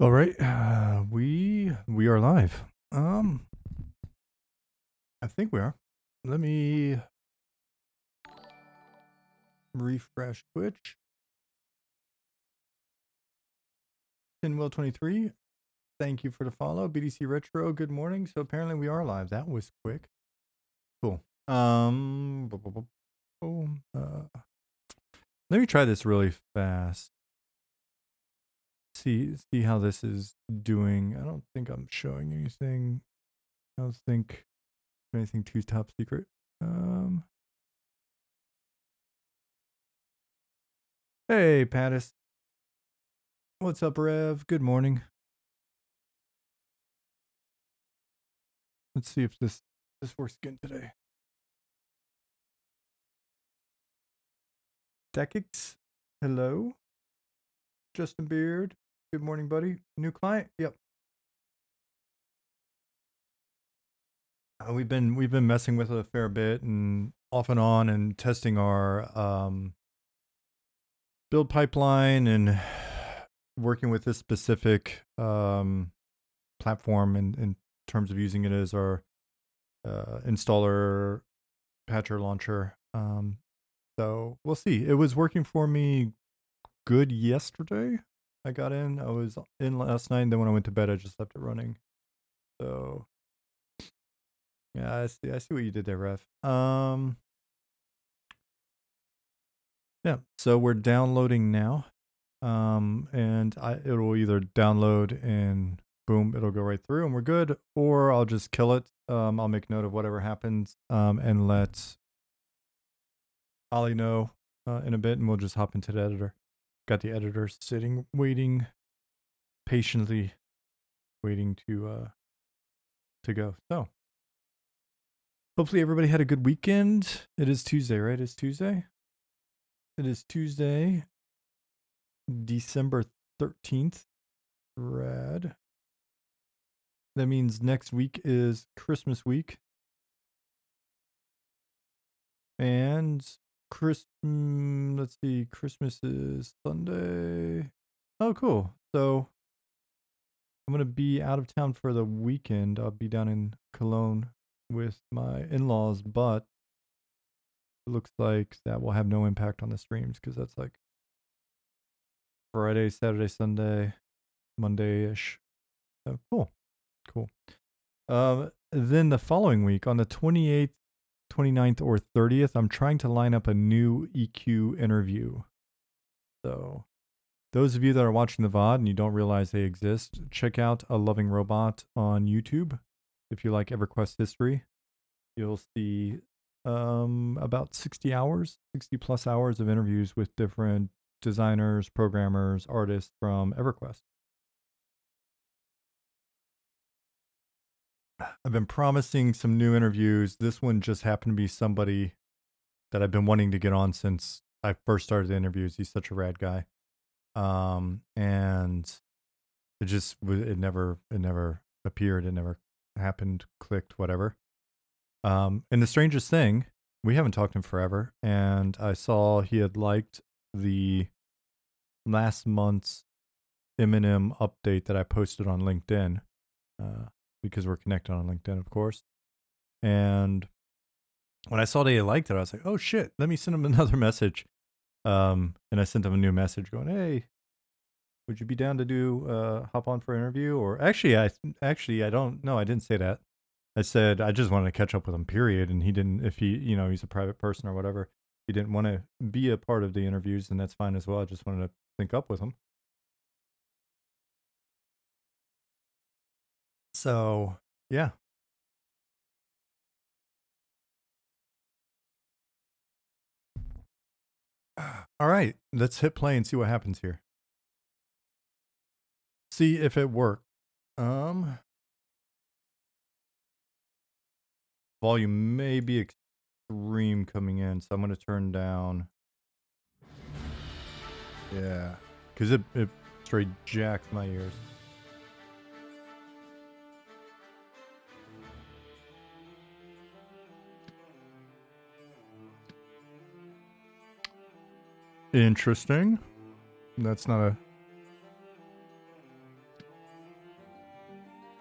All right, we are live. I think we are. Let me refresh Twitch. Pinwheel23, thank you for the follow. BDC Retro, good morning. So apparently we are live. That was quick. Cool. Let me try this really fast. See how this is doing. I don't think I'm showing anything. I don't think anything too top secret. Hey, Pattis. What's up, Rev? Good morning. Let's see if this works again today. Decix, hello. Justin Beard, good morning, buddy. New client? Yep. We've been messing with it a fair bit and off and on and testing our build pipeline and working with this specific platform in terms of using it as our installer patcher launcher. So we'll see. It was working for me good yesterday. I got in. I was in last night. And then when I went to bed, I just left it running. So yeah, I see what you did there, Ref. Yeah. So we're downloading now. And it'll either download and boom, it'll go right through and we're good, or I'll just kill it. I'll make note of whatever happens. And let Ollie know in a bit, and we'll just hop into the editor. Got the editor sitting, waiting, patiently waiting to go. So hopefully everybody had a good weekend. It is Tuesday, right? It's Tuesday. It is Tuesday, December 13th. Rad. That means next week is Christmas week. And let's see, Christmas is Sunday. Oh, cool. So I'm going to be out of town for the weekend. I'll be down in Cologne with my in-laws, but it looks like that will have no impact on the streams because that's like Friday, Saturday, Sunday, Monday-ish. So cool. Then the following week on the 28th, 29th, or 30th, I'm trying to line up a new EQ interview. So those of you that are watching the VOD and you don't realize they exist, check out A Loving Robot on YouTube. If you like EverQuest history, you'll see about 60 plus hours of interviews with different designers, programmers, artists from EverQuest. I've been promising some new interviews. This one just happened to be somebody that I've been wanting to get on since I first started the interviews. He's such a rad guy. And it never appeared. It never happened, clicked, whatever. And the strangest thing, we haven't talked in forever. And I saw he had liked the last month's Eminem update that I posted on LinkedIn, because we're connected on LinkedIn, of course. And when I saw that he liked it, I was like, oh shit, let me send him another message. And I sent him a new message going, hey, would you be down to do hop on for an interview? Or actually, I don't know. I didn't say that. I said I just wanted to catch up with him, period. And he didn't, if he, he's a private person or whatever, he didn't want to be a part of the interviews, and that's fine as well. I just wanted to sync up with him. So, yeah. All right, let's hit play and see what happens here. See if it worked. Volume may be extreme coming in, so I'm going to turn down. Yeah, because it straight jacks my ears. Interesting. That's not a...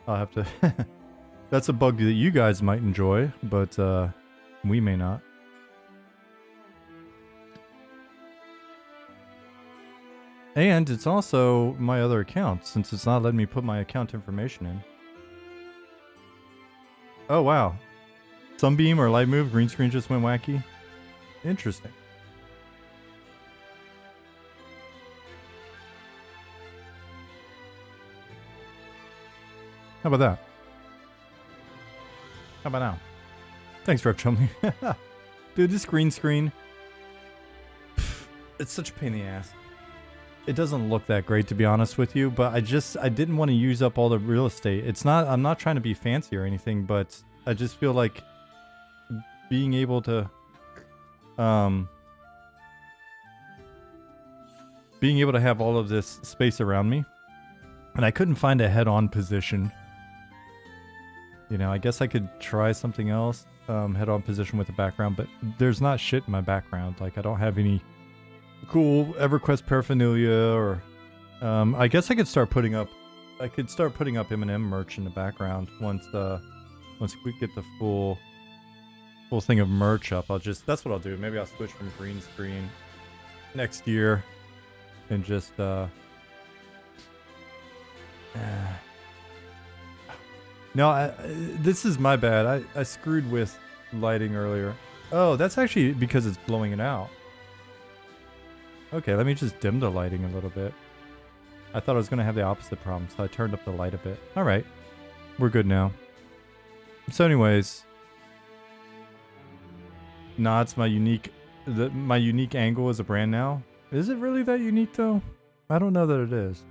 I'll have to... That's a bug that you guys might enjoy, but we may not. And it's also my other account, since it's not letting me put my account information in. Oh, wow. Sunbeam or light move, green screen just went wacky. Interesting. How about that? How about now? Thanks, Rev Chumley. Dude, this green screen, it's such a pain in the ass. It doesn't look that great, to be honest with you, but I didn't want to use up all the real estate. I'm not trying to be fancy or anything, but I just feel like being able to, have all of this space around me, and I couldn't find a head-on position. You know, I guess I could try something else, head-on position with the background, but there's not shit in my background. Like, I don't have any cool EverQuest paraphernalia, or I guess I could start putting up M&M merch in the background once we get the full thing of merch up. That's what I'll do. Maybe I'll switch from green screen next year and just no, this is my bad. I screwed with lighting earlier. Oh, that's actually because it's blowing it out. Okay, let me just dim the lighting a little bit. I thought I was going to have the opposite problem, so I turned up the light a bit. All right, we're good now. So anyways, nah, it's my unique angle as a brand now. Is it really that unique though? I don't know that it is.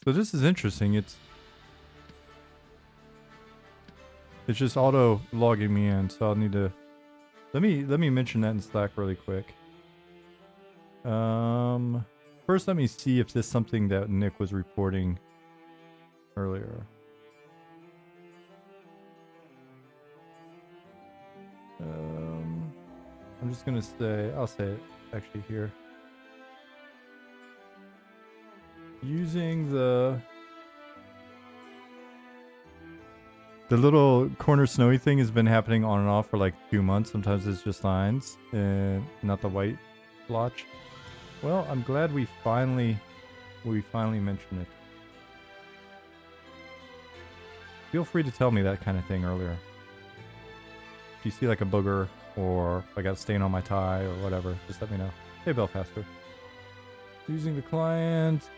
So this is interesting. It's just auto logging me in, so I'll need to let me mention that in Slack really quick. First let me see if this is something that Nick was reporting earlier. I'm just gonna I'll say it actually here. Using the little corner snowy thing has been happening on and off for like 2 months. Sometimes it's just lines and not the white blotch. Well, I'm glad we finally mentioned it. Feel free to tell me that kind of thing earlier. If you see like a booger, or if I got a stain on my tie or whatever, just let me know. Hey, Belfaster. Using the client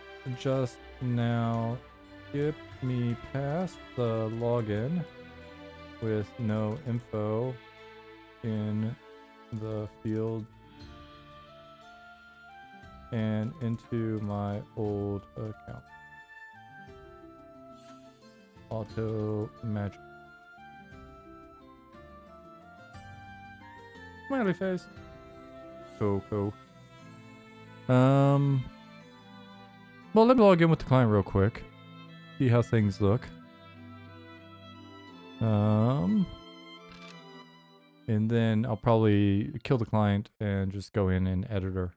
just now. Skip me past the login with no info in the field and into my old account. Auto magic. Smiley face. Cool. Well, let me log in with the client real quick. See how things look. And then I'll probably kill the client and just go in editor.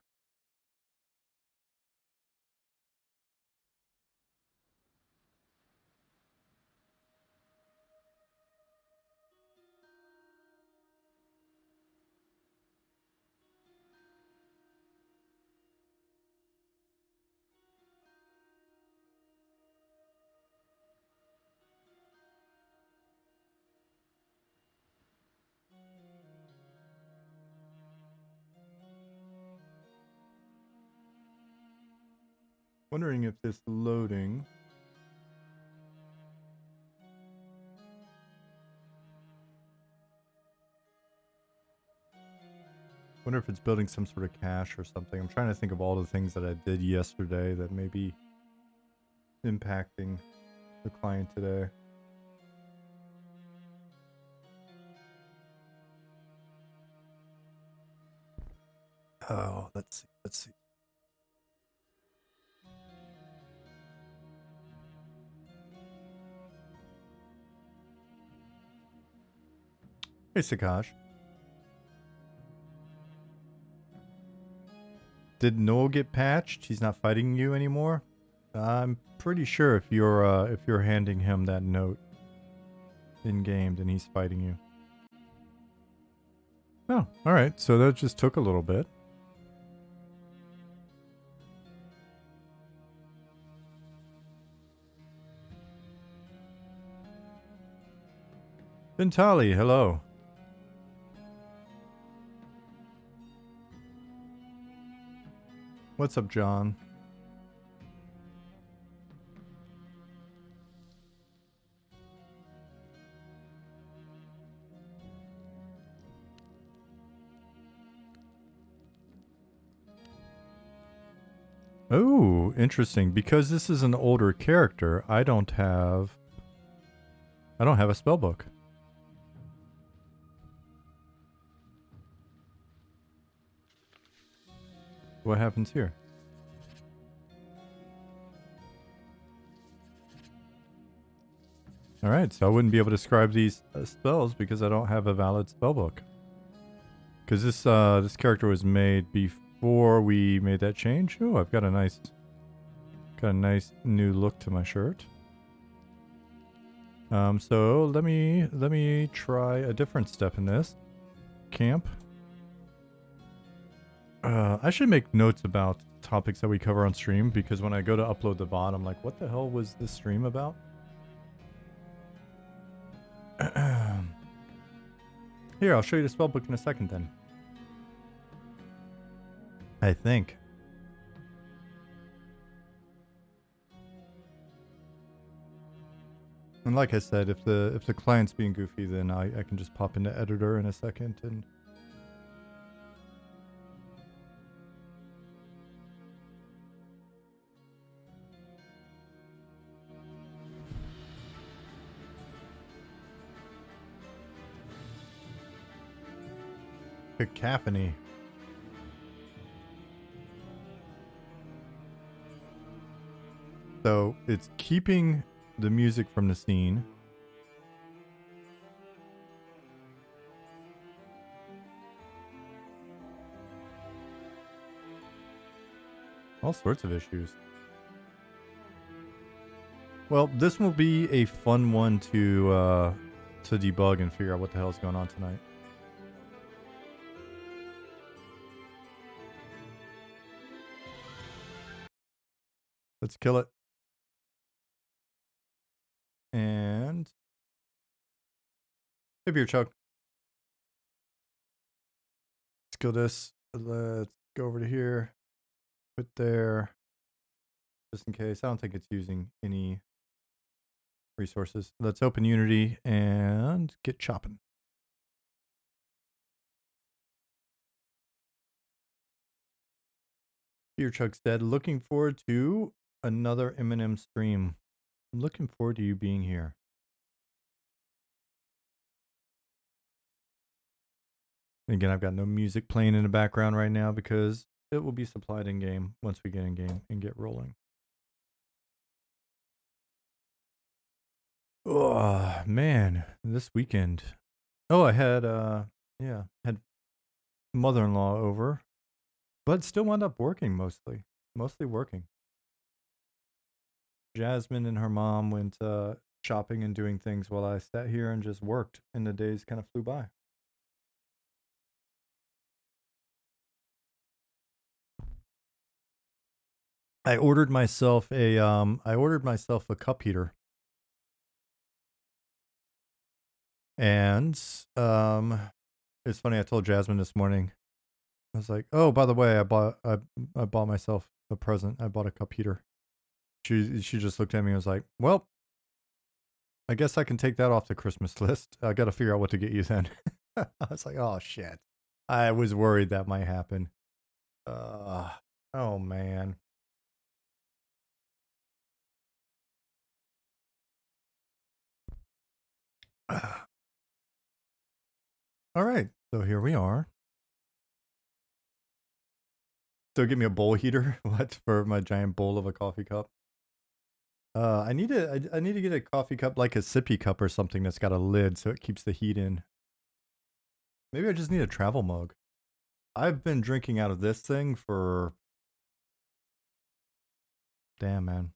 Wondering if this loading. Wonder if it's building some sort of cache or something. I'm trying to think of all the things that I did yesterday that may be impacting the client today. Oh, let's see. Hey, Sakash. Did Noel get patched? He's not fighting you anymore? I'm pretty sure if you're handing him that note in game, then he's fighting you. Oh, all right. So that just took a little bit. Ventali, hello. What's up, John? Oh, interesting. Because this is an older character, I don't have a spellbook. What happens here? All right, so I wouldn't be able to describe these spells because I don't have a valid spellbook. Because this character was made before we made that change. Oh, I've got a nice new look to my shirt. So let me try a different step in this. Camp. I should make notes about topics that we cover on stream because when I go to upload the VOD, I'm like, what the hell was this stream about? Here, I'll show you the spellbook in a second then. I think. And like I said, if the client's being goofy, then I can just pop into editor in a second and cacophony. So it's keeping the music from the scene. All sorts of issues. Well, this will be a fun one to debug and figure out what the hell is going on tonight. Let's kill it. And hey, beer Chuck. Let's kill this. Let's go over to here. Put there. Just in case. I don't think it's using any resources. Let's open Unity and get chopping. Beer Chuck's dead. Looking forward to another Eminem stream. I'm looking forward to you being here. Again, I've got no music playing in the background right now because it will be supplied in game once we get in game and get rolling. Oh man, this weekend. Oh, I had had mother-in-law over, but still wound up working mostly working. Jasmine and her mom went shopping and doing things while I sat here and just worked, and the days kind of flew by. I ordered myself a cup heater. And it's funny, I told Jasmine this morning. I was like, "Oh, by the way, I bought myself a present. I bought a cup heater." She just looked at me and was like, "Well, I guess I can take that off the Christmas list. I got to figure out what to get you then." I was like, "Oh shit." I was worried that might happen. Oh man. All right, so here we are. So give me a bowl heater. What, for my giant bowl of a coffee cup? I need to get a coffee cup like a sippy cup or something that's got a lid so it keeps the heat in. Maybe I just need a travel mug. I've been drinking out of this thing for Damn, man.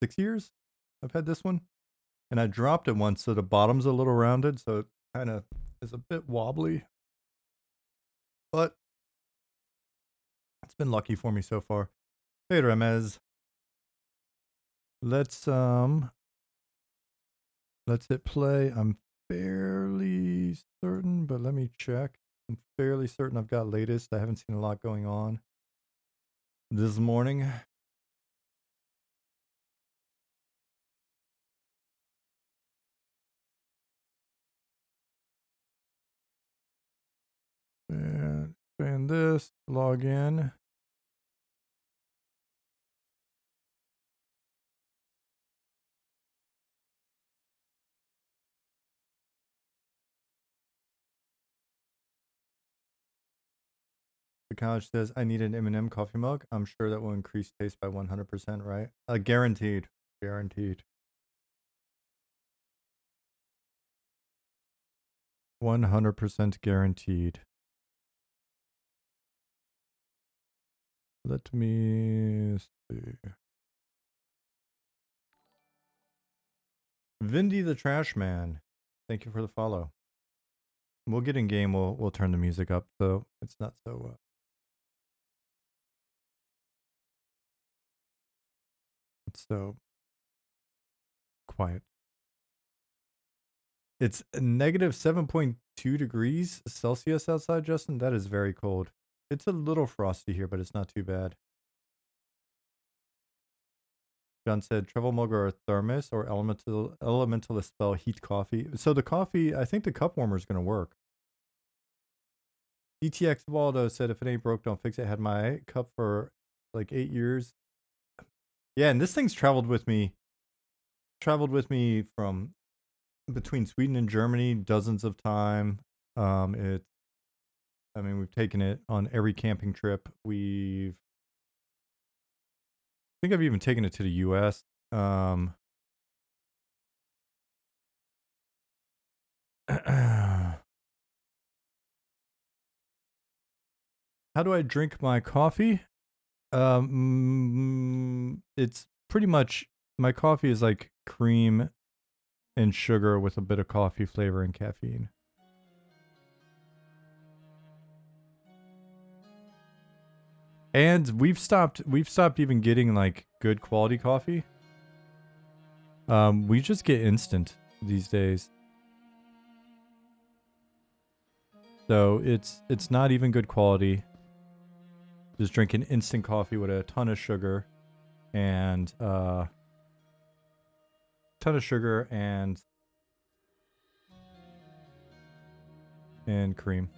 6 years I've had this one. And I dropped it once, so the bottom's a little rounded, so it kind of is a bit wobbly. But it's been lucky for me so far. Hey, Remez. Let's hit play. I'm fairly certain, but let me check. I'm fairly certain I've got latest. I haven't seen a lot going on this morning. And this, log in. The college says I need an M&M coffee mug. I'm sure that will increase taste by 100%, right? Guaranteed. Guaranteed. 100% guaranteed. Let me see. Vindy the Trash Man. Thank you for the follow. We'll get in game. We'll turn the music up, so it's not so it's so quiet. It's negative 7.2 degrees Celsius outside, Justin. That is very cold. It's a little frosty here, but it's not too bad. John said, travel mug or a thermos or elementalist spell heat coffee. So the coffee, I think the cup warmer is going to work. DTX Waldo said, if it ain't broke, don't fix it. Had my cup for like 8 years. Yeah, and this thing's traveled with me from between Sweden and Germany dozens of times. We've taken it on every camping trip. I think I've even taken it to the US. How do I drink my coffee? It's pretty much, my coffee is like cream and sugar with a bit of coffee flavor and caffeine. And we've stopped even getting like good quality coffee. We just get instant these days. So it's not even good quality. Just drinking instant coffee with a ton of sugar and cream.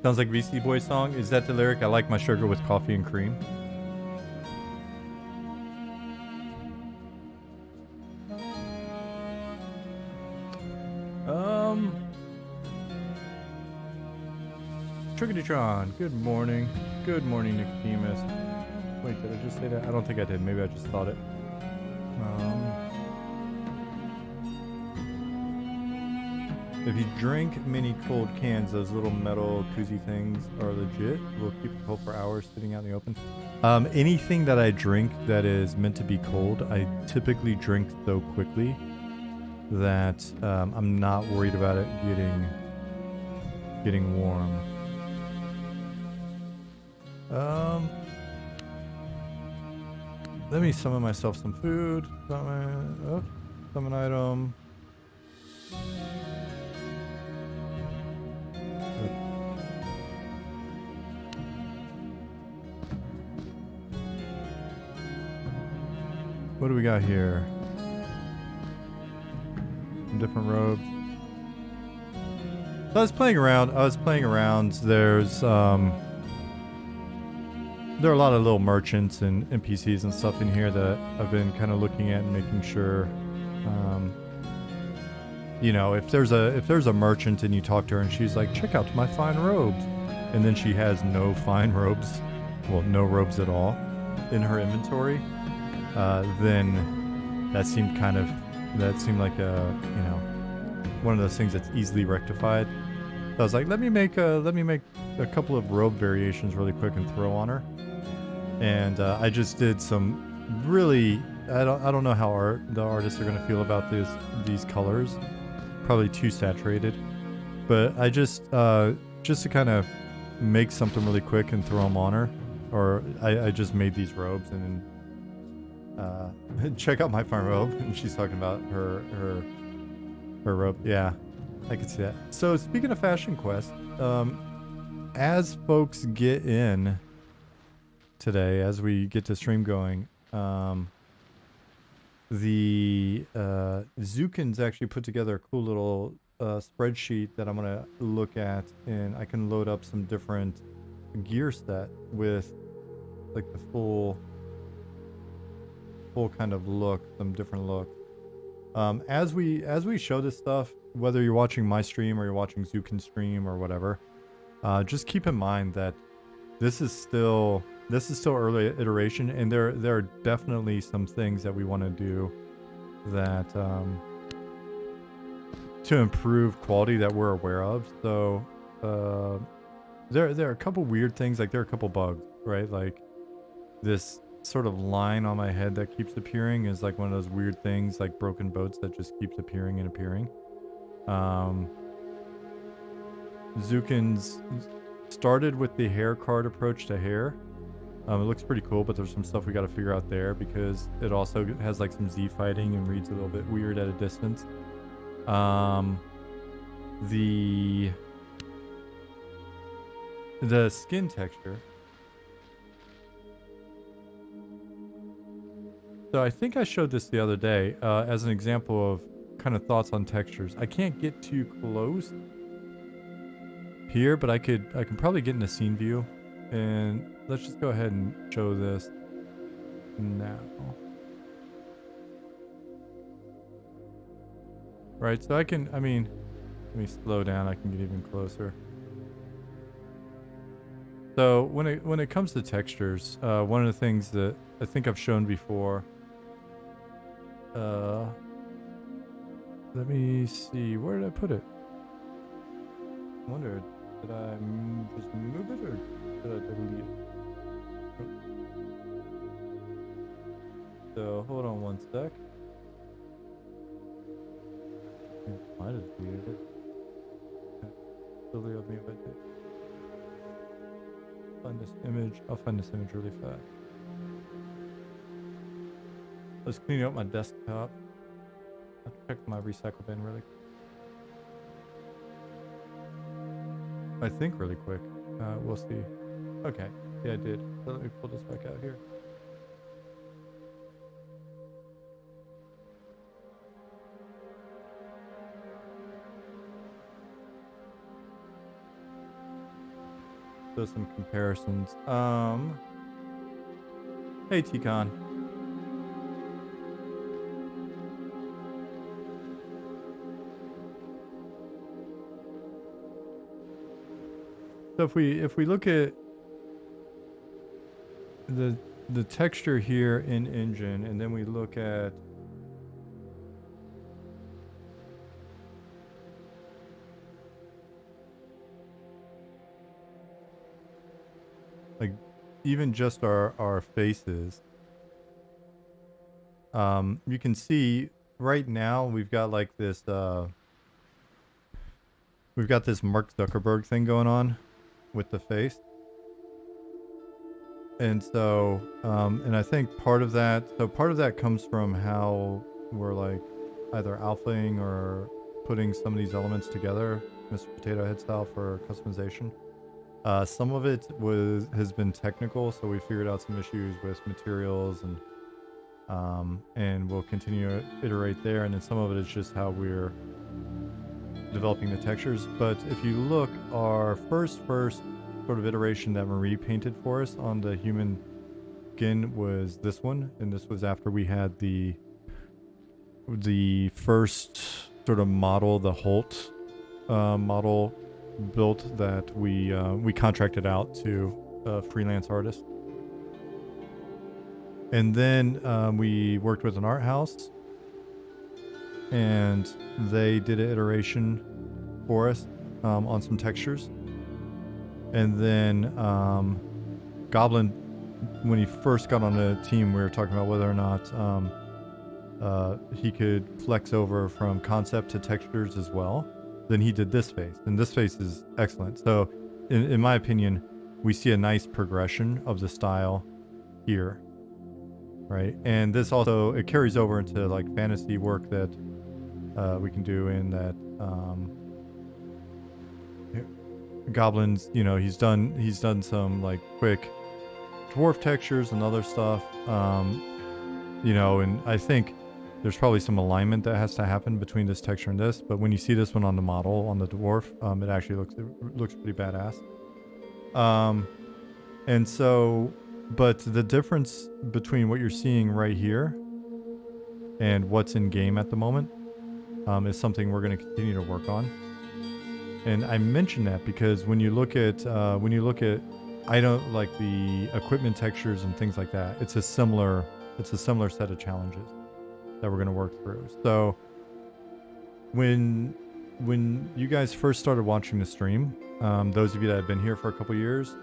Sounds like VC Boy song. Is that the lyric? I like my sugar with coffee and cream. Triggity-tron, good morning. Good morning, Nicodemus. Wait, did I just say that? I don't think I did. Maybe I just thought it. If you drink mini cold cans, those little metal koozie things are legit. We'll keep it cold for hours sitting out in the open. Anything that I drink that is meant to be cold, I typically drink so quickly that I'm not worried about it getting warm. Let me summon myself some food. Summon item. What do we got here? Some different robes. So I was playing around. There's there are a lot of little merchants and NPCs and stuff in here that I've been kind of looking at and making sure, if there's a merchant and you talk to her and she's like, check out my fine robes, and then she has no fine robes, well, no robes at all in her inventory, then that seemed like a, you know, one of those things that's easily rectified. So I was like, let me make a couple of robe variations really quick and throw on her. And I just did some really, I don't know how the artists are gonna feel about these colors. Probably too saturated, but I just to kind of make something really quick and throw them on her, or I just made these robes and check out my farm robe. And she's talking about her robe. Yeah, I could see that. So speaking of Fashion Quest, as folks get in today, as we get to stream going, the Zukin's actually put together a cool little spreadsheet that I'm gonna look at, and I can load up some different gear set with like the full kind of look, some different looks. As we show this stuff, whether you're watching my stream or you're watching Zukin's stream or whatever, just keep in mind that this is still early iteration, and there are definitely some things that we want to do that to improve quality that we're aware of. So there are a couple weird things, like there are a couple bugs, right? Like this sort of line on my head that keeps appearing is like one of those weird things, like broken boats that just keeps appearing and appearing. Zukin's started with the hair card approach to hair. It looks pretty cool, but there's some stuff we got to figure out there because it also has like some Z fighting and reads a little bit weird at a distance. The skin texture. So I think I showed this the other day as an example of kind of thoughts on textures. I can't get too close here, but I can probably get in a scene view, and let's just go ahead and show this now. Right, so let me slow down, I can get even closer. So when it comes to textures, one of the things that I think I've shown before, let me see, where did I put it? I wonder, did I just move it or did I delete it? So hold on one sec. I might have deleted it. Delete me if I did. Find this image. I'll find this image really fast. Let's clean up my desktop. I'll check my recycle bin really quick. I think really quick. We'll see. Okay. Yeah, I did. So let me pull this back out here. So some comparisons. Hey, T-Con. So if we look at the texture here in engine, and then we look at like even just our faces, you can see right now we've got like this we've got this Mark Zuckerberg thing going on with the face. And so, and I think part of that comes from how we're like either alphaing or putting some of these elements together, Mr. Potato Head style, for customization. Some of it has been technical, so we figured out some issues with materials, and we'll continue to iterate there. And then some of it is just how we're developing the textures. But if you look, our first sort of iteration that Marie painted for us on the human skin was this one, and this was after we had the first sort of model, the Holt model built that we contracted out to a freelance artist. And then we worked with an art house and they did an iteration for us on some textures. And then Goblin, when he first got on the team, we were talking about whether or not he could flex over from concept to textures as well. Then he did this face, and this face is excellent. So in my opinion, we see a nice progression of the style here, right? And this also, it carries over into like fantasy work that we can do in that Goblins, you know, he's done some like quick dwarf textures and other stuff, you know, and I think there's probably some alignment that has to happen between this texture and this, but when you see this one on the model, on the dwarf, it actually looks pretty badass. And so, but the difference between what you're seeing right here and what's in game at the moment is something we're going to continue to work on. And I mention that because when you look at I don't like the equipment textures and things like that. It's a similar set of challenges that we're going to work through. So when you guys first started watching the stream, those of you that have been here for a couple years,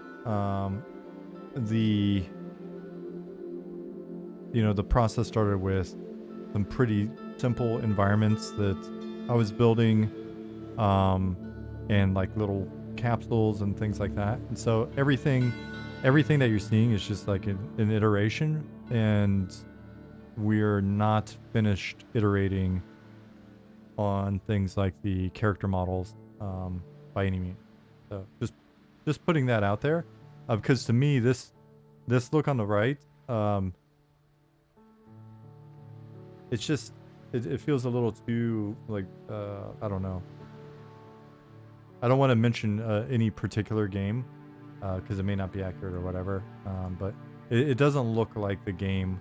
the process started with some pretty simple environments that I was building, and like little capsules and things like that. And so everything that you're seeing is just like an iteration, and we're not finished iterating on things like the character models by any means. So just putting that out there, because to me this look on the right, it's just it feels a little too like I don't know. I don't want to mention any particular game because it may not be accurate or whatever, but it doesn't look like the game,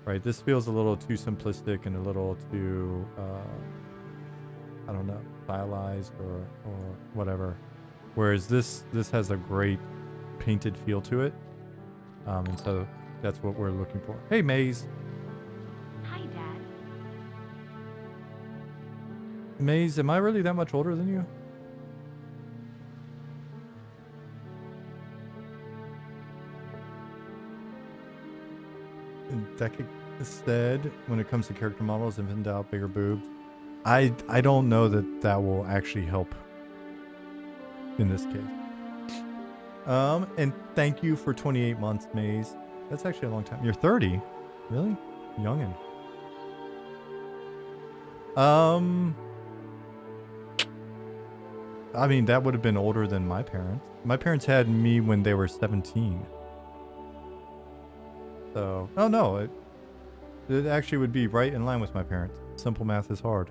right? This feels a little too simplistic and a little too, I don't know, stylized or whatever. Whereas this has a great painted feel to it, and so that's what we're looking for. Hey, Maze. Hi, Dad. Maze, am I really that much older than you? Dekic said, when it comes to character models, if in doubt, bigger boobs. I don't know that will actually help in this case. And thank you for 28 months, Maze. That's actually a long time. You're 30? Really? Youngin'. I mean, that would have been older than my parents. My parents had me when they were 17. So, oh no, it actually would be right in line with my parents. Simple math is hard.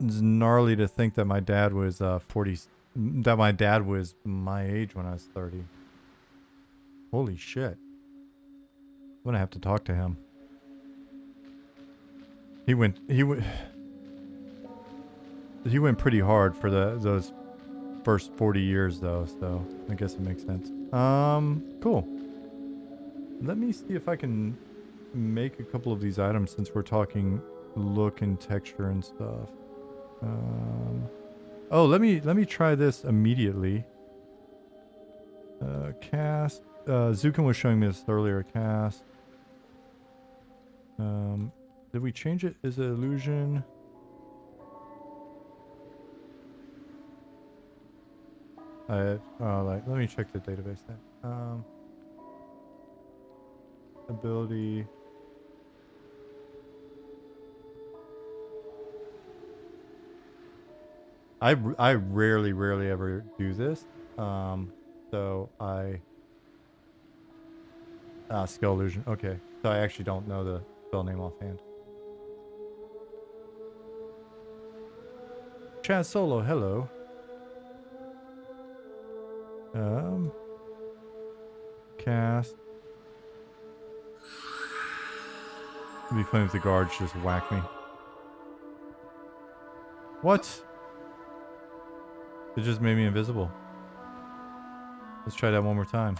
It's gnarly to think that my dad was 40. That my dad was my age when I was 30. Holy shit. I'm gonna have to talk to him. He went pretty hard for those first 40 years though, so I guess it makes sense. Cool. Let me see if I can make a couple of these items since we're talking look and texture and stuff. Oh, let me try this immediately. Cast. Zukin was showing me this earlier. Cast. Did we change it? Is it illusion? Let me check the database then. Ability. I rarely ever do this. So skill illusion. Okay. So I actually don't know the spell name offhand. Chad Solo, hello. Cast. It'd be funny if the guards just whack me. What? It just made me invisible. Let's try that one more time.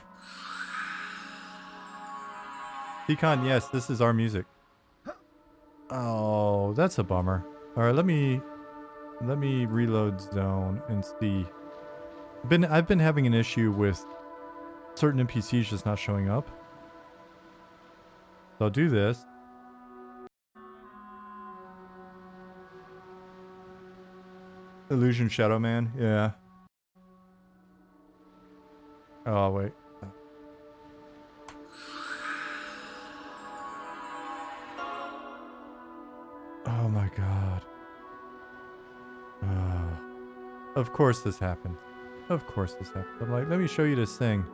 Pecan, yes, this is our music. Oh, that's a bummer. All right, let me reload zone and see. I've been having an issue with certain NPCs just not showing up. So I'll do this. Illusion Shadow Man, yeah. Oh wait. Oh my god. Oh. Of course this happened. Of course this happened. I'm like, let me show you this thing.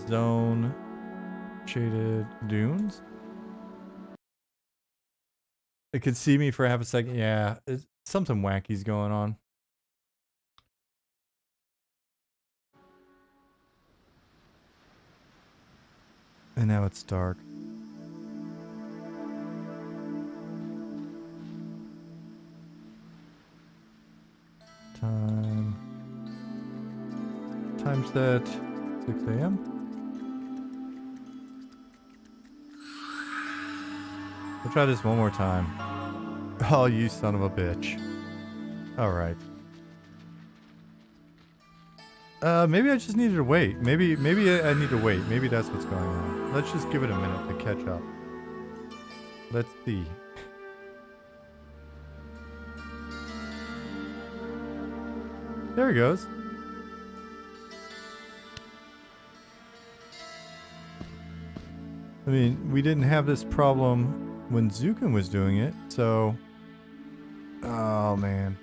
Zone shaded dunes. It could see me for half a second. Yeah, it's something wacky's going on. And now it's dark. Time set 6 a.m. We'll try this one more time. Oh, you son of a bitch. Alright. Maybe I just needed to wait. Maybe I need to wait. Maybe that's what's going on. Let's just give it a minute to catch up. Let's see. There he goes. I mean, we didn't have this problem when Zukin was doing it, so... Oh, man.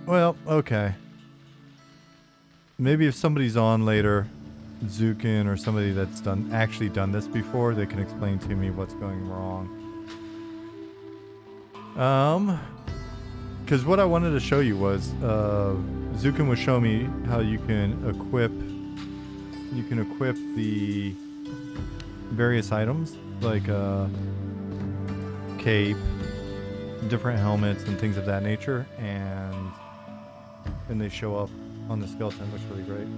Well, okay. Maybe if somebody's on later, Zukin or somebody that's actually done this before, they can explain to me what's going wrong. Because what I wanted to show you was, Zukin was showing me how you can equip the various items, like cape, different helmets and things of that nature, and they show up on the skeleton. It looks really great.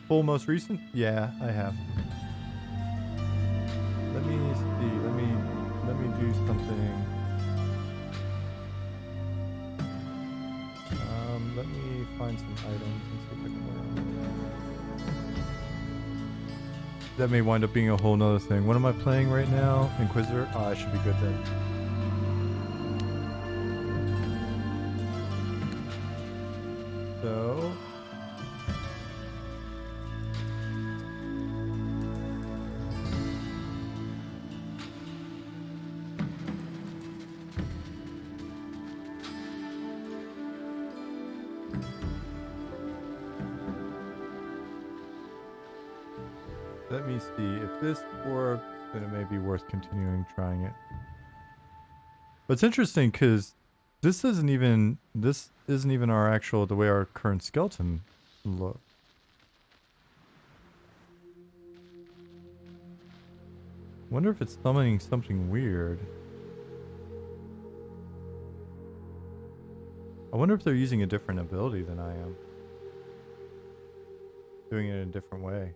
Full most recent? Yeah, I have. Let me see. Let me do something. Let me find some items and see if I can wear them. That may wind up being a whole nother thing. What am I playing right now? Inquisitor? Oh, I should be good then. So... Let me see. If this works, then it may be worth continuing trying it. But it's interesting because this isn't even our actual, the way our current skeleton looks. Wonder if it's summoning something weird. I wonder if they're using a different ability than I am. Doing it in a different way.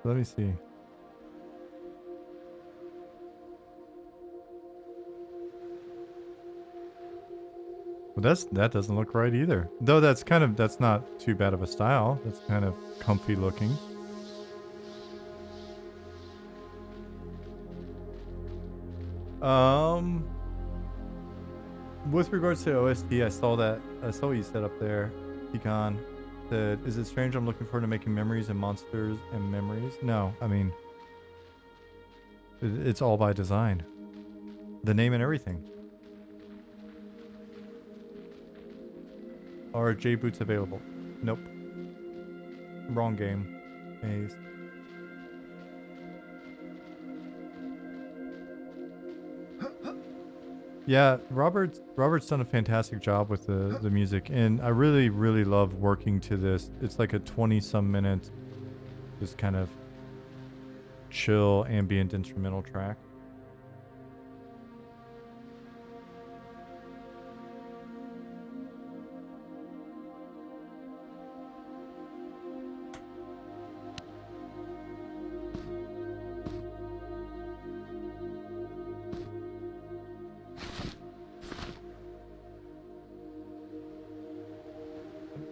Let me see. Well, that doesn't look right either. Though that's not too bad of a style. That's kind of comfy looking. With regards to OST, I saw what you said up there, Pecan. Said, is it strange I'm looking forward to making memories and monsters and memories? No, I mean, it's all by design. The name and everything. Are J boots available? Nope. Wrong game. Maze. Yeah, Robert's done a fantastic job with the music, and I really love working to this. It's like a 20-some minute, just kind of chill ambient instrumental track.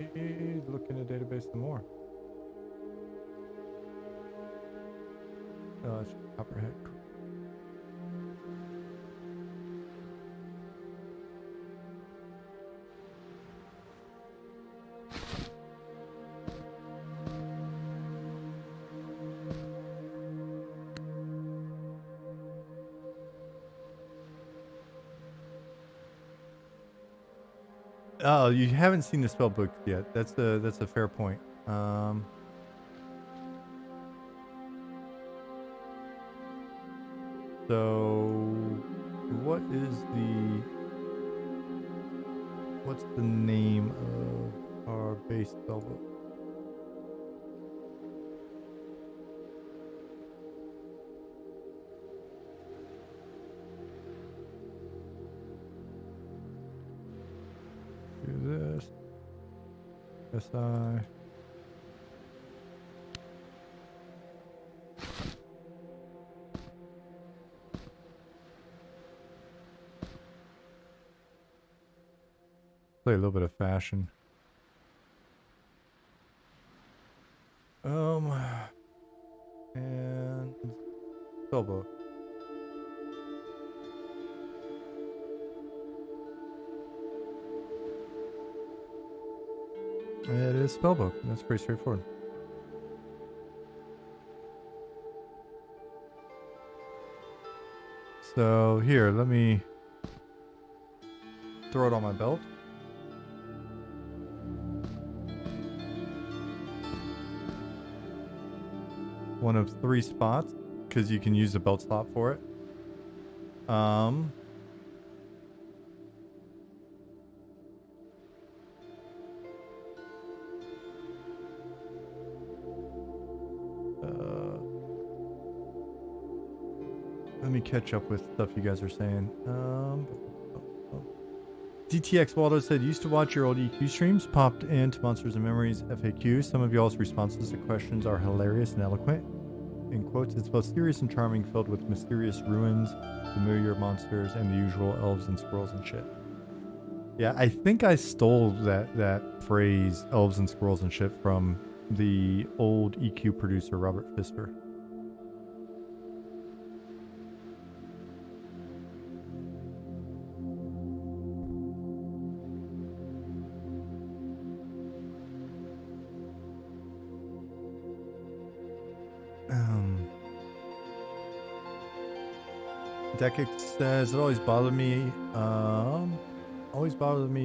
Let me look in the database some more. Oh, it's Copperhead. Oh, you haven't seen the spellbook yet. That's a fair point. So what's the name of our base spellbook? Do this. SI. Play a little bit of fashion. And spellbook. It is spellbook. That's pretty straightforward. So here, let me throw it on my belt. One of 3 spots, because you can use the belt slot for it. Let me catch up with stuff you guys are saying. DTX Waldo said, used to watch your old EQ streams, popped into Monsters and Memories FAQ. Some of y'all's responses to questions are hilarious and eloquent. In quotes, it's both serious and charming, filled with mysterious ruins, familiar monsters, and the usual elves and squirrels and shit. Yeah, I think I stole that phrase, elves and squirrels and shit, from the old EQ producer, Robert Pfister. Dekic says, it always bothered me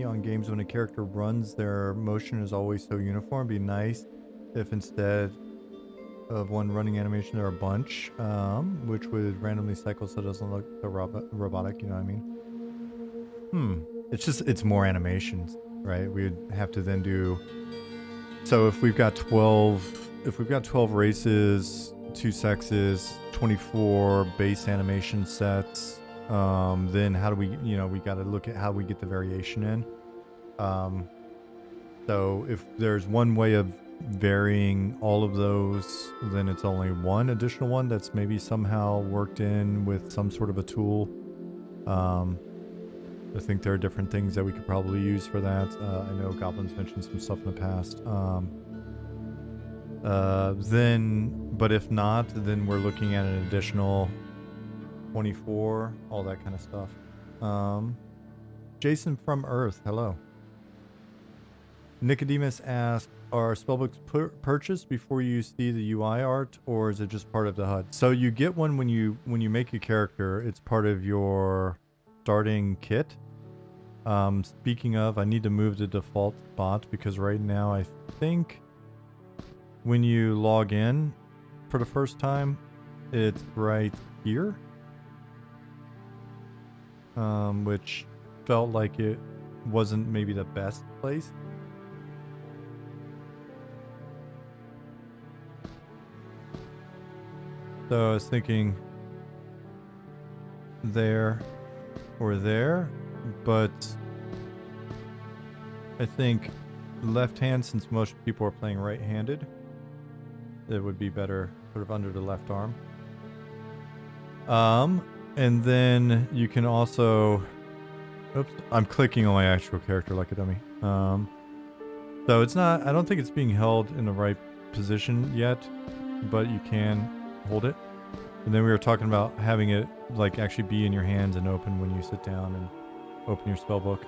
on games when a character runs, their motion is always so uniform. Be nice if instead of one running animation there are a bunch, which would randomly cycle so it doesn't look so robotic, you know what I mean? It's more animations, right? We'd have to then do, so if we've got 12 races, 2 sexes, 24 base animation sets, then how do we, we got to look at how we get the variation in. So if there's one way of varying all of those, then it's only one additional one that's maybe somehow worked in with some sort of a tool. I think there are different things that we could probably use for that. I know Goblin's mentioned some stuff in the past. But if not, then we're looking at an additional 24, all that kind of stuff. Jason from Earth, hello. Nicodemus asked, are spellbooks purchased before you see the UI art, or is it just part of the HUD? So you get one when you make a character. It's part of your starting kit. Speaking of, I need to move the default spot because right now I think when you log in for the first time, it's right here. Which felt like it wasn't maybe the best place. So I was thinking there or there, but I think left hand, since most people are playing right-handed, it would be better sort of under the left arm. And then you can also, oops, I'm clicking on my actual character like a dummy. So it's not, I don't think it's being held in the right position yet, but you can hold it. And then we were talking about having it like actually be in your hands and open when you sit down and open your spellbook.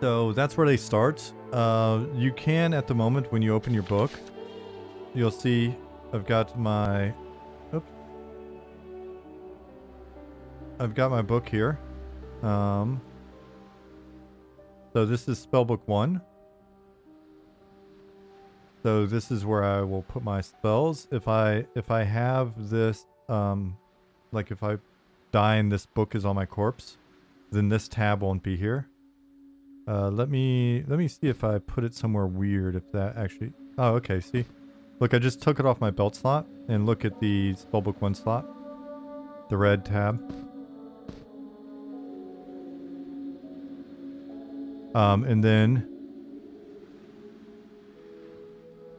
So that's where they start. You can, at the moment, when you open your book, you'll see I've got my, oops, I've got my book here. So this is Spellbook 1. So this is where I will put my spells. If I have this, like if I die and this book is on my corpse, then this tab won't be here. Let me see if I put it somewhere weird, if that actually, oh, okay, see? Look, I just took it off my belt slot, and look at the Spellbook 1 slot. The red tab. And then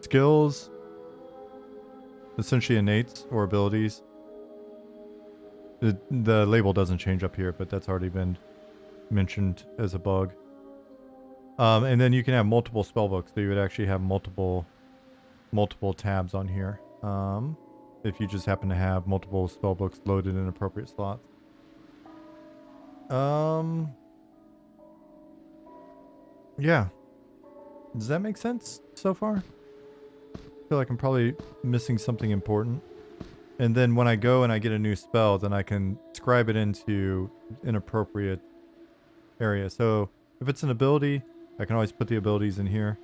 skills, essentially innates or abilities. The label doesn't change up here, but that's already been mentioned as a bug. And then you can have multiple spellbooks, so you would actually have multiple tabs on here. If you just happen to have multiple spellbooks loaded in appropriate slots. Yeah. Does that make sense so far? I feel like I'm probably missing something important. And then when I go and I get a new spell, then I can scribe it into an appropriate area. So if it's an ability, I can always put the abilities in here.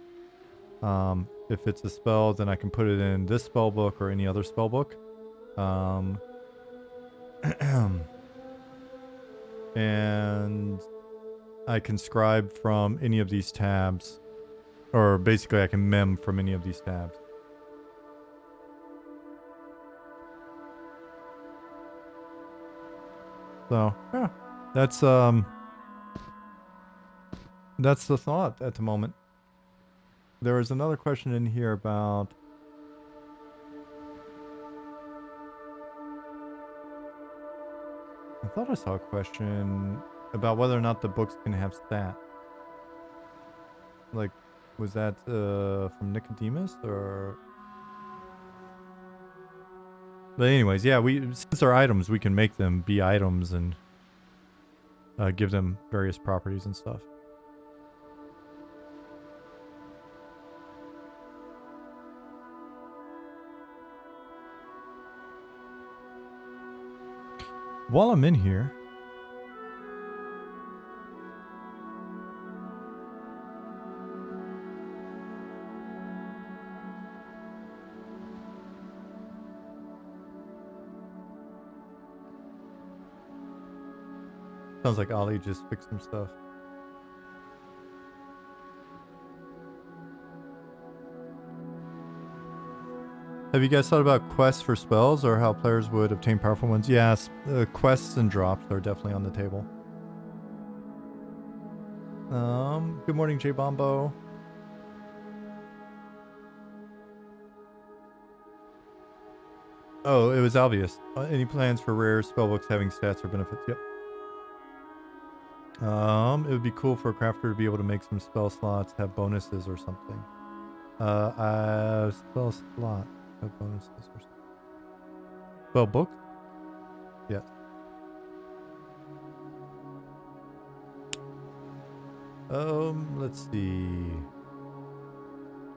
If it's a spell, then I can put it in this spell book or any other spell book. And I can scribe from any of these tabs, or basically I can mem from any of these tabs. So yeah, that's the thought at the moment. There was another question in here about, I thought I saw a question about whether or not the books can have stats. Like, was that from Nicodemus or? But anyways, yeah, since they're items, we can make them be items and give them various properties and stuff. While I'm in here, sounds like Ollie just fixed some stuff. Have you guys thought about quests for spells or how players would obtain powerful ones? Yes, quests and drops are definitely on the table. Good morning, J Bombo. Oh, it was obvious. Any plans for rare spellbooks having stats or benefits? Yep. It would be cool for a crafter to be able to make some spell slots have bonuses or something. Spell slot have bonuses or something. Spell book? Yes. Let's see.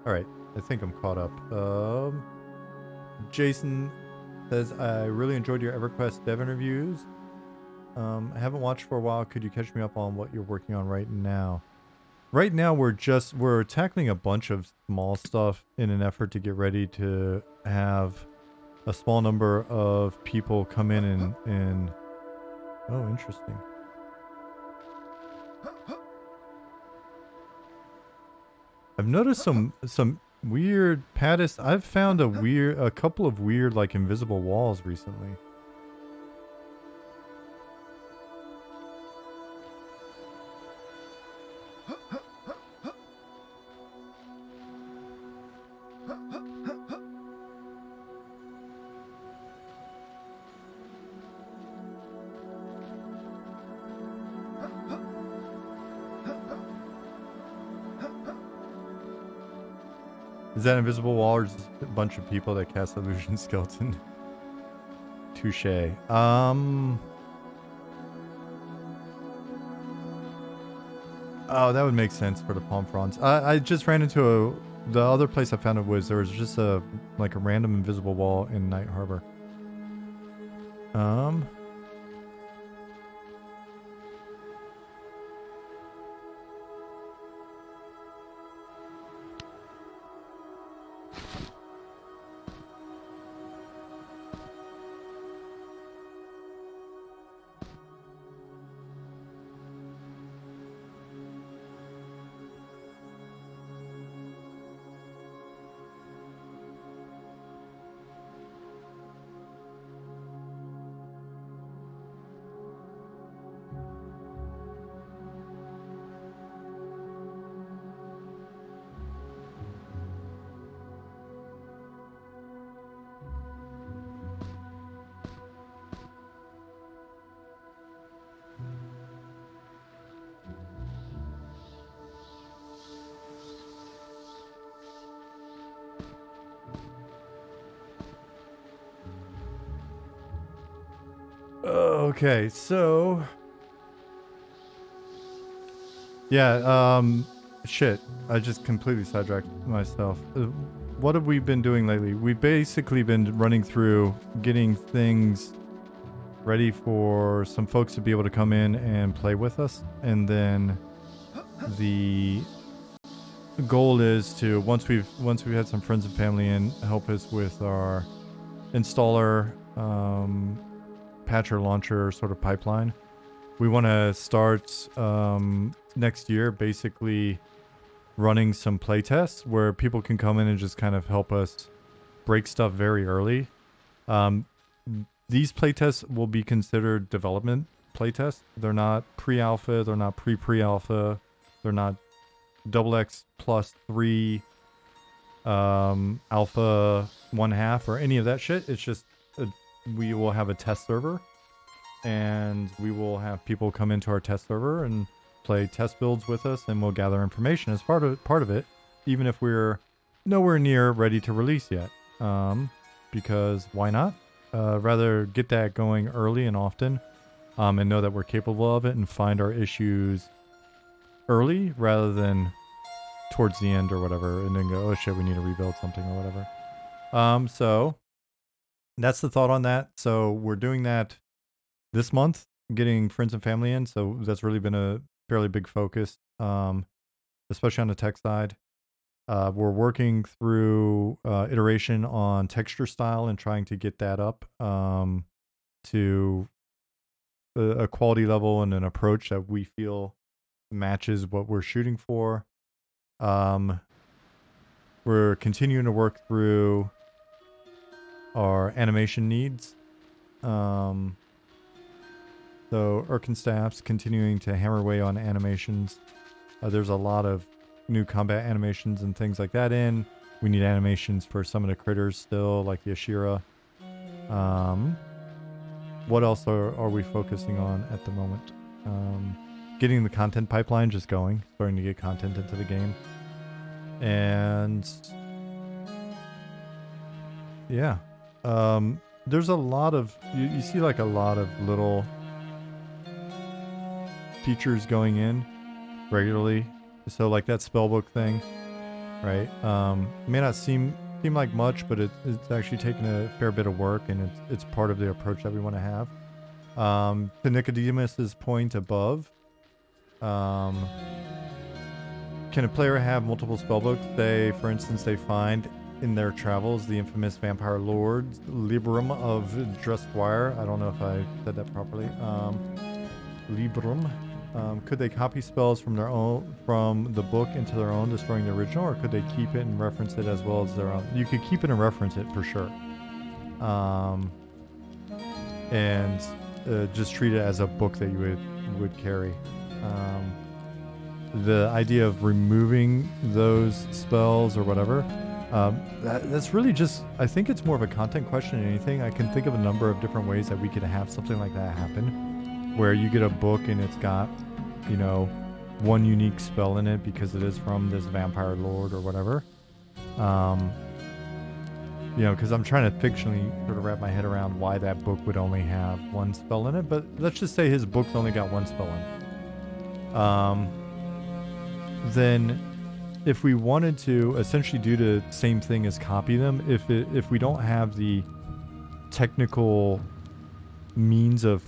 All right, I think I'm caught up. Jason says, I really enjoyed your EverQuest dev interviews. I haven't watched for a while. Could you catch me up on what you're working on right now? Right now, we're tackling a bunch of small stuff in an effort to get ready to have a small number of people come in and oh, interesting. I've noticed some weird Pattis. I've found a couple of weird like invisible walls recently. Is that invisible wall or just a bunch of people that cast illusion skeleton? Touche. Oh, that would make sense for the palm fronds. I just ran into the other place I found it was there was just a random invisible wall in Night Harbor. Okay, so yeah, shit. I just completely sidetracked myself. What have we been doing lately? We've basically been running through getting things ready for some folks to be able to come in and play with us, and then the goal is to once we've had some friends and family in help us with our installer, patcher, launcher sort of pipeline. We want to start next year basically running some playtests where people can come in and just kind of help us break stuff very early. These playtests will be considered development playtests. They're not pre-alpha, they're not pre-alpha, they're not XX+3 alpha 1/2 or any of that shit. It's just we will have a test server and we will have people come into our test server and play test builds with us, and we'll gather information as part of it, even if we're nowhere near ready to release yet. Because why not? Rather get that going early and often, and know that we're capable of it and find our issues early rather than towards the end or whatever, and then go, oh shit, we need to rebuild something or whatever. So that's the thought on that. So we're doing that this month, getting friends and family in. So that's really been a fairly big focus, especially on the tech side. We're working through iteration on texture style and trying to get that up to a quality level and an approach that we feel matches what we're shooting for. We're continuing to work through our animation needs. So Staff's continuing to hammer away on animations. There's a lot of new combat animations and things like that in. We need animations for some of the critters still, like the Ashira. What else are we focusing on at the moment? Getting the content pipeline just going, starting to get content into the game. And yeah, there's a lot of, you see like a lot of little features going in regularly. So like that Spellbook thing, right? May not seem like much, but it's actually taken a fair bit of work, and it's part of the approach that we want to have. To Nicodemus's point above, can a player have multiple spellbooks? Say, for instance, they find in their travels the infamous vampire lord Librum of Dresswire. I don't know if I said that properly. Librum. Could they copy spells from the book into their own, destroying the original, or could they keep it and reference it as well as their own? You could keep it and reference it for sure. And just treat it as a book that you would carry. The idea of removing those spells or whatever, that's really just, I think it's more of a content question than anything. I can think of a number of different ways that we could have something like that happen, where you get a book and it's got, you know, one unique spell in it because it is from this vampire lord or whatever. You know, because I'm trying to fictionally sort of wrap my head around why that book would only have one spell in it, but let's just say his book's only got one spell in it. Then if we wanted to essentially do the same thing as copy them, if we don't have the technical means of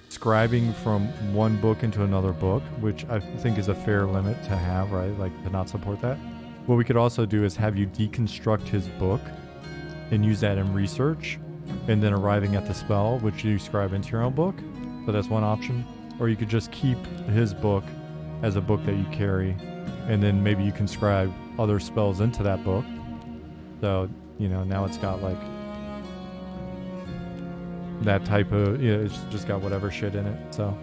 scribing from one book into another book, which I think is a fair limit to have, right? Like to not support that. What we could also do is have you deconstruct his book and use that in research, and then arriving at the spell, which you scribe into your own book. So that's one option. Or you could just keep his book as a book that you carry, and then maybe you can scribe other spells into that book. So, you know, now it's got like that type of, you know, it's just got whatever shit in it. So,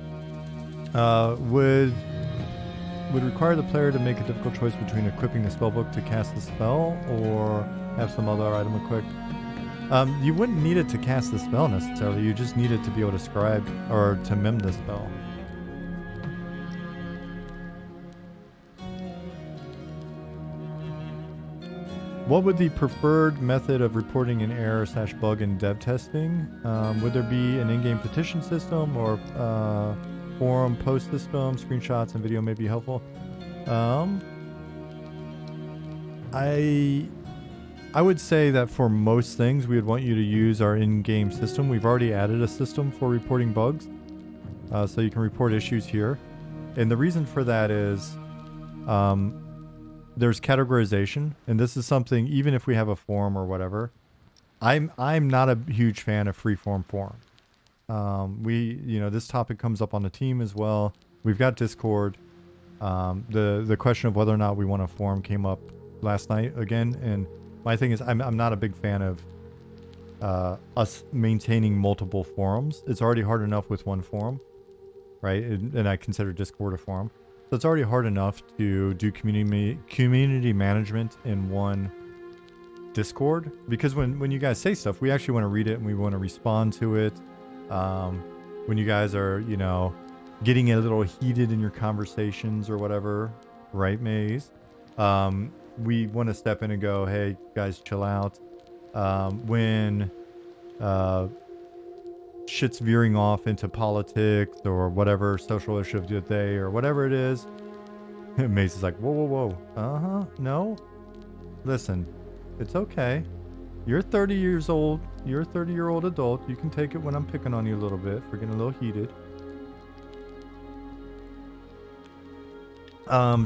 would require the player to make a difficult choice between equipping the spellbook to cast the spell or have some other item equipped. You wouldn't need it to cast the spell necessarily. You just need it to be able to scribe or to mim the spell. What would the preferred method of reporting an error / bug in dev testing? Would there be an in-game petition system or forum post system? Screenshots and video may be helpful. I would say that for most things, we would want you to use our in-game system. We've already added a system for reporting bugs, so you can report issues here. And the reason for that is there's categorization, and this is something, even if we have a forum or whatever, I'm not a huge fan of free-form forums. You know, this topic comes up on the team as well. We've got Discord. The question of whether or not we want a forum came up last night again, and my thing is I'm not a big fan of us maintaining multiple forums. It's already hard enough with one forum, right? And I consider Discord a forum. So it's already hard enough to do community management in one Discord, because when you guys say stuff, we actually want to read it and we want to respond to it. When you guys are, you know, getting a little heated in your conversations or whatever, right, Maze? We want to step in and go, hey, guys, chill out. When shit's veering off into politics or whatever social issue of the day or whatever it is, Maze is like, whoa. No. Listen, it's okay. You're 30 years old. You're a 30-year-old adult. You can take it when I'm picking on you a little bit for getting a little heated. I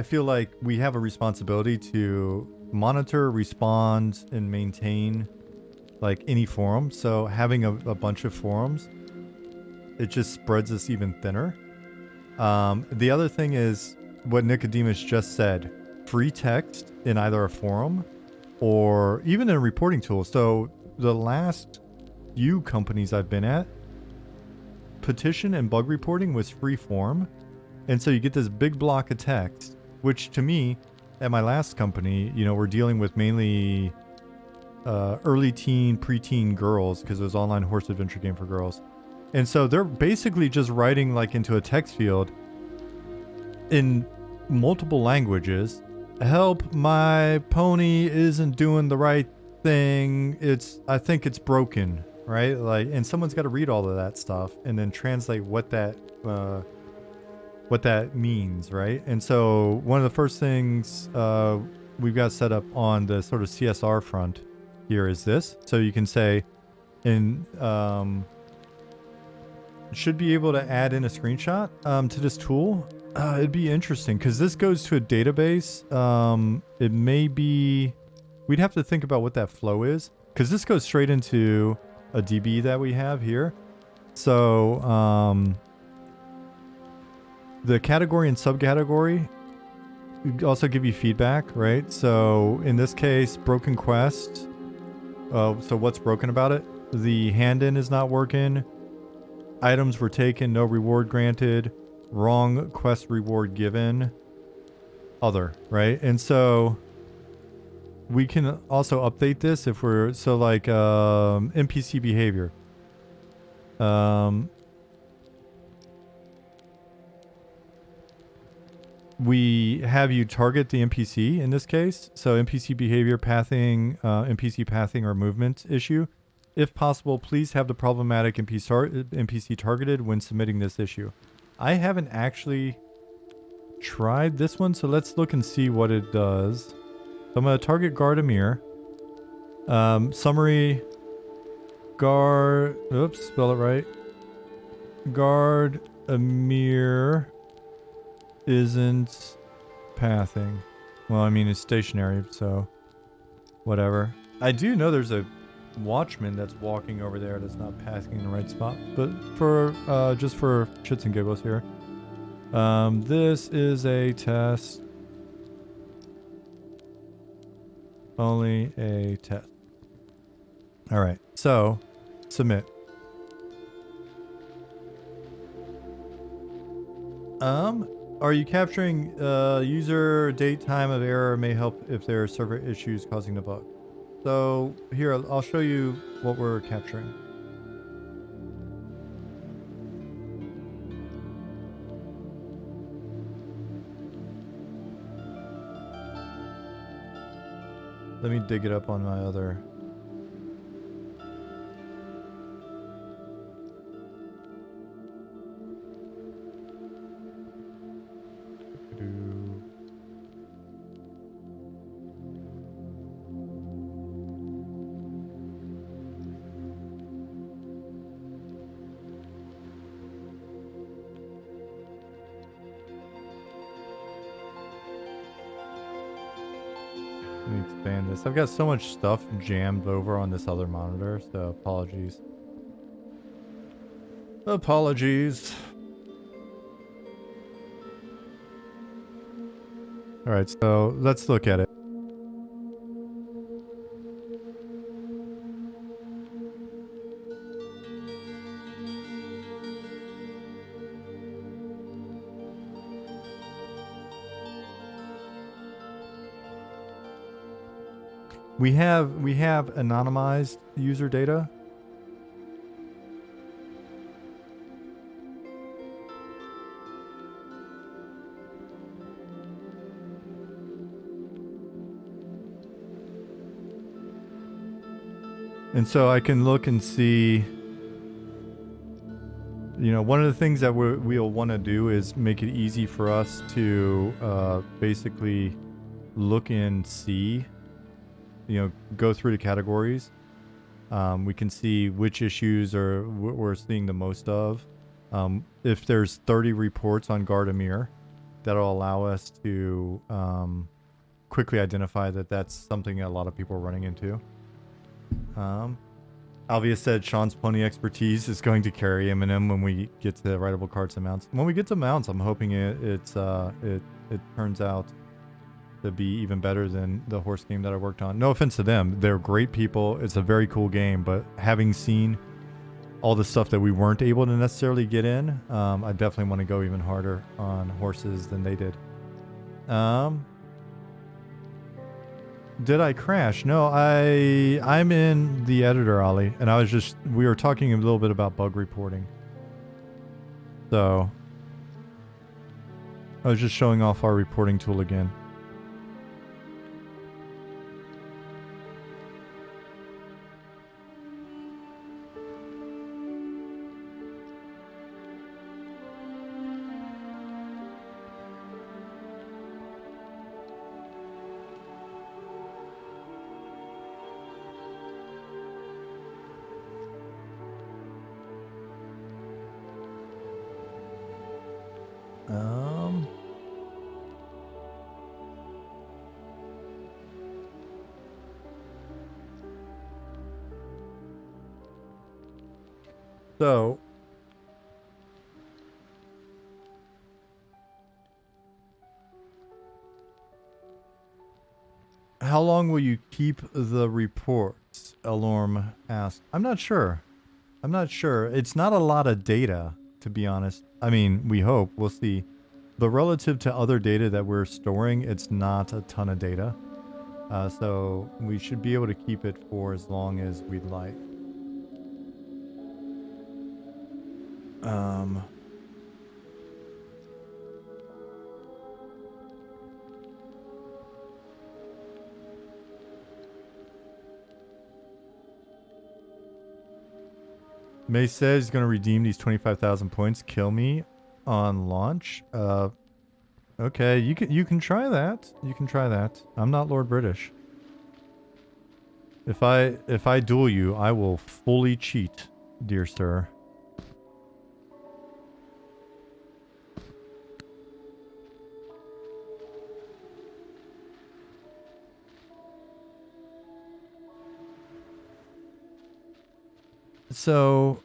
feel like we have a responsibility to monitor, respond, and maintain like any forum. So having a bunch of forums, it just spreads us even thinner. The other thing is what Nicodemus just said, free text in either a forum or even in a reporting tool. So the last few companies I've been at, petition and bug reporting was free form. And so you get this big block of text, which to me, at my last company, you know, we're dealing with mainly early teen, preteen girls, because it was online horse adventure game for girls. And so they're basically just writing like into a text field in multiple languages. Help, my pony isn't doing the right thing. I think it's broken, right? Like, and someone's got to read all of that stuff and then translate what that means, right? And so one of the first things we've got set up on the sort of CSR front here is this. So you can say, and should be able to add in a screenshot to this tool. It'd be interesting because this goes to a database. It may be, we'd have to think about what that flow is because this goes straight into a DB that we have here. So the category and subcategory also give you feedback, right? So in this case, broken quest. So what's broken about it? The hand-in is not working. Items were taken, no reward granted. Wrong quest reward given. Other, right? And so we can also update this if we're, so like NPC behavior. We have you target the NPC in this case. So NPC behavior, pathing, NPC pathing or movement issue. If possible, please have the problematic NPC targeted when submitting this issue. I haven't actually tried this one, so let's look and see what it does. So I'm going to target Gardamir. Summary. Oops, spell it right. Gardamir isn't pathing. Well, I mean, it's stationary, so whatever. I do know there's a watchman that's walking over there that's not pathing in the right spot, but for just for shits and giggles here, this is a test. Only a test. All right, so submit. Are you capturing user date time of error may help if there are server issues causing the bug? So here, I'll show you what we're capturing. Let me dig it up on my other. Let me expand this. I've got so much stuff jammed over on this other monitor, so apologies. Apologies. All right, so let's look at it. We have anonymized user data. And so I can look and see, you know, one of the things that we'll want to do is make it easy for us to basically look and see, you know, go through the categories. We can see which issues are we're seeing the most of. If there's 30 reports on Gardamir, that'll allow us to quickly identify that that's something a lot of people are running into. Alvia said Sean's pony expertise is going to carry Eminem when we get to the writable cards and mounts. When we get to mounts, I'm hoping it turns out to be even better than the horse game that I worked on. No offense to them. They're great people. It's a very cool game, but having seen all the stuff that we weren't able to necessarily get in, I definitely want to go even harder on horses than they did. Did I crash? No, I'm in the editor, Ollie, and we were talking a little bit about bug reporting. So I was just showing off our reporting tool again. Um. So. How long will you keep the reports? Elorm asked. I'm not sure. I'm not sure. It's not a lot of data, to be honest. I mean, we hope. We'll see. But relative to other data that we're storing, it's not a ton of data. So we should be able to keep it for as long as we'd like. May says he's going to redeem these 25,000 points. Kill me on launch. Okay, you can try that. You can try that. I'm not Lord British. If I duel you, I will fully cheat, dear sir. So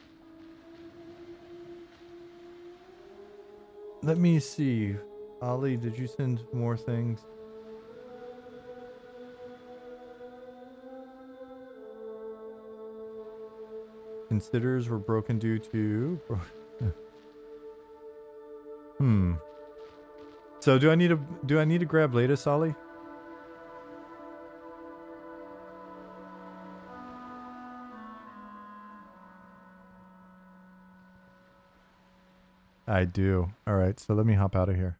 let me see. Ali, did you send more things? Considers were broken due to. So do I need to grab latest, Ali? I do. All right, so let me hop out of here.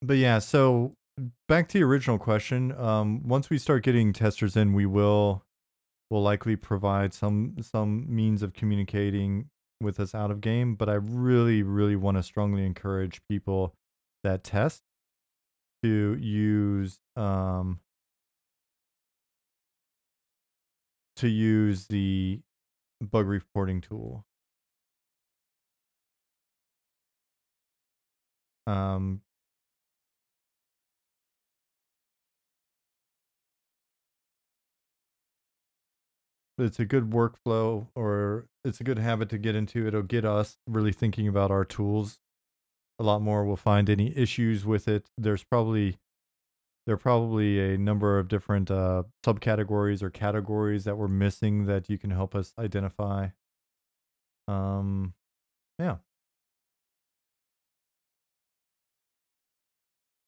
But yeah, so back to the original question. Once we start getting testers in, we'll likely provide some means of communicating with us out of game. But I really, really want to strongly encourage people that test to use the bug reporting tool. It's a good workflow, or it's a good habit to get into. It'll get us really thinking about our tools a lot more. We'll find any issues with it. There are probably a number of different subcategories or categories that we're missing that you can help us identify. Yeah.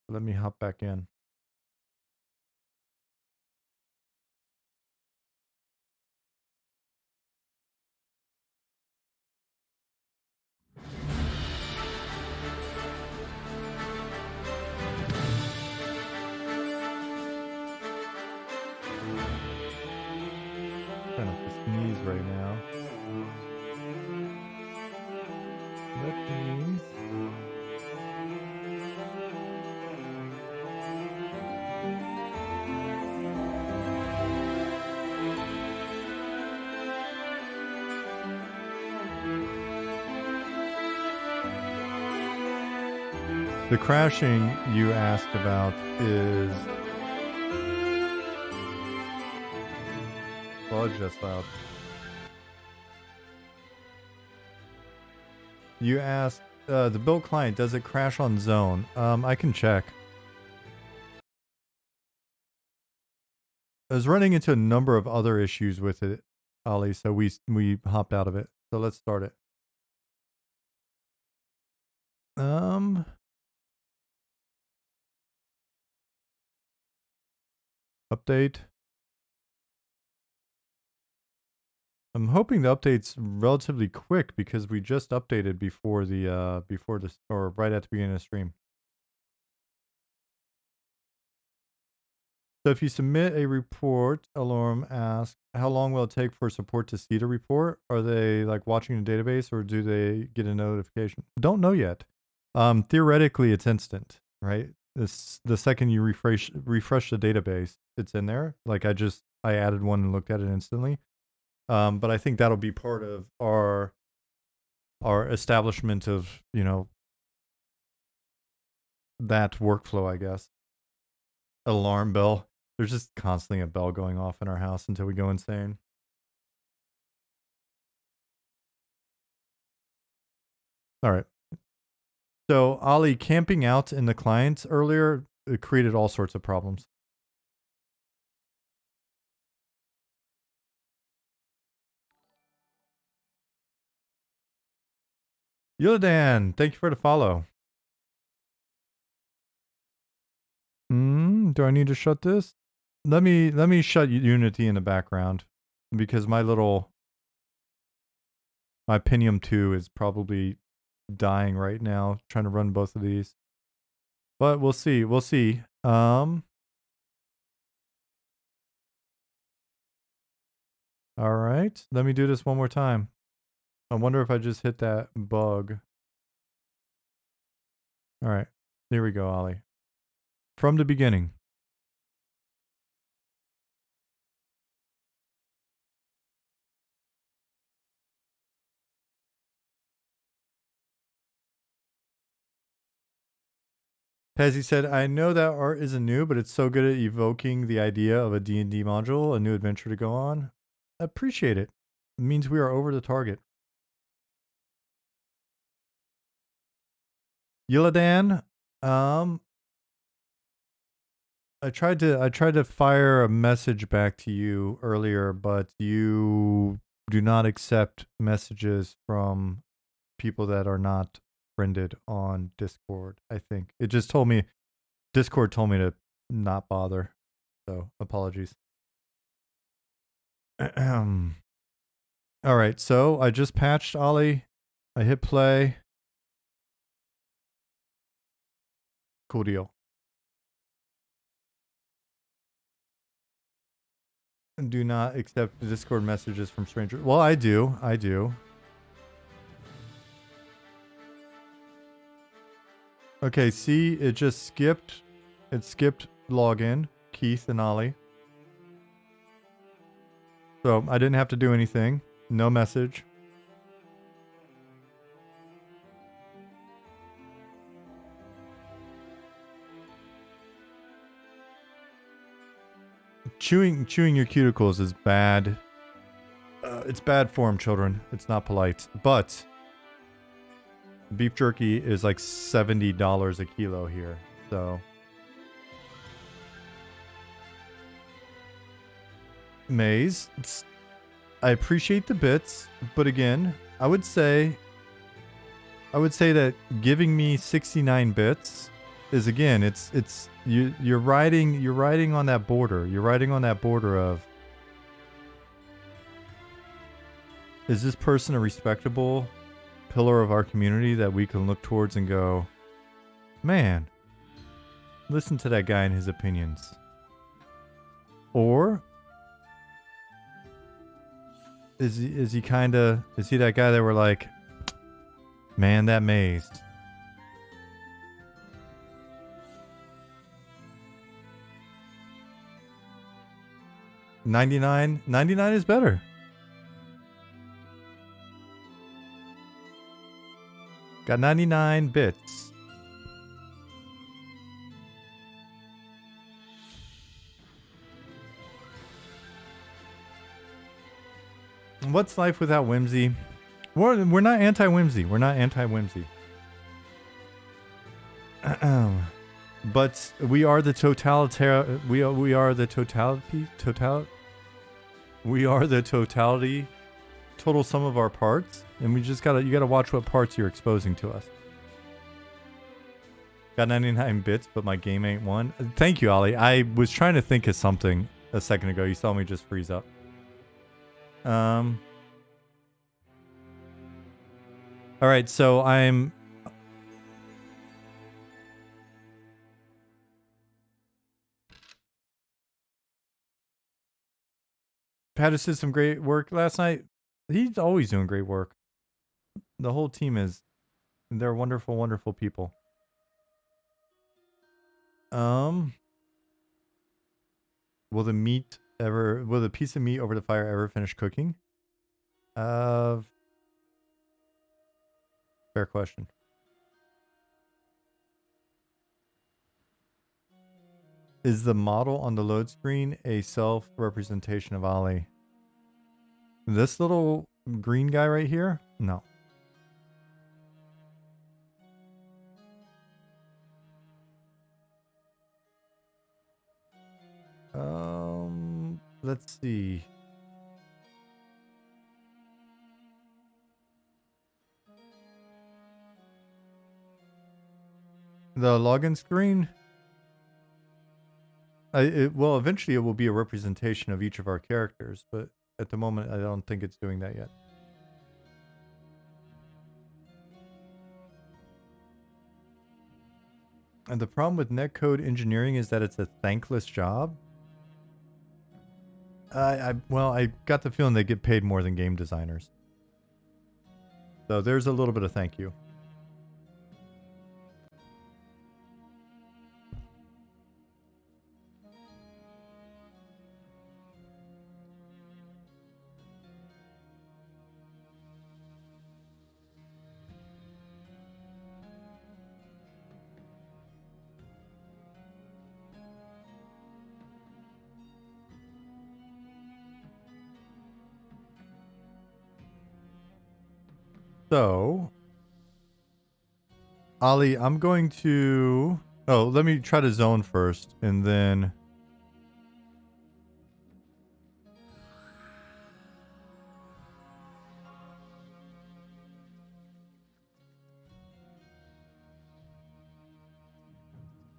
Let me hop back in. Trying not to sneeze right now. Let me. The crashing you asked about is. Well, it's just loud. You asked the build client, does it crash on zone? I can check. I was running into a number of other issues with it, Ali, so we hopped out of it. So let's start it. Update. I'm hoping the update's relatively quick because we just updated before this, or right at the beginning of the stream. So if you submit a report, Alarm asks, how long will it take for support to see the report? Are they like watching the database, or do they get a notification? Don't know yet. Theoretically, it's instant, right? the second you refresh the database, it's in there. Like I added one and looked at it instantly. But I think that'll be part of our establishment of, that workflow, I guess. Alarm bell. There's just constantly a bell going off in our house until we go insane. All right. So, Ollie, camping out in the client earlier, it created all sorts of problems. Yodan, thank you for the follow. Do I need to shut this? Let me shut Unity in the background because my Pinium 2 is probably dying right now trying to run both of these. But we'll see. We'll see. All right. Let me do this one more time. I wonder if I just hit that bug. All right. Here we go, Ollie. From the beginning. Pezzy said, I know that art isn't new, but it's so good at evoking the idea of a D&D module, a new adventure to go on. Appreciate it. It means we are over the target. Yiladan, I tried to fire a message back to you earlier, but you do not accept messages from people that are not friended on Discord, I think. It just told me Discord told me to not bother. So, apologies. All right, so I just patched Ollie. I hit play. Cool deal. Do not accept Discord messages from strangers. Well, I do. I do. Okay, see, it just skipped. It skipped login, Keith and Ollie. So I didn't have to do anything. No message. Chewing your cuticles is bad. It's bad form, children. It's not polite. But beef jerky is like $70 a kilo here. So Maze, I appreciate the bits, but again, I would say that giving me 69 bits is, again, you're riding on that border. You're riding on that border of, is this person a respectable pillar of our community that we can look towards and go, man, listen to that guy and his opinions? Or is he that guy that we're like, man, that Maze. $99 is better. Got 99 bits. What's life without whimsy? We're not anti-whimsy. We're not anti-whimsy. But we are the totalitarian. We are the totality. We are the totality. Total sum of our parts, and you gotta watch what parts you're exposing to us. Got 99 bits, but my game ain't one. Thank you, Ollie. I was trying to think of something a second ago. You saw me just freeze up. All right, so I'm. Pattis did some great work last night. He's always doing great work. The whole team they're wonderful, wonderful people. Will the piece of meat over the fire ever finish cooking? Fair question. Is the model on the load screen a self-representation of Ali? This little green guy right here? No. Let's see. The login screen? Well, eventually it will be a representation of each of our characters, but at the moment I don't think it's doing that yet. And the problem with netcode engineering is that it's a thankless job. Well, I got the feeling they get paid more than game designers. So there's a little bit of thank you. So, Ali, I'm going to... Oh, let me try to zone first, and then...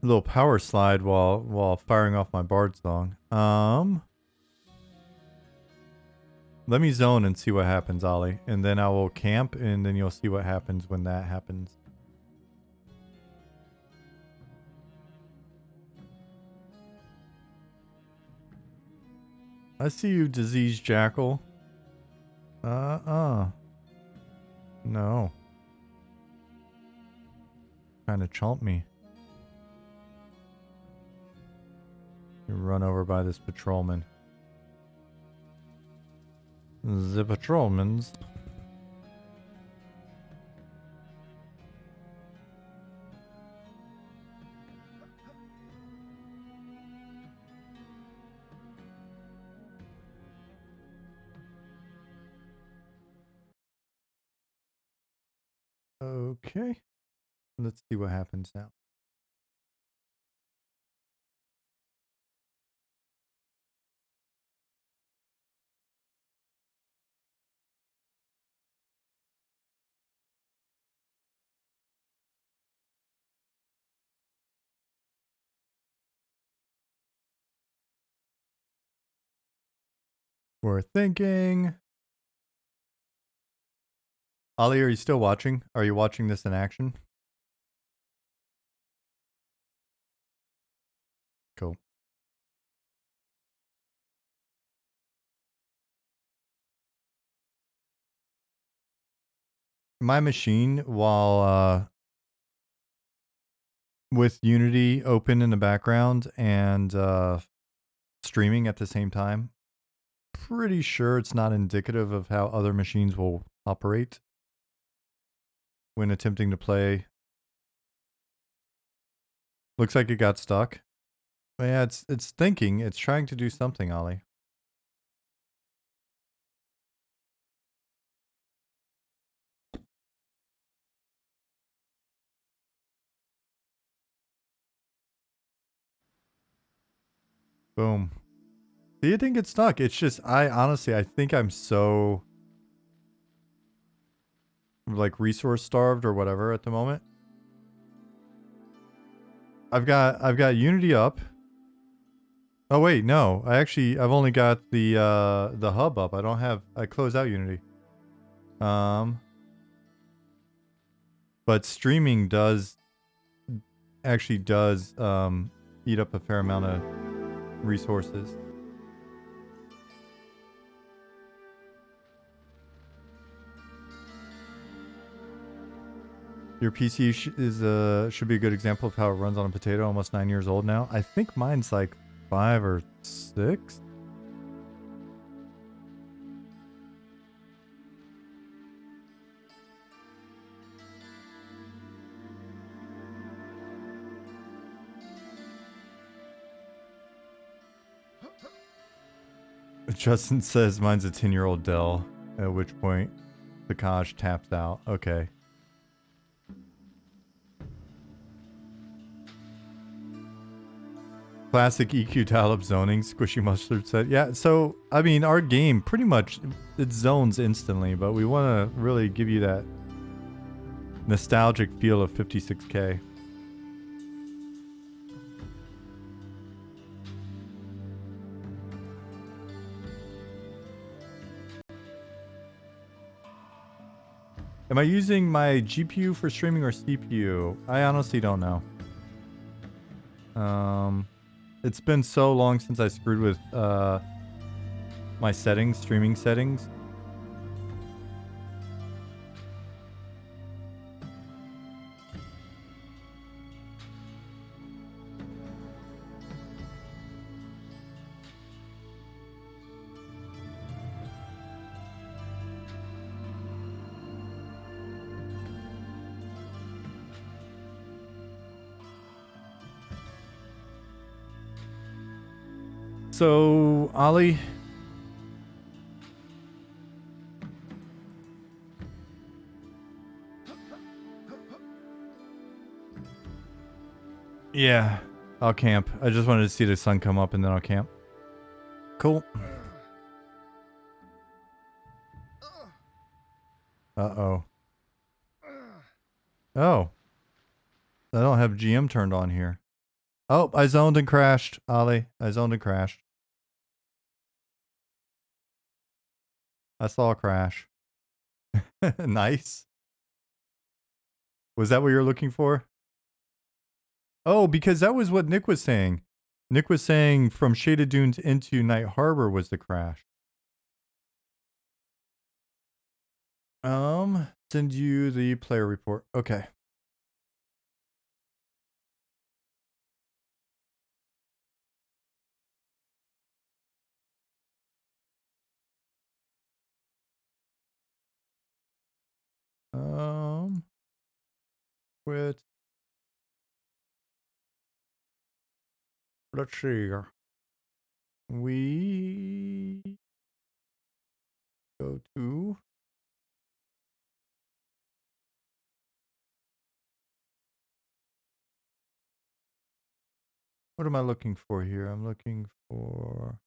A little power slide while firing off my Bard song. Let me zone and see what happens, Ali. And then I will camp, and then you'll see what happens when that happens. I see you, diseased jackal. No. Trying to chomp me. You're run over by this patrolman. The patrolmans. Okay. Let's see what happens now. We're thinking. Ali, are you still watching? Are you watching this in action? Cool. My machine, while with Unity open in the background and streaming at the same time, pretty sure it's not indicative of how other machines will operate when attempting to play. Looks like it got stuck. But yeah, it's thinking. It's trying to do something, Ali. Boom. Do you think it's stuck? It's just, honestly, I think I'm so like resource starved or whatever at the moment. I've got Unity up. Oh wait, no. I've only got the hub up. I closed out Unity. But streaming actually does eat up a fair amount of resources. Your PC should be a good example of how it runs on a potato. Almost 9 years old now. I think mine's like 5 or 6. Justin says mine's a 10-year-old Dell, at which point the Kaj taps out. Okay. Classic EQ dial-up zoning, Squishy Mustard said. Yeah, so, I mean, our game pretty much, it zones instantly, but we want to really give you that nostalgic feel of 56K. Am I using my GPU for streaming or CPU? I honestly don't know. It's been so long since I screwed with my settings, streaming settings. So, Ollie. Yeah, I'll camp. I just wanted to see the sun come up and then I'll camp. Cool. Uh-oh. Oh. I don't have GM turned on here. Oh, I zoned and crashed, Ollie. I zoned and crashed. I saw a crash. Nice. Was that what you're looking for? Oh, because that was what Nick was saying. Nick was saying from Shaded Dunes into Night Harbor was the crash. Send you the player report. Okay. Quit. Let's see here. We go to what am I looking for here? I'm looking for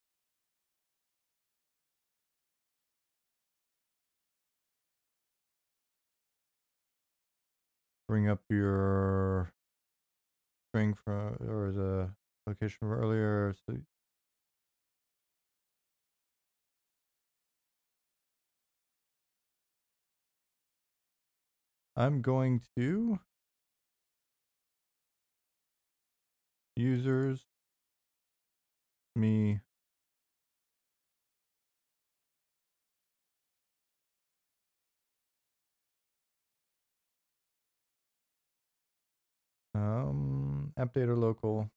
bring up your string from or the location from earlier. So I'm going to users me app data local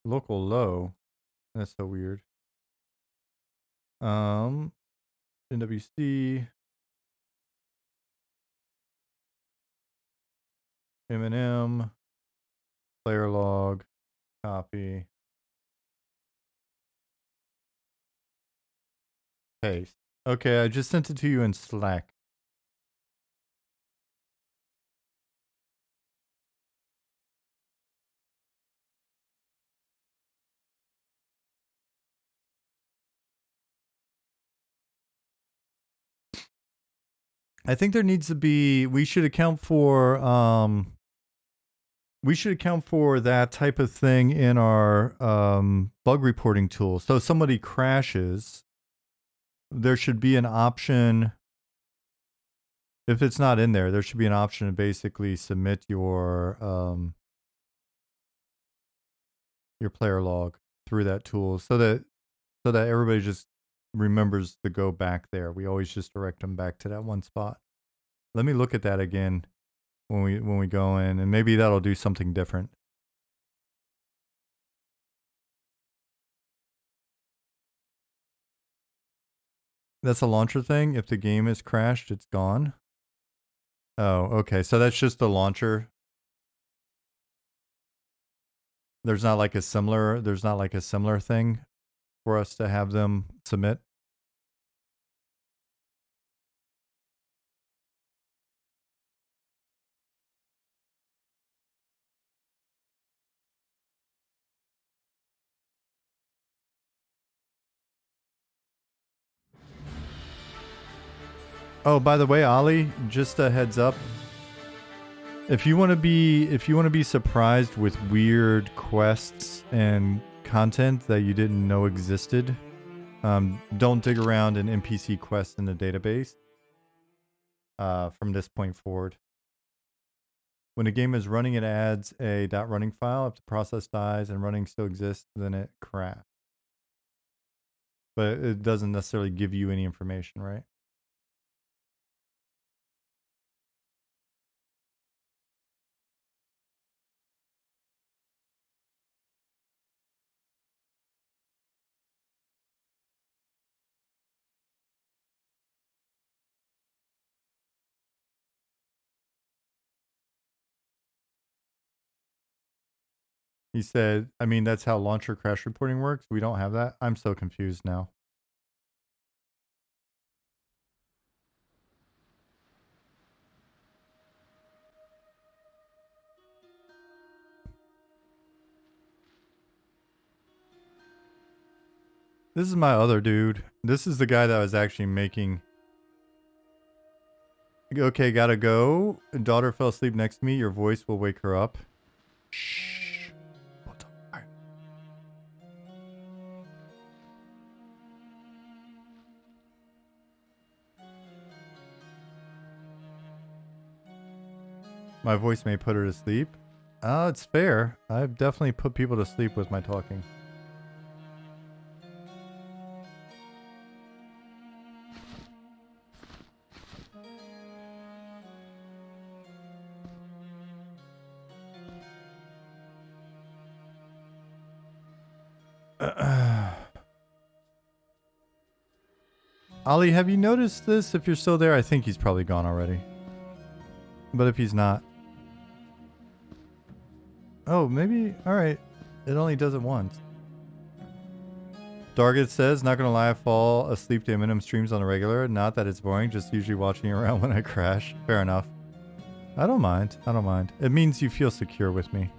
low. That's so weird. NWC M&M player log copy paste. Okay, I just sent it to you in Slack. I think there needs to be we should account for that type of thing in our bug reporting tool. So if somebody crashes, there should be an option. If it's not in there, there should be an option to basically submit your player log through that tool, so that everybody just remembers to go back there. We always just direct them back to that one spot. Let me look at that again when we go in, and maybe that'll do something different. That's a launcher thing. If the game is crashed, it's gone. Oh, okay. So that's just the launcher. There's not like a similar thing for us to have them submit. Oh, by the way, Ollie, just a heads up. If you want to be surprised with weird quests and content that you didn't know existed, don't dig around in NPC quests in the database from this point forward. When a game is running, it adds a .running file. If the process dies and running still exists, then it crashes. But it doesn't necessarily give you any information, right? He said, I mean, that's how launcher crash reporting works. We don't have that. I'm so confused now. This is my other dude. This is the guy that was actually making... Okay, gotta go. Daughter fell asleep next to me. Your voice will wake her up. Shh. My voice may put her to sleep. It's fair. I've definitely put people to sleep with my talking. Ollie, have you noticed this? If you're still there, I think he's probably gone already. But if he's not... Oh, maybe... Alright. It only does it once. Dargit says, not gonna lie, I fall asleep to Eminem streams on a regular. Not that it's boring, just usually watching around when I crash. Fair enough. I don't mind. I don't mind. It means you feel secure with me.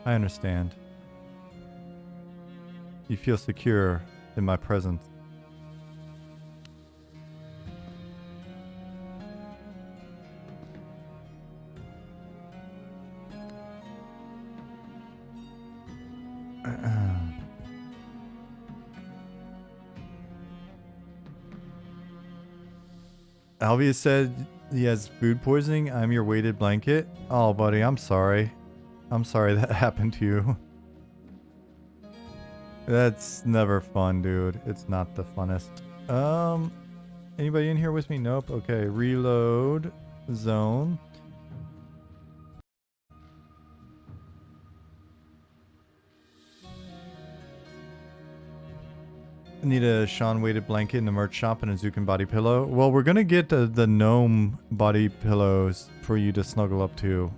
I understand. You feel secure in my presence. Alvius said he has food poisoning. I'm your weighted blanket. Oh, buddy, I'm sorry. I'm sorry that happened to you. That's never fun, dude. It's not the funnest. Anybody in here with me? Nope. Okay, reload zone. Need a Sean weighted blanket in the merch shop and a Zukin body pillow. Well, we're gonna get the gnome body pillows for you to snuggle up to,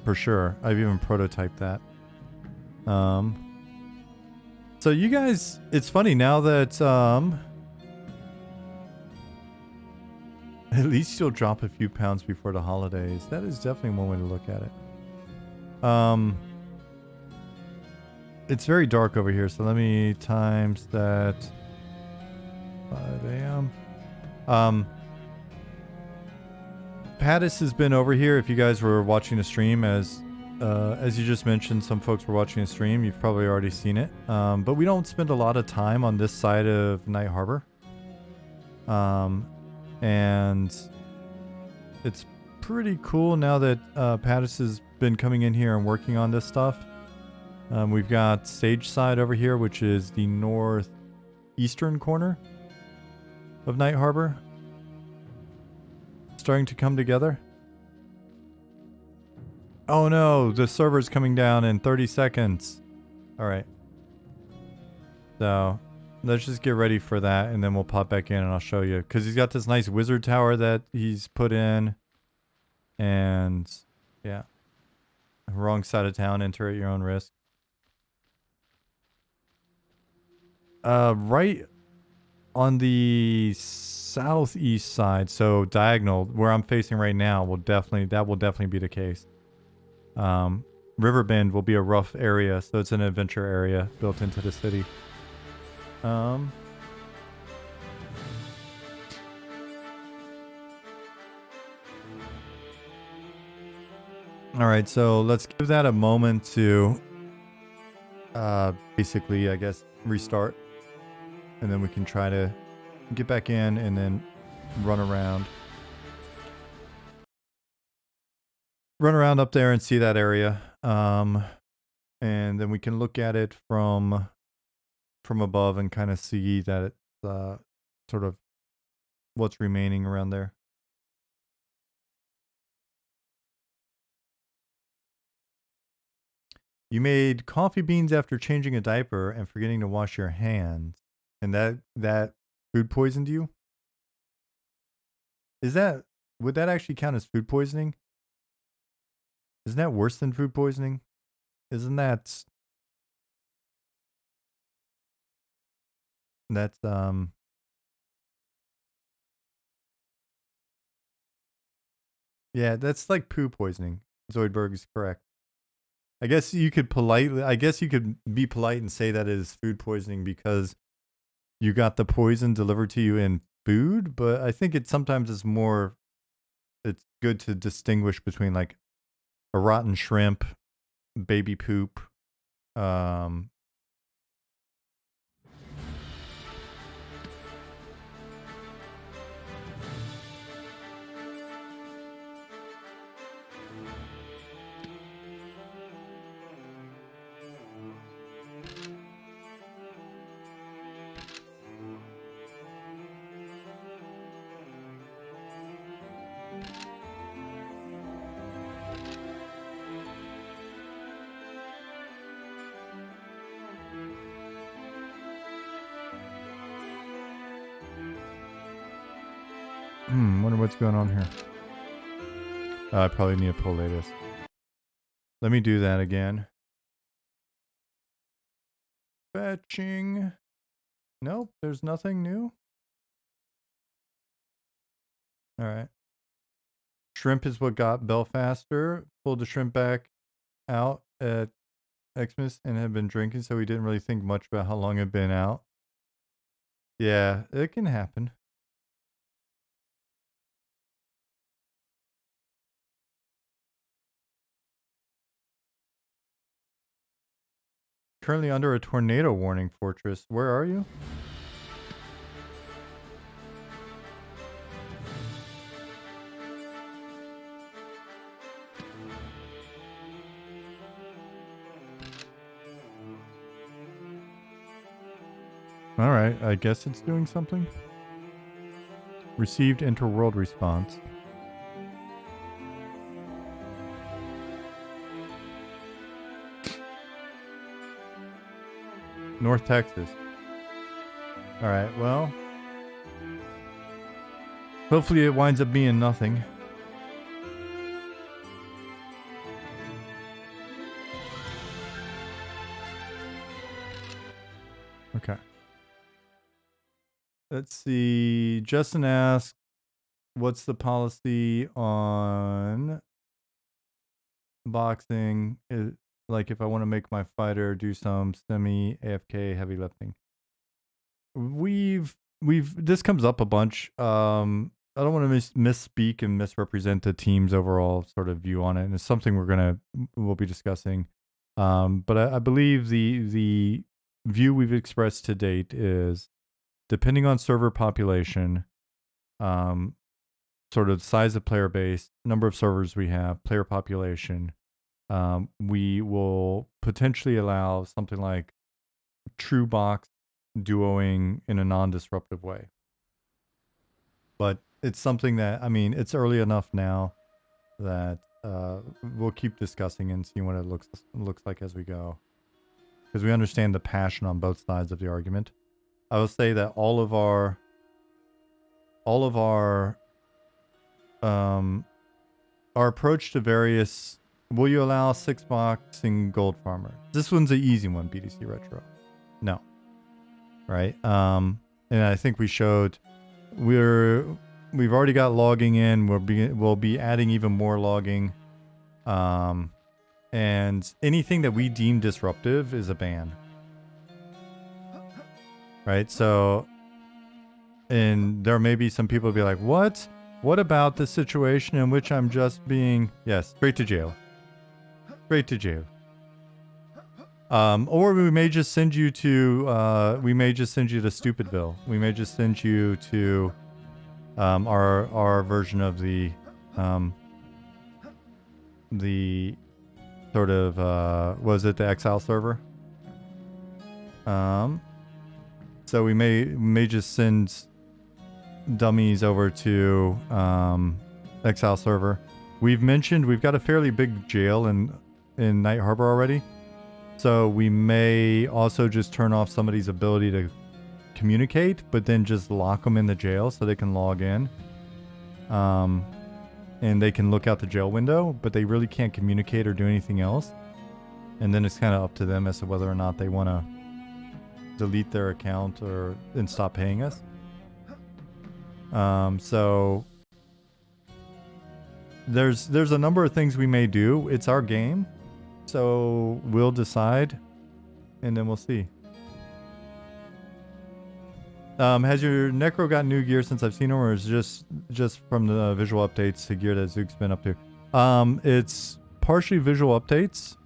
for sure. I've even prototyped that. So you guys, it's funny now that at least you'll drop a few pounds before the holidays. That is definitely one way to look at it. It's very dark over here, so let me times that 5 a.m. Pattis has been over here. If you guys were watching the stream, as you just mentioned, some folks were watching the stream. You've probably already seen it. But we don't spend a lot of time on this side of Night Harbor. And it's pretty cool now that Pattis has been coming in here and working on this stuff. We've got Sage Side over here, which is the northeast eastern corner of Night Harbor starting to come together. Oh no, the server's coming down in 30 seconds. All right. So let's just get ready for that, and then we'll pop back in and I'll show you. Because he's got this nice wizard tower that he's put in. And yeah. Wrong side of town, enter at your own risk. Right on the southeast side, so diagonal, where I'm facing right now, will definitely be the case. Riverbend will be a rough area, so it's an adventure area built into the city. All right, so let's give that a moment to basically, I guess, restart. And then we can try to get back in and then run around. Run around up there and see that area. And then we can look at it from above and kind of see that it's sort of what's remaining around there. You made coffee beans after changing a diaper and forgetting to wash your hands. And that food poisoned you? Would that actually count as food poisoning? Isn't that worse than food poisoning? Isn't that's yeah, that's like poo poisoning. Zoidberg is correct. I guess you could be polite and say that it is food poisoning because you got the poison delivered to you in food, but I think it's good to distinguish between like a rotten shrimp, baby poop, wonder what's going on here. I probably need to pull latest. Let me do that again. Fetching. Nope, there's nothing new. All right. Shrimp is what got Belfaster. Pulled the shrimp back out at Xmas and had been drinking, so we didn't really think much about how long it had been out. Yeah, it can happen. Currently under a tornado warning, Fortress. Where are you? Alright, I guess it's doing something. Received interworld response. North Texas. Alright, well. Hopefully it winds up being nothing. Okay. Let's see. Justin asked, what's the policy on boxing? Like if I want to make my fighter do some semi AFK heavy lifting. This comes up a bunch. I don't want to misspeak and misrepresent the team's overall sort of view on it, and it's something we'll be discussing. But I believe the view we've expressed to date is, depending on server population, sort of size of player base, number of servers we have, player population, we will potentially allow something like true box duoing in a non-disruptive way. But it's something that, I mean, it's early enough now that we'll keep discussing and seeing what it looks like as we go, because we understand the passion on both sides of the argument. I will say that all of our approach to various, will you allow 6-boxing gold farmer? This one's an easy one, BDC Retro. No. Right? And I think we showed we've already got logging in. We'll be adding even more logging. And anything that we deem disruptive is a ban. Right? So, and there may be some people be like, what? What about the situation in which I'm just being, yes, straight to jail. Straight to jail. Or we may just send you to, Stupidville. We may just send you to, our version of the sort of, was it the Exile server? So we may just send dummies over to Exile server. We've mentioned we've got a fairly big jail in Night Harbor already, so we may also just turn off somebody's ability to communicate, but then just lock them in the jail so they can log in, and they can look out the jail window, but they really can't communicate or do anything else. And then it's kind of up to them as to whether or not they want to delete their account and stop paying us. So there's a number of things we may do. It's our game, so we'll decide, and then we'll see. Has your Necro got new gear since I've seen him, or is it just from the visual updates to gear that Zook's been up to? It's partially visual updates,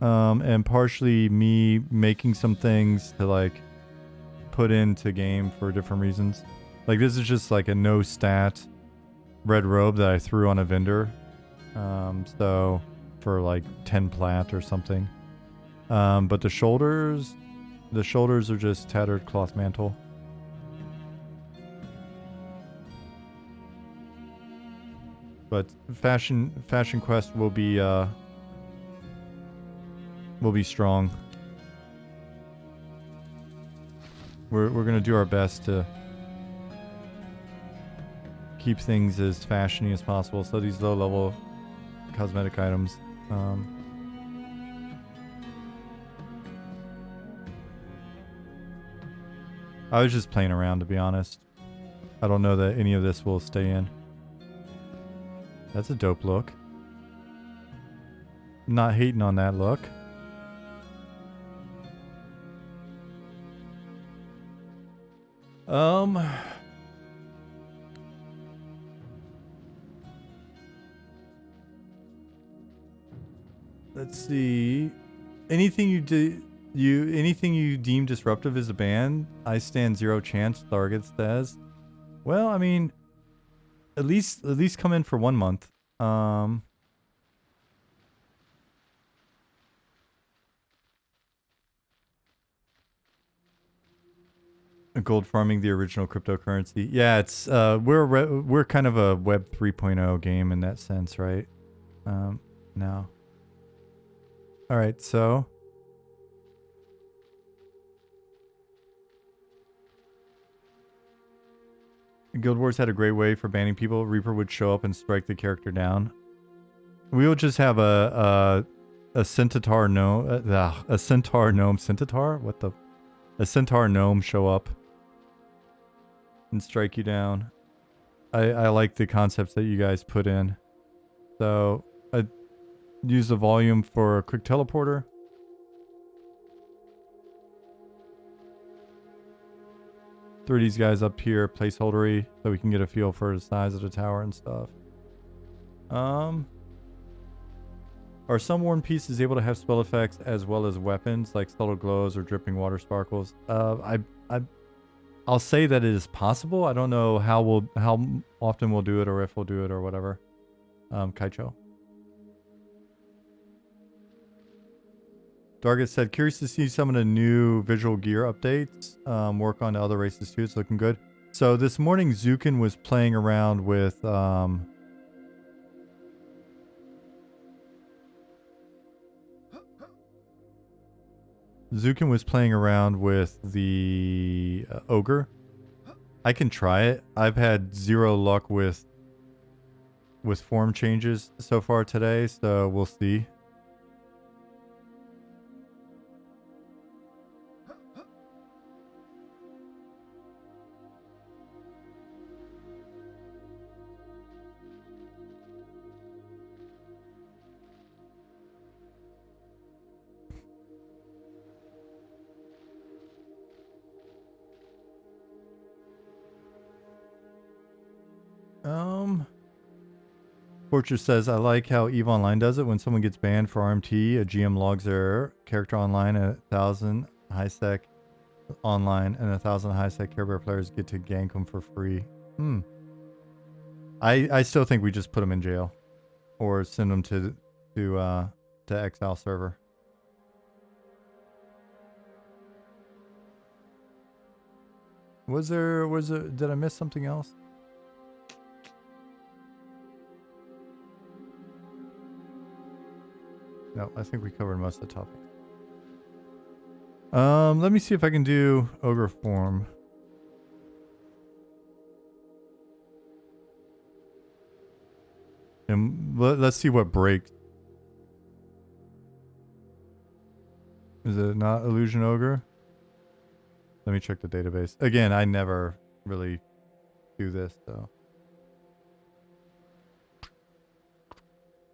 and partially me making some things to like put into game for different reasons. Like this is just like a no stat red robe that I threw on a vendor. So for like 10 plat or something. But the shoulders are just tattered cloth mantle. But Fashion Quest will be strong. We're gonna do our best to keep things as fashiony as possible. So these low level cosmetic items. I was just playing around, to be honest. I don't know that any of this will stay in. That's a dope look. Not hating on that look. Let's see. Anything you deem disruptive is a ban. I stand 0 chance, Target says. Well, I mean, at least come in for 1 month. Gold farming, the original cryptocurrency. Yeah, it's we're kind of a Web 3.0 game in that sense, right? Now. All right, so Guild Wars had a great way for banning people. Reaper would show up and strike the character down. We will just have a centaur gnome, a centaur gnome, what the, a centaur gnome show up and strike you down. I like the concepts that you guys put in. So I use the volume for a quick teleporter. Throw these guys up here, placeholdery, so we can get a feel for the size of the tower and stuff. Are some worn pieces able to have spell effects as well as weapons, like subtle glows or dripping water sparkles? I'll say that it is possible. I don't know how often we'll do it, or if we'll do it, or whatever. Kaicho. Dargit said, curious to see some of the new visual gear updates. Work on the other races too. It's looking good. So this morning, Zukin was playing around with... Zukin was playing around with the ogre. I can try it. I've had zero luck with form changes so far today, so we'll see. Fortress says, I like how EVE Online does it. When someone gets banned for RMT, a GM logs their character online at 1,000 high sec online, and 1,000 high sec Care Bear players get to gank them for free. I still think we just put them in jail, or send them to exile server. Did I miss something else? No, I think we covered most of the topics. Let me see if I can do ogre form. And let's see what breaks. Is it not illusion ogre? Let me check the database. Again, I never really do this, so.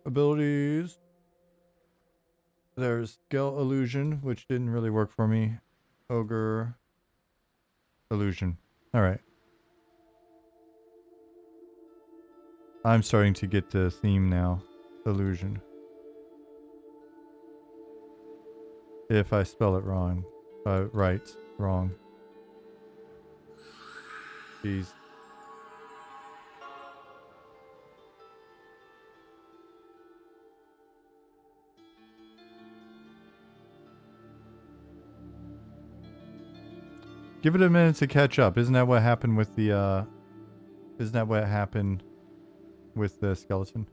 Abilities. There's Gel Illusion, which didn't really work for me. Ogre. Illusion. Alright. I'm starting to get the theme now. Illusion. If I spell it wrong. Right. Wrong. Jeez. Give it a minute to catch up. Isn't that what happened with the skeleton?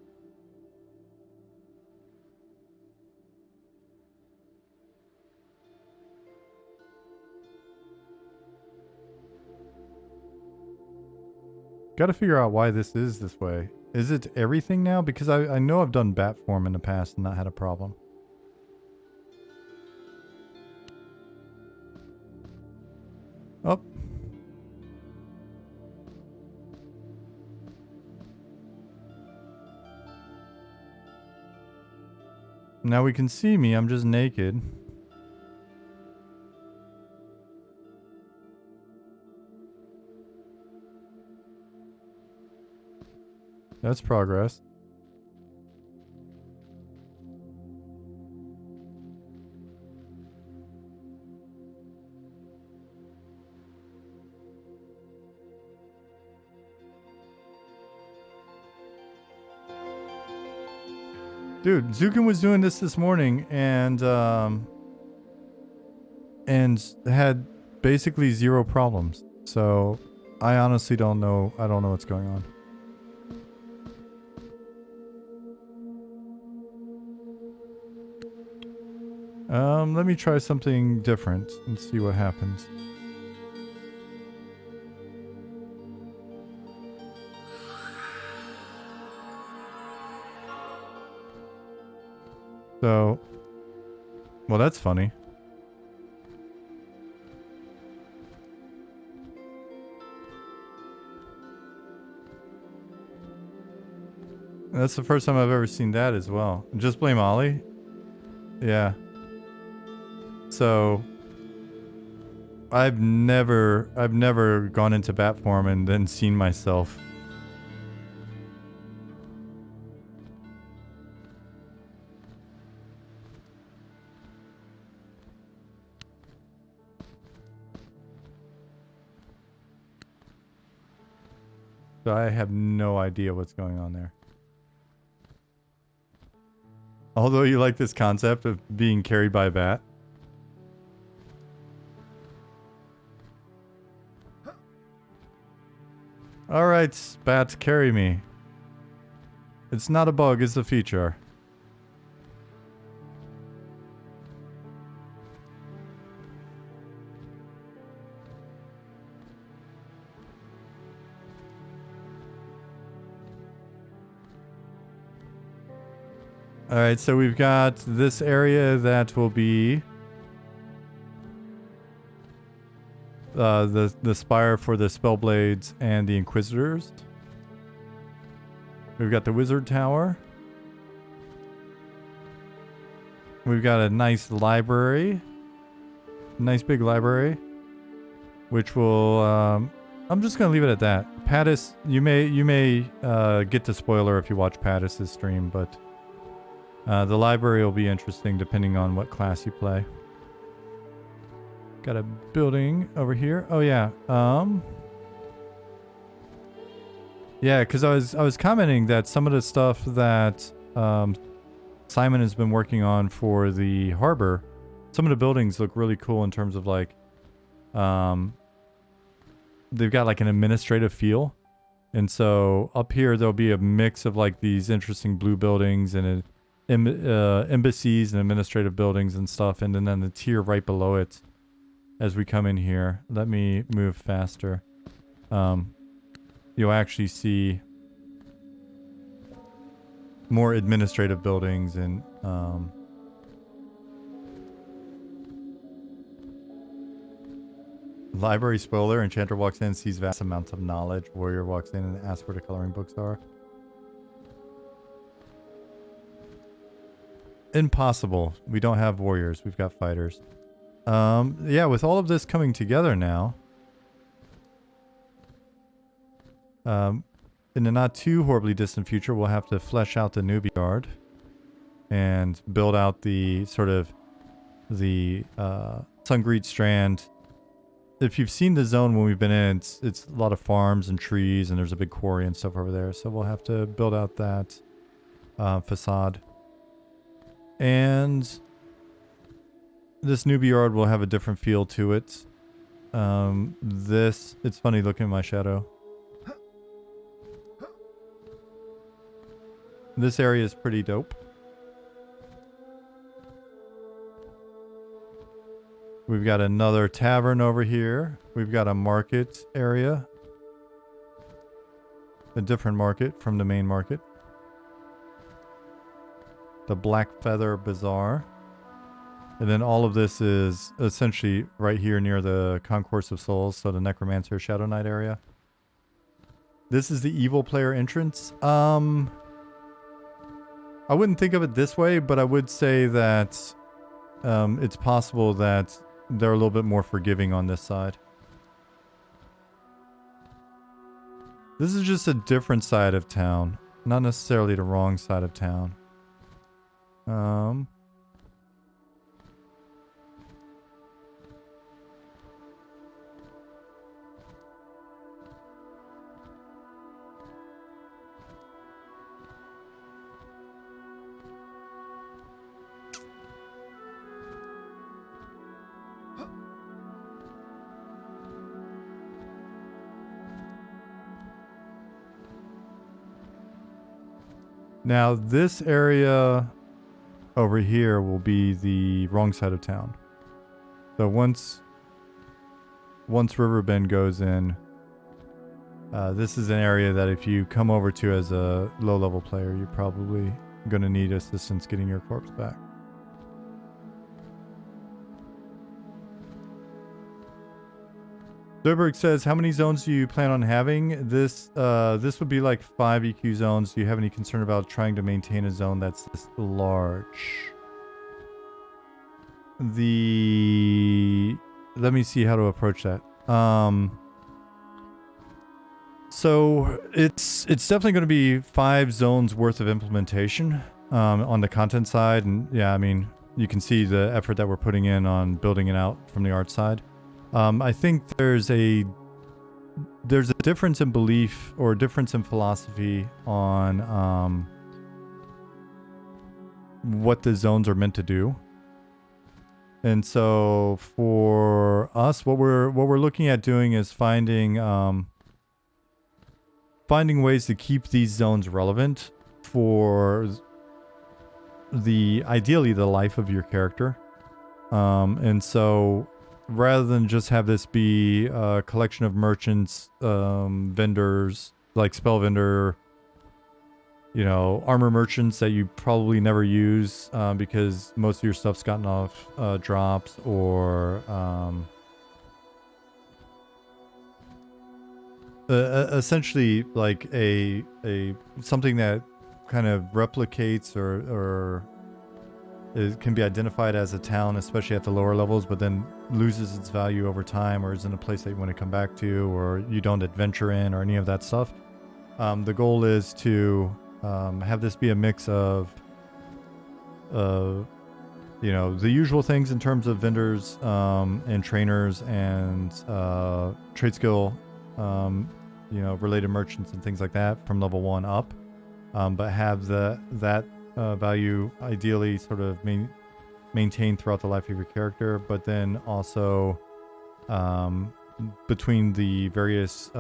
Gotta figure out why this is this way. Is it everything now? Because I know I've done bat form in the past and not had a problem. Oh. Now we can see me. I'm just naked. That's progress. Dude, Zukin was doing this morning and had basically zero problems. So I honestly don't know. I don't know what's going on. Let me try something different and see what happens. So, well, that's funny. That's the first time I've ever seen that as well. Just blame Ollie? Yeah. So, I've never gone into bat form and then seen myself. So I have no idea what's going on there. Although you like this concept of being carried by a bat. Alright, bat, carry me. It's not a bug, it's a feature. Alright, so we've got this area that will be the spire for the Spellblades and the Inquisitors. We've got the Wizard Tower. We've got a nice library. Nice big library. Which will... I'm just going to leave it at that. Pattis, you may get the spoiler if you watch Pattis' stream, but... the library will be interesting depending on what class you play. Got a building over here. Oh yeah. Yeah, because I was commenting that some of the stuff that Simon has been working on for the harbor, some of the buildings look really cool in terms of like they've got like an administrative feel. And so up here there'll be a mix of like these interesting blue buildings and embassies and administrative buildings and stuff, and then the tier right below it as we come in here. Let me move faster. You'll actually see more administrative buildings and library spoiler. Enchanter walks in, sees vast amounts of knowledge. Warrior walks in and asks where the coloring books are. Impossible. We don't have warriors. We've got fighters. Yeah, with all of this coming together now, in the not too horribly distant future, we'll have to flesh out the newbie yard and build out the sort of the Sungreet Strand. If you've seen the zone when we've been in, it's a lot of farms and trees, and there's a big quarry and stuff over there. So we'll have to build out that facade. And this newbie yard will have a different feel to it. It's funny looking at my shadow. This area is pretty dope. We've got another tavern over here. We've got a market area. A different market from the main market. The Black Feather Bazaar. And then all of this is essentially right here near the Concourse of Souls, so the Necromancer Shadow Knight area. This is the evil player entrance. I wouldn't think of it this way, but I would say that it's possible that they're a little bit more forgiving on this side. This is just a different side of town, not necessarily the wrong side of town. Now this area over here will be the wrong side of town. So once Riverbend goes in, this is an area that if you come over to as a low-level player, you're probably going to need assistance getting your corpse back. Zoberg says, how many zones do you plan on having? This would be like 5 EQ zones. Do you have any concern about trying to maintain a zone that's this large? Let me see how to approach that. So it's definitely going to be 5 zones worth of implementation on the content side. And yeah, I mean, you can see the effort that we're putting in on building it out from the art side. I think there's a difference in belief or a difference in philosophy on what the zones are meant to do. And so for us, what we're looking at doing is finding finding ways to keep these zones relevant for ideally the life of your character. And so rather than just have this be a collection of merchants, vendors, like spell vendor, armor merchants that you probably never use because most of your stuff's gotten off drops or essentially like a something that kind of replicates or it can be identified as a town, especially at the lower levels, but then loses its value over time or is in a place that you want to come back to or you don't adventure in or any of that stuff. The goal is to have this be a mix of, the usual things in terms of vendors and trainers and trade skill, related merchants and things like that from level 1 up, but have that value ideally sort of maintained throughout the life of your character, but then also between the various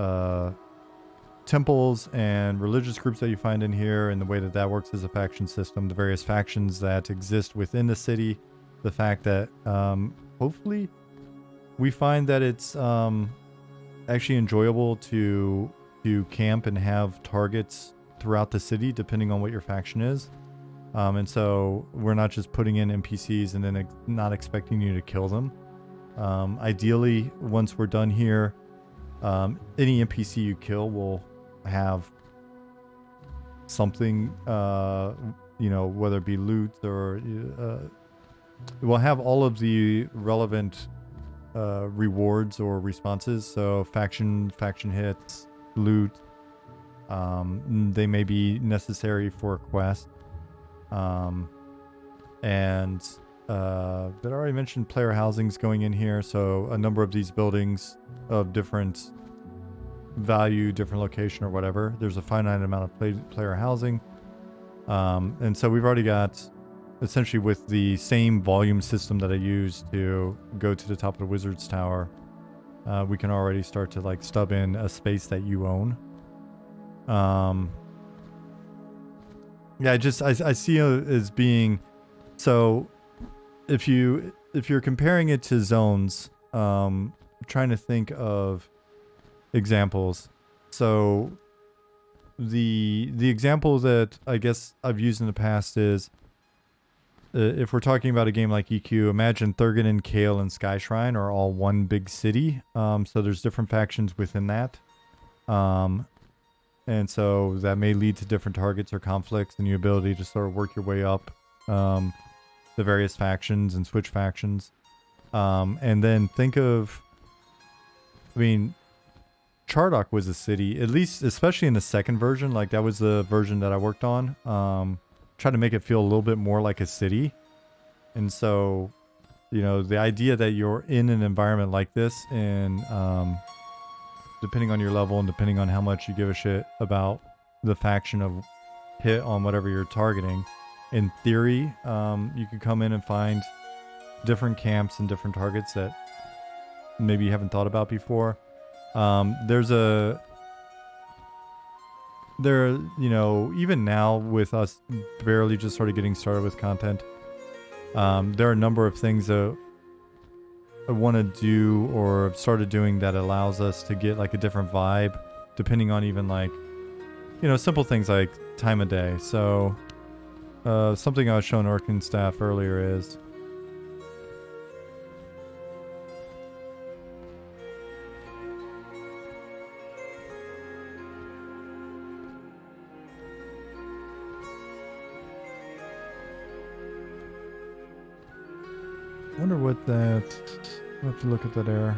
temples and religious groups that you find in here and the way that works as a faction system, the various factions that exist within the city, the fact that hopefully we find that it's actually enjoyable to camp and have targets throughout the city depending on what your faction is. And so we're not just putting in NPCs and then not expecting you to kill them. Ideally, once we're done here, any NPC you kill will have something, whether it be loot or we'll have all of the relevant rewards or responses. So faction hits, loot, they may be necessary for a quest. And did I already mention player housings going in here? So a number of these buildings of different value, different location or whatever, there's a finite amount of player housing. And so we've already got, essentially with the same volume system that I used to go to the top of the Wizard's Tower, we can already start to like stub in a space that you own. Yeah, I see it as being, so if you're comparing it to zones, trying to think of examples. So the example that I guess I've used in the past is if we're talking about a game like EQ, imagine Thurgan and Kale and Skyshrine are all one big city. So there's different factions within that. And so that may lead to different targets or conflicts and your ability to sort of work your way up the various factions and switch factions. And then think of, Chardock was a city, at least, especially in the second version. Like that was the version that I worked on. Try to make it feel a little bit more like a city. And so, the idea that you're in an environment like this and depending on your level and depending on how much you give a shit about the faction of hit on whatever you're targeting, in theory, you could come in and find different camps and different targets that maybe you haven't thought about before. Even now with us barely just sort of getting started with content, there are a number of things that I want to do or have started doing that allows us to get like a different vibe depending on even like, simple things like time of day. So something I was showing Orkin staff earlier is I wonder what that, I'll have to look at that error.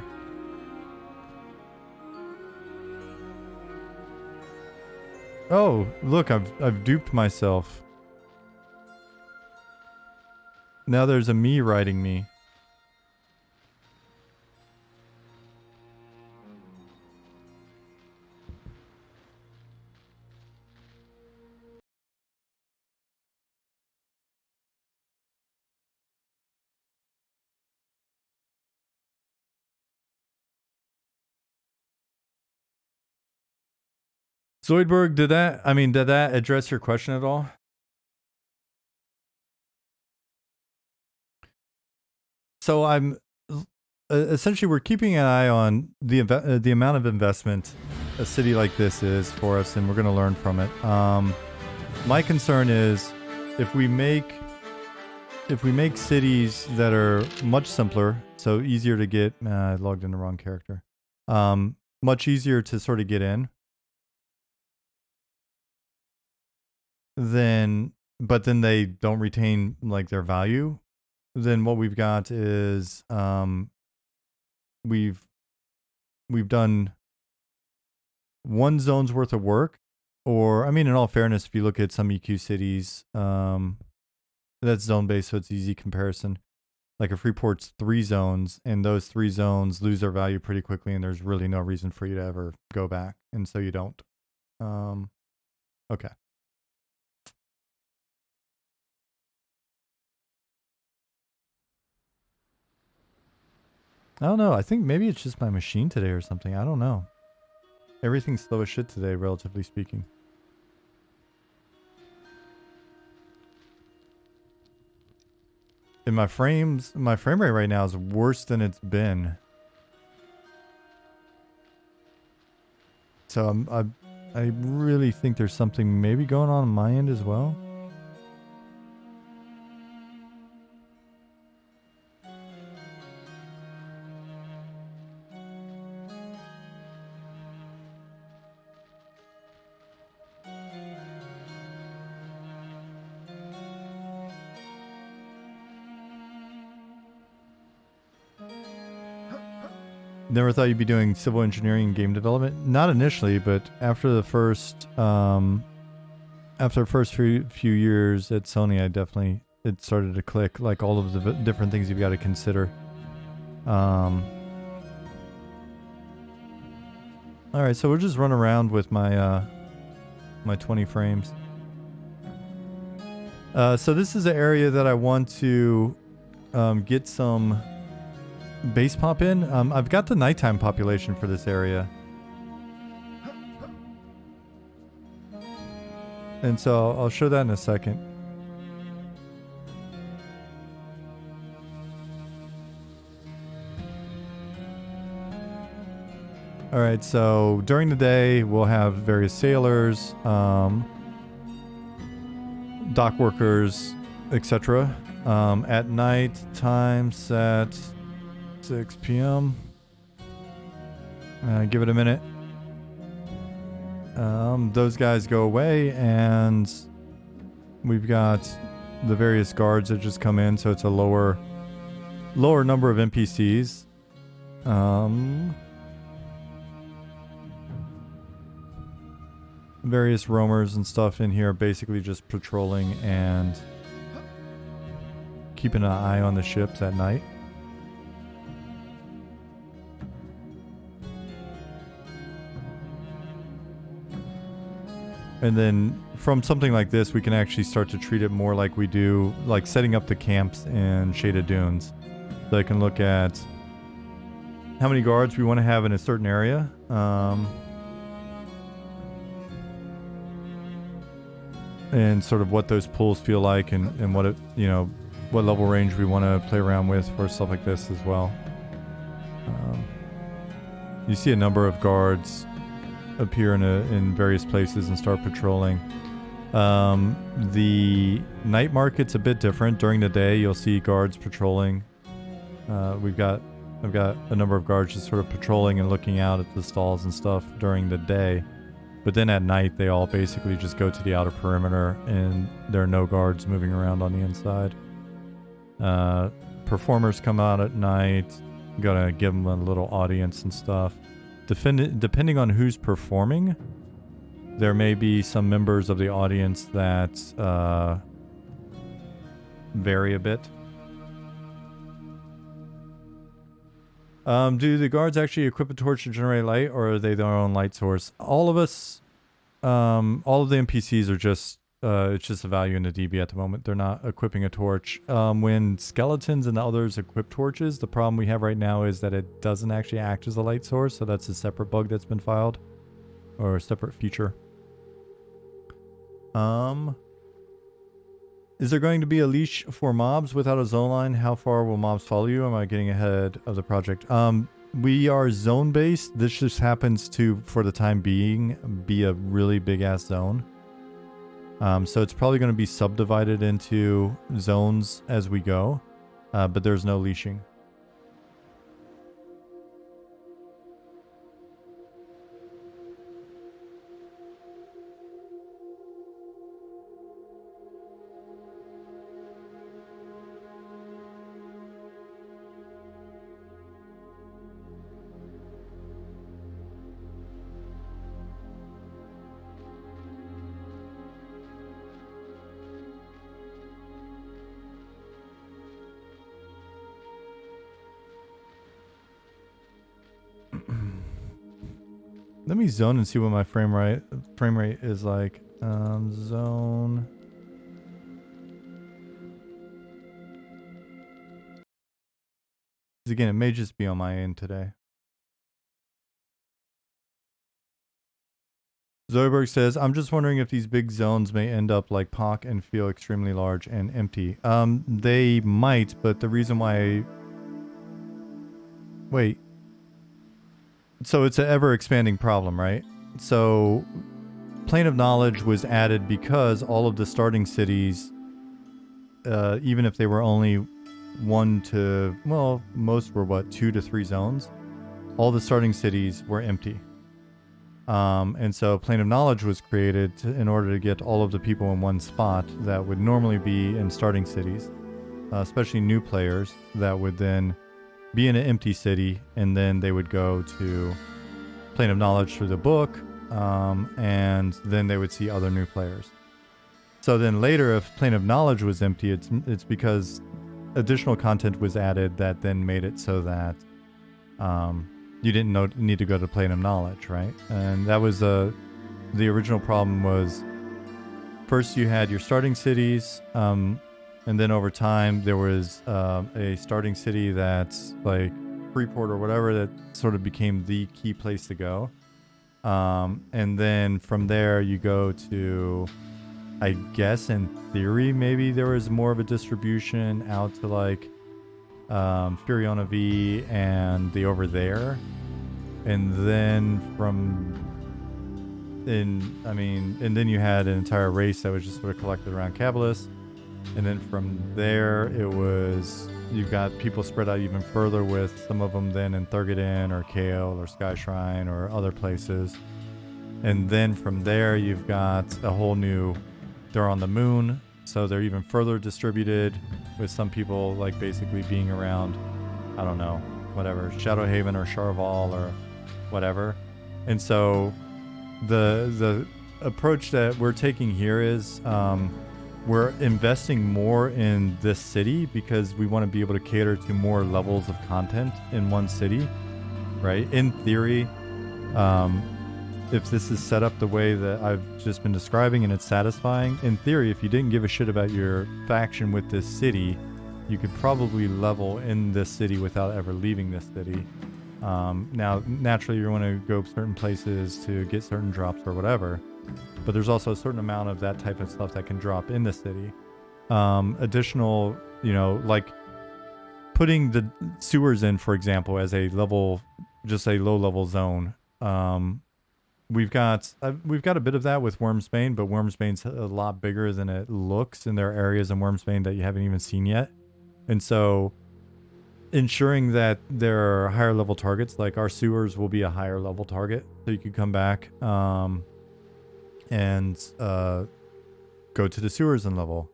Oh, look, I've duped myself. Now there's a me writing me. Zoidberg, did that address your question at all? So I'm essentially we're keeping an eye on the amount of investment a city like this is for us, and we're going to learn from it. My concern is if we make cities that are much simpler, so easier to get. I logged in the wrong character. Much easier to sort of get in. But then they don't retain like their value. Then what we've got is we've done one zone's worth of work, or I mean, in all fairness, if you look at some EQ cities, that's zone based, so it's easy comparison. Like a Freeport's 3 zones, and those 3 zones lose their value pretty quickly, and there's really no reason for you to ever go back, and so you don't. Okay. I don't know. I think maybe it's just my machine today or something. I don't know. Everything's slow as shit today, relatively speaking. And my frame rate right now is worse than it's been. So I really think there's something maybe going on my end as well. Never thought you'd be doing civil engineering and game development. Not initially, but after the first few years at Sony, it started to click. Like all of the different things you've got to consider. All right, so we'll just run around with my my 20 frames. So this is an area that I want to get some base pop in. I've got the nighttime population for this area. And so I'll show that in a second. All right, so during the day, we'll have various sailors, dock workers, etc. At night, time set 6 p.m. Give it a minute. Those guys go away, and we've got the various guards that just come in, so it's a lower number of NPCs. Various roamers and stuff in here, basically just patrolling and keeping an eye on the ships at night. And then from something like this, we can actually start to treat it more like we do, like setting up the camps in Shaded Dunes. So I can look at how many guards we want to have in a certain area. And sort of what those pools feel like, and what what level range we want to play around with for stuff like this as well. You see a number of guards appear in various places and start patrolling. The night market's a bit different. During the day, you'll see guards patrolling. I've got a number of guards just sort of patrolling and looking out at the stalls and stuff during the day. But then at night, they all basically just go to the outer perimeter, and there are no guards moving around on the inside. Performers come out at night. You gotta give them a little audience and stuff. Depending on who's performing, there may be some members of the audience that vary a bit. Do the guards actually equip a torch to generate light, or are they their own light source? All of us, all of the NPCs are just, it's just a value in the DB at the moment. They're not equipping a torch. When skeletons and the others equip torches, the problem we have right now is that it doesn't actually act as a light source, so that's a separate bug that's been filed, or a separate feature. Is there going to be a leash for mobs without a zone line? How far will mobs follow you? Am I getting ahead of the project? We are zone based. This just happens to, for the time being, be a really big ass zone. So it's probably going to be subdivided into zones as we go, but there's no leashing. Let me zone and see what my frame rate is like. Zone. Again, it may just be on my end today. Zoidberg says, I'm just wondering if these big zones may end up like POC and feel extremely large and empty. They might, but the reason why... Wait. So it's an ever-expanding problem, right? So Plane of Knowledge was added because all of the starting cities, even if they were only 1 to... Well, most were, what, 2 to 3 zones? All the starting cities were empty. And so Plane of Knowledge was created in order to get all of the people in one spot that would normally be in starting cities, especially new players that would then be in an empty city, and then they would go to Plane of Knowledge through the book, and then they would see other new players. So then later, if Plane of Knowledge was empty, it's because additional content was added that then made it so that you didn't need to go to Plane of Knowledge, right? And that was the original problem. Was first you had your starting cities, and then over time there was a starting city that's like Freeport or whatever that sort of became the key place to go. And then from there you go to, I guess in theory, maybe there was more of a distribution out to like Furiona V and the Over There. And then and then you had an entire race that was just sort of collected around Cabalus. And then from there, you've got people spread out even further, with some of them then in Thurgoden or Kale or Sky Shrine or other places. And then from there, you've got a whole new, they're on the moon, so they're even further distributed, with some people like basically being around, I don't know, whatever, Shadowhaven or Charval or whatever. And so the approach that we're taking here is, we're investing more in this city because we want to be able to cater to more levels of content in one city, right? In theory, if this is set up the way that I've just been describing and it's satisfying, in theory, if you didn't give a shit about your faction with this city, you could probably level in this city without ever leaving this city. Now, naturally, you want to go certain places to get certain drops or whatever, but there's also a certain amount of that type of stuff that can drop in the city. Additional, like putting the sewers in, for example, as a level, just a low-level zone. We've got a bit of that with Wormsbane, but Wormsbane's a lot bigger than it looks, and there are areas in Wormsbane that you haven't even seen yet. And so ensuring that there are higher level targets, like our sewers will be a higher level target, so you could come back and go to the sewers and level.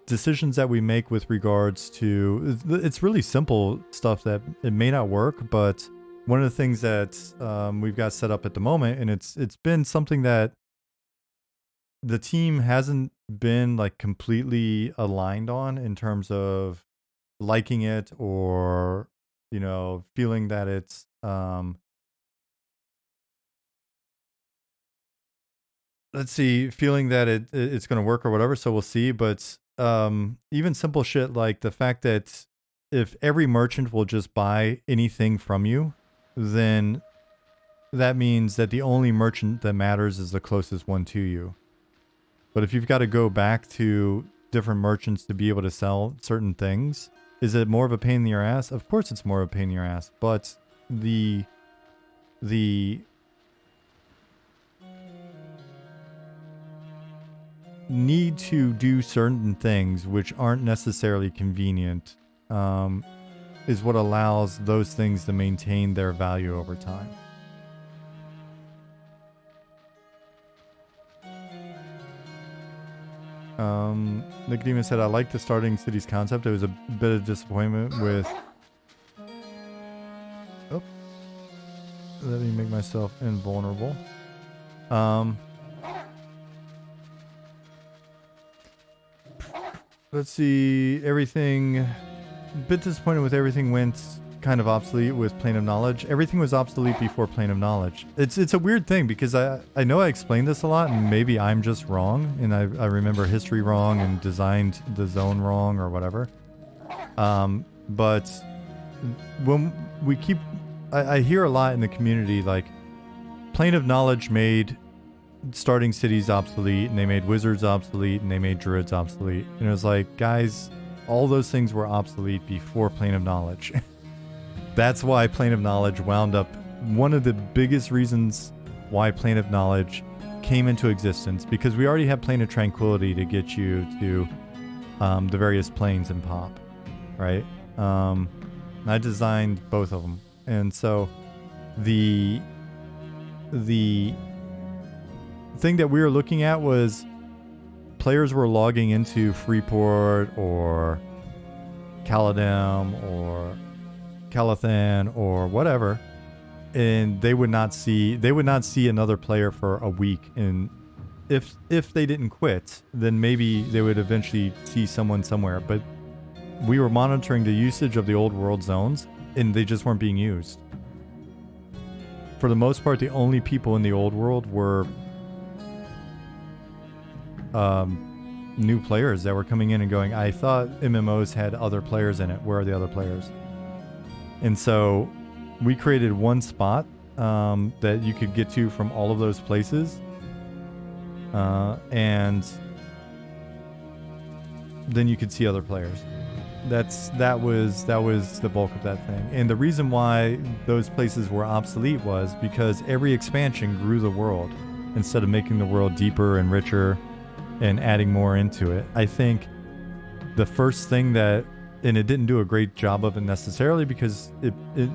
Decisions that we make with regards to, it's really simple stuff that it may not work, but one of the things that we've got set up at the moment, and it's been something that the team hasn't been like completely aligned on in terms of liking it, or feeling that it's feeling that it's going to work or whatever. So we'll see. But even simple shit like the fact that if every merchant will just buy anything from you, then that means that the only merchant that matters is the closest one to you. But if you've got to go back to different merchants to be able to sell certain things, is it more of a pain in your ass? Of course it's more of a pain in your ass, but the need to do certain things which aren't necessarily convenient is what allows those things to maintain their value over time. Nicodemus said, I like the starting cities concept. It was a bit of disappointment with... Oh. Let me make myself invulnerable. Let's see. Everything... A bit disappointed with everything went kind of obsolete with Plane of Knowledge. Everything was obsolete before Plane of Knowledge. It's a weird thing because I know I explained this a lot and maybe I'm just wrong and I remember history wrong and designed the zone wrong or whatever. But when we keep... I hear a lot in the community like Plane of Knowledge made starting cities obsolete and they made wizards obsolete and they made druids obsolete. And it was like, guys, all those things were obsolete before Plane of Knowledge. That's why Plane of Knowledge wound up... One of the biggest reasons why Plane of Knowledge came into existence, because we already have Plane of Tranquility to get you to the various planes in Pop, right? I designed both of them. And so the thing that we were looking at was players were logging into Freeport or Caladem or Calathan or whatever, and they would not see another player for a week. And if they didn't quit, then maybe they would eventually see someone somewhere. But we were monitoring the usage of the old world zones, and they just weren't being used. For the most part, the only people in the old world were new players that were coming in and going, I thought MMOs had other players in it. Where are the other players? And so we created one spot that you could get to from all of those places. And then you could see other players. That was the bulk of that thing. And the reason why those places were obsolete was because every expansion grew the world instead of making the world deeper and richer and adding more into it. I think the first thing that, and it didn't do a great job of it necessarily because it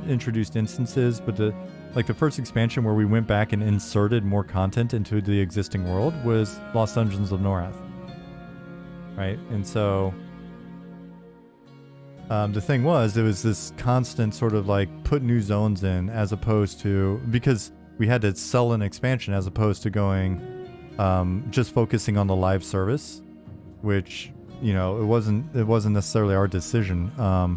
introduced instances, but the first expansion where we went back and inserted more content into the existing world was Lost Dungeons of Norath, right? And so the thing was, it was this constant sort of like put new zones in, as opposed to, because we had to sell an expansion as opposed to going just focusing on the live service, which, you know, it wasn't necessarily our decision. I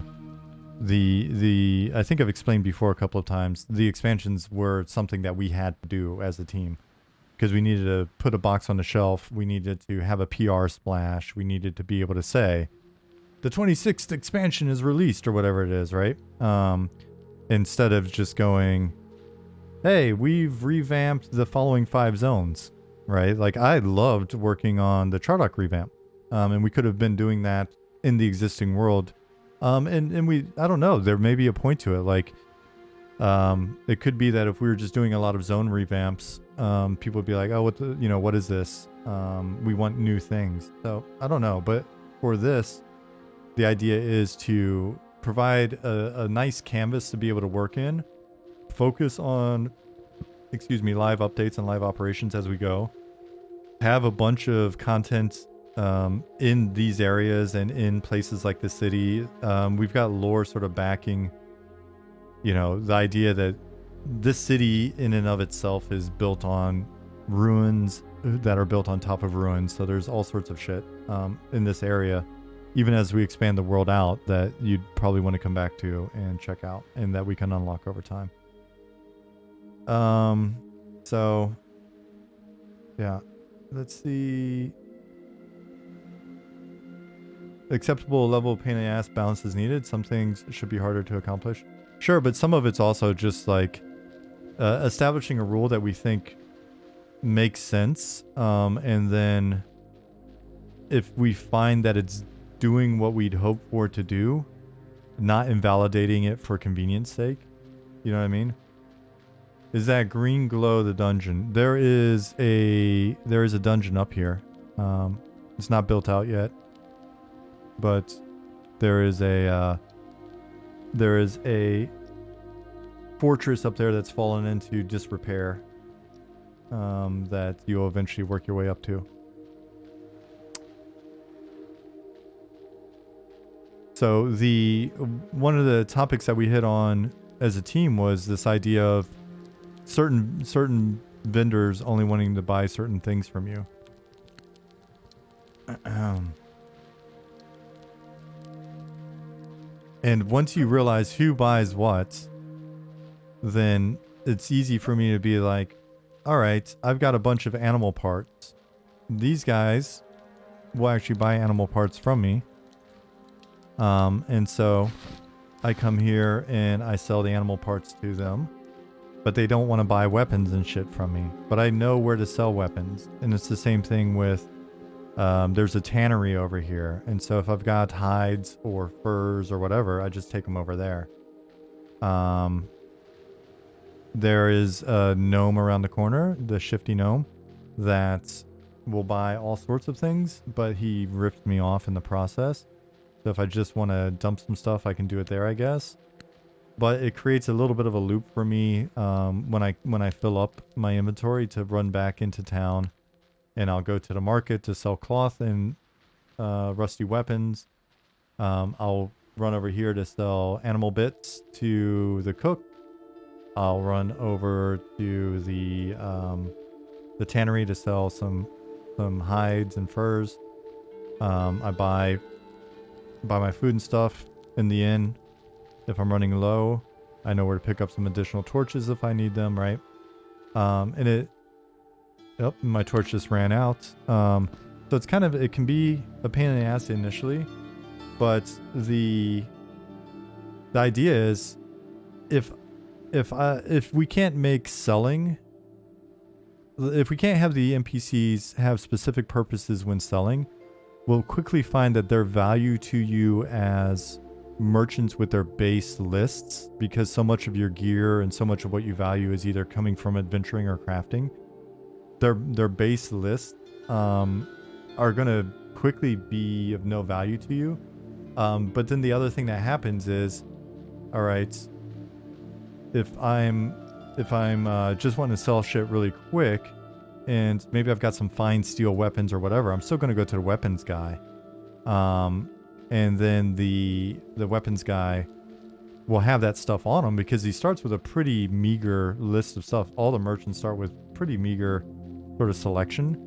think I've explained before a couple of times, the expansions were something that we had to do as a team because we needed to put a box on the shelf. We needed to have a PR splash. We needed to be able to say the 26th expansion is released or whatever it is, right? Instead of just going, hey, we've revamped the following 5 zones, right? Like, I loved working on the Chardock revamp. And we could have been doing that in the existing world. And we, I don't know, there may be a point to it. Like, it could be that if we were just doing a lot of zone revamps, people would be like, oh, what is this? We want new things. So I don't know. But for this, the idea is to provide a nice canvas to be able to work in, focus on, live updates and live operations as we go, have a bunch of content in these areas and in places like the city. We've got lore sort of backing, you know, the idea that this city in and of itself is built on ruins that are built on top of ruins. So there's all sorts of shit in this area, even as we expand the world out, that you'd probably want to come back to and check out and that we can unlock over time. So yeah, let's see. Acceptable level of pain in the ass balance is needed. Some things should be harder to accomplish. Sure, but some of it's also just like establishing a rule that we think makes sense, and then if we find that it's doing what we'd hope for it to do, not invalidating it for convenience sake. You know what I mean? Is that green glow the dungeon? There is a dungeon up here. It's not built out yet, but there is a fortress up there that's fallen into disrepair. That you'll eventually work your way up to. So one of the topics that we hit on as a team was this idea of certain vendors only wanting to buy certain things from you. And once you realize who buys what, then it's easy for me to be like, all right, I've got a bunch of animal parts. These guys will actually buy animal parts from me. And so I come here and I sell the animal parts to them, but they don't want to buy weapons and shit from me. But I know where to sell weapons. And it's the same thing with, there's a tannery over here. And so if I've got hides or furs or whatever, I just take them over there. There is a gnome around the corner, the shifty gnome, that will buy all sorts of things, but he ripped me off in the process. So if I just want to dump some stuff, I can do it there, I guess. But it creates a little bit of a loop for me when I fill up my inventory to run back into town, and I'll go to the market to sell cloth and rusty weapons. I'll run over here to sell animal bits to the cook. I'll run over to the tannery to sell some hides and furs. I buy my food and stuff in the inn. If I'm running low, I know where to pick up some additional torches if I need them, right? My torch just ran out. So it's it can be a pain in the ass initially, but the idea is if we can't make selling, if we can't have the NPCs have specific purposes when selling, we'll quickly find that their value to you as merchants with their base lists, because so much of your gear and so much of what you value is either coming from adventuring or crafting, their base lists are going to quickly be of no value to you. But then the other thing that happens is, all right, if I'm just wanting to sell shit really quick, and maybe I've got some fine steel weapons or whatever, I'm still going to go to the weapons guy. And then the weapons guy will have that stuff on him because he starts with a pretty meager list of stuff. All the merchants start with pretty meager sort of selection.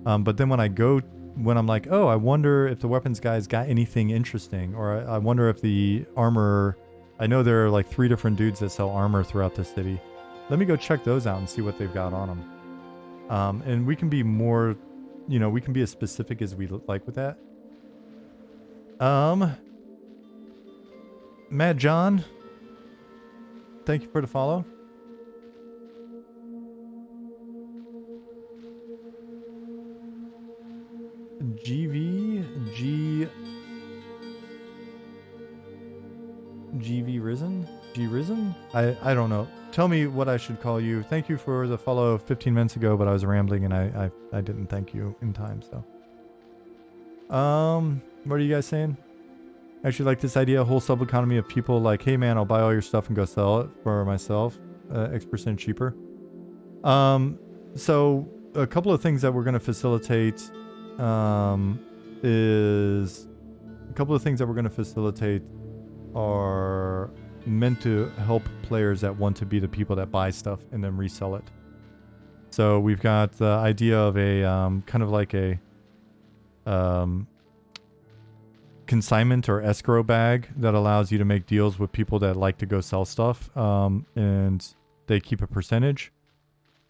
But then when I'm like, oh, I wonder if the weapons guy's got anything interesting, or I wonder if the armor, I know there are like 3 different dudes that sell armor throughout the city. Let me go check those out and see what they've got on them. And we can be more, we can be as specific as we like with that. Mad John, thank you for the follow. GV Risen? G Risen? I don't know. Tell me what I should call you. Thank you for the follow 15 minutes ago, but I was rambling and I didn't thank you in time, so. What are you guys saying? I actually like this idea, a whole sub-economy of people like, hey man, I'll buy all your stuff and go sell it for myself, X% cheaper. So a couple of things that we're going to facilitate are meant to help players that want to be the people that buy stuff and then resell it. So we've got the idea of a kind of like a consignment or escrow bag that allows you to make deals with people that like to go sell stuff, and they keep a percentage,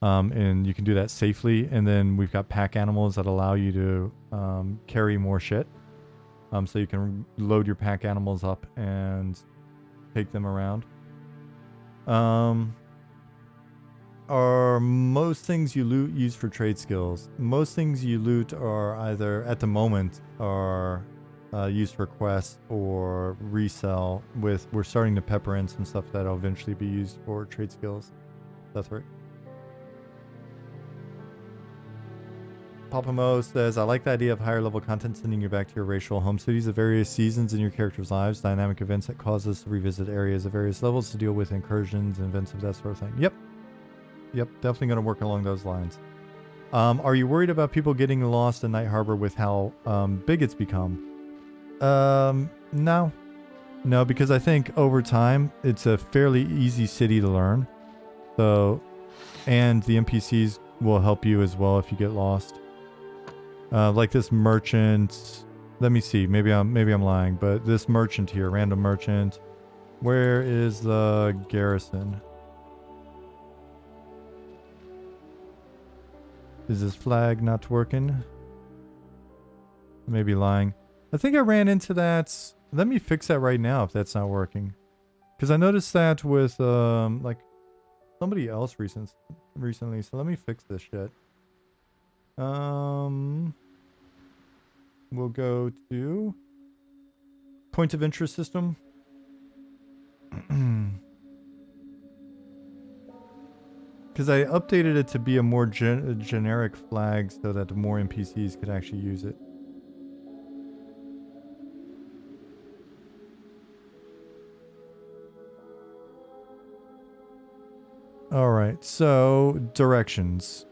and you can do that safely. And then we've got pack animals that allow you to carry more shit, so you can load your pack animals up and take them around. are most things you loot used for trade skills. Most things you loot are either, at the moment, are used for quests or resell. We're starting to pepper in some stuff that'll eventually be used for trade skills. That's right. Papamo says, I like the idea of higher level content sending you back to your racial home cities at various seasons in your characters' lives, dynamic events that cause us to revisit areas at various levels to deal with incursions and events of that sort of thing. Yep. Yep, definitely going to work along those lines. Are you worried about people getting lost in Night Harbor with how big it's become? No. No, because I think over time, it's a fairly easy city to learn. So, and the NPCs will help you as well if you get lost. Like this merchant. Let me see. Maybe I'm lying, but this merchant here, random merchant. Where is the garrison? Is this flag not working? Maybe lying. I think I ran into that. Let me fix that right now if that's not working. Because I noticed that with like somebody else recently. So let me fix this shit. We'll go to point of interest system. Because I updated it to be a more generic flag so that more NPCs could actually use it. Alright, so directions.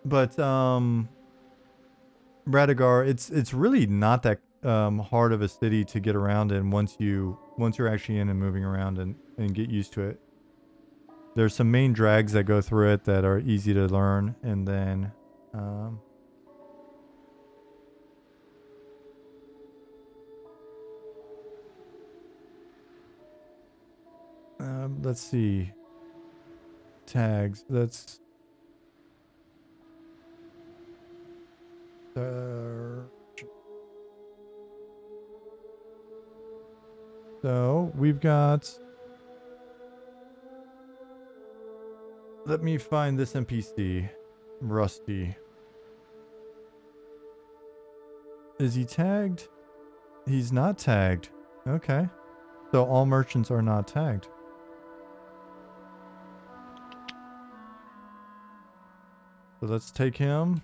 But Radagar, it's really not that hard of a city to get around in once you're actually in and moving around and get used to it. There's some main drags that go through it that are easy to learn, and then let's see. Tags. That's so we've got. Let me find this NPC. Rusty. Is he tagged? He's not tagged. Okay. So all merchants are not tagged. So let's take him.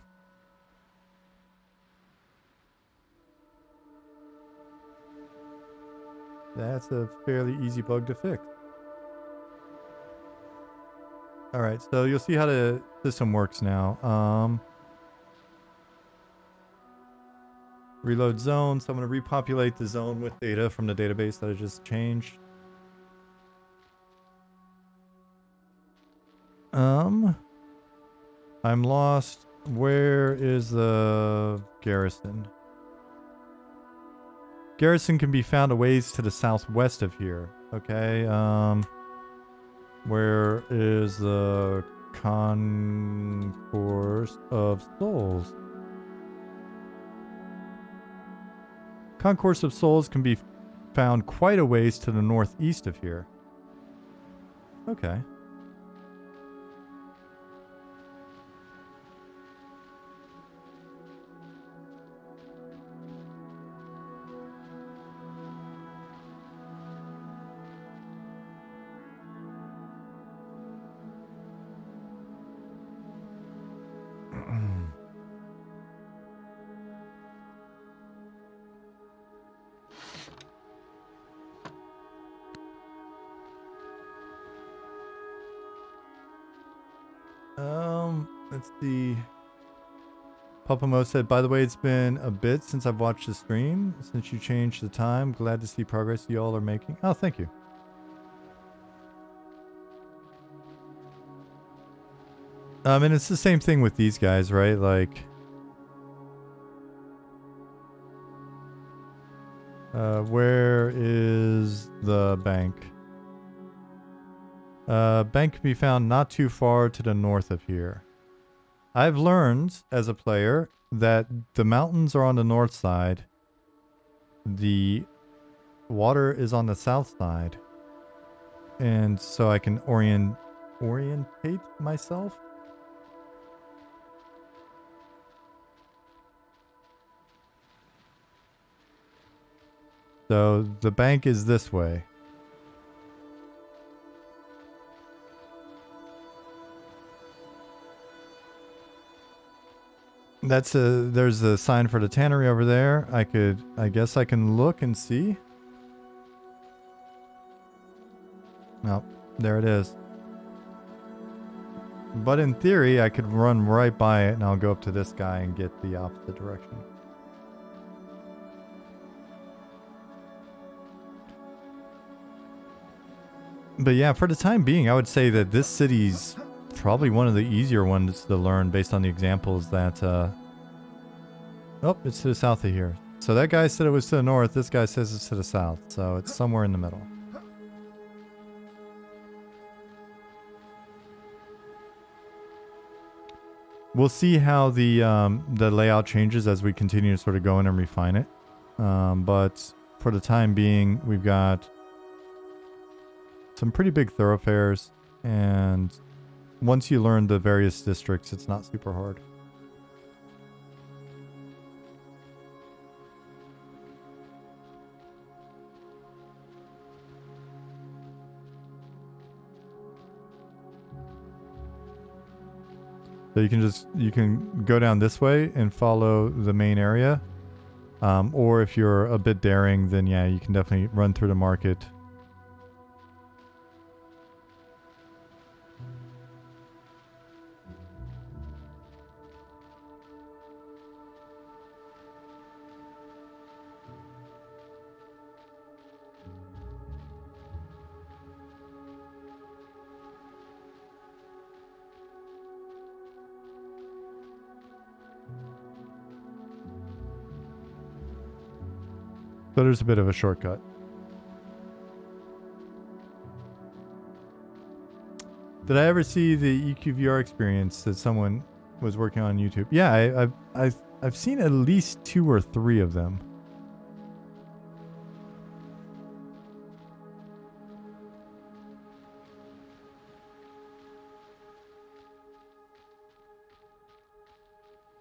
That's a fairly easy bug to fix. Alright, so you'll see how the system works now. Reload zone. So I'm going to repopulate the zone with data from the database that I just changed. I'm lost. Where is the garrison? Garrison can be found a ways to the southwest of here. Okay. Where is the Concourse of Souls? Concourse of Souls can be found quite a ways to the northeast of here. Okay. Let's see. Papamo said, by the way, it's been a bit since I've watched the stream. Since you changed the time, glad to see progress you all are making. Oh, thank you. And it's the same thing with these guys, right? Like, where is the bank? Bank can be found not too far to the north of here. I've learned as a player that the mountains are on the north side. The water is on the south side. And so I can orientate myself. So the bank is this way. There's a sign for the tannery over there. I guess I can look and see. Nope, there it is. But in theory, I could run right by it and I'll go up to this guy and get the opposite direction. But yeah, for the time being, I would say that this city's probably one of the easier ones to learn based on the examples that... Oh, it's to the south of here. So that guy said it was to the north. This guy says it's to the south. So it's somewhere in the middle. We'll see how the layout changes as we continue to sort of go in and refine it. But for the time being, we've got some pretty big thoroughfares, and once you learn the various districts, it's not super hard. So you can go down this way and follow the main area. Or if you're a bit daring, then yeah, you can definitely run through the market. So there's a bit of a shortcut. Did I ever see the EQVR experience that someone was working on YouTube? Yeah, I've seen at least 2 or 3 of them.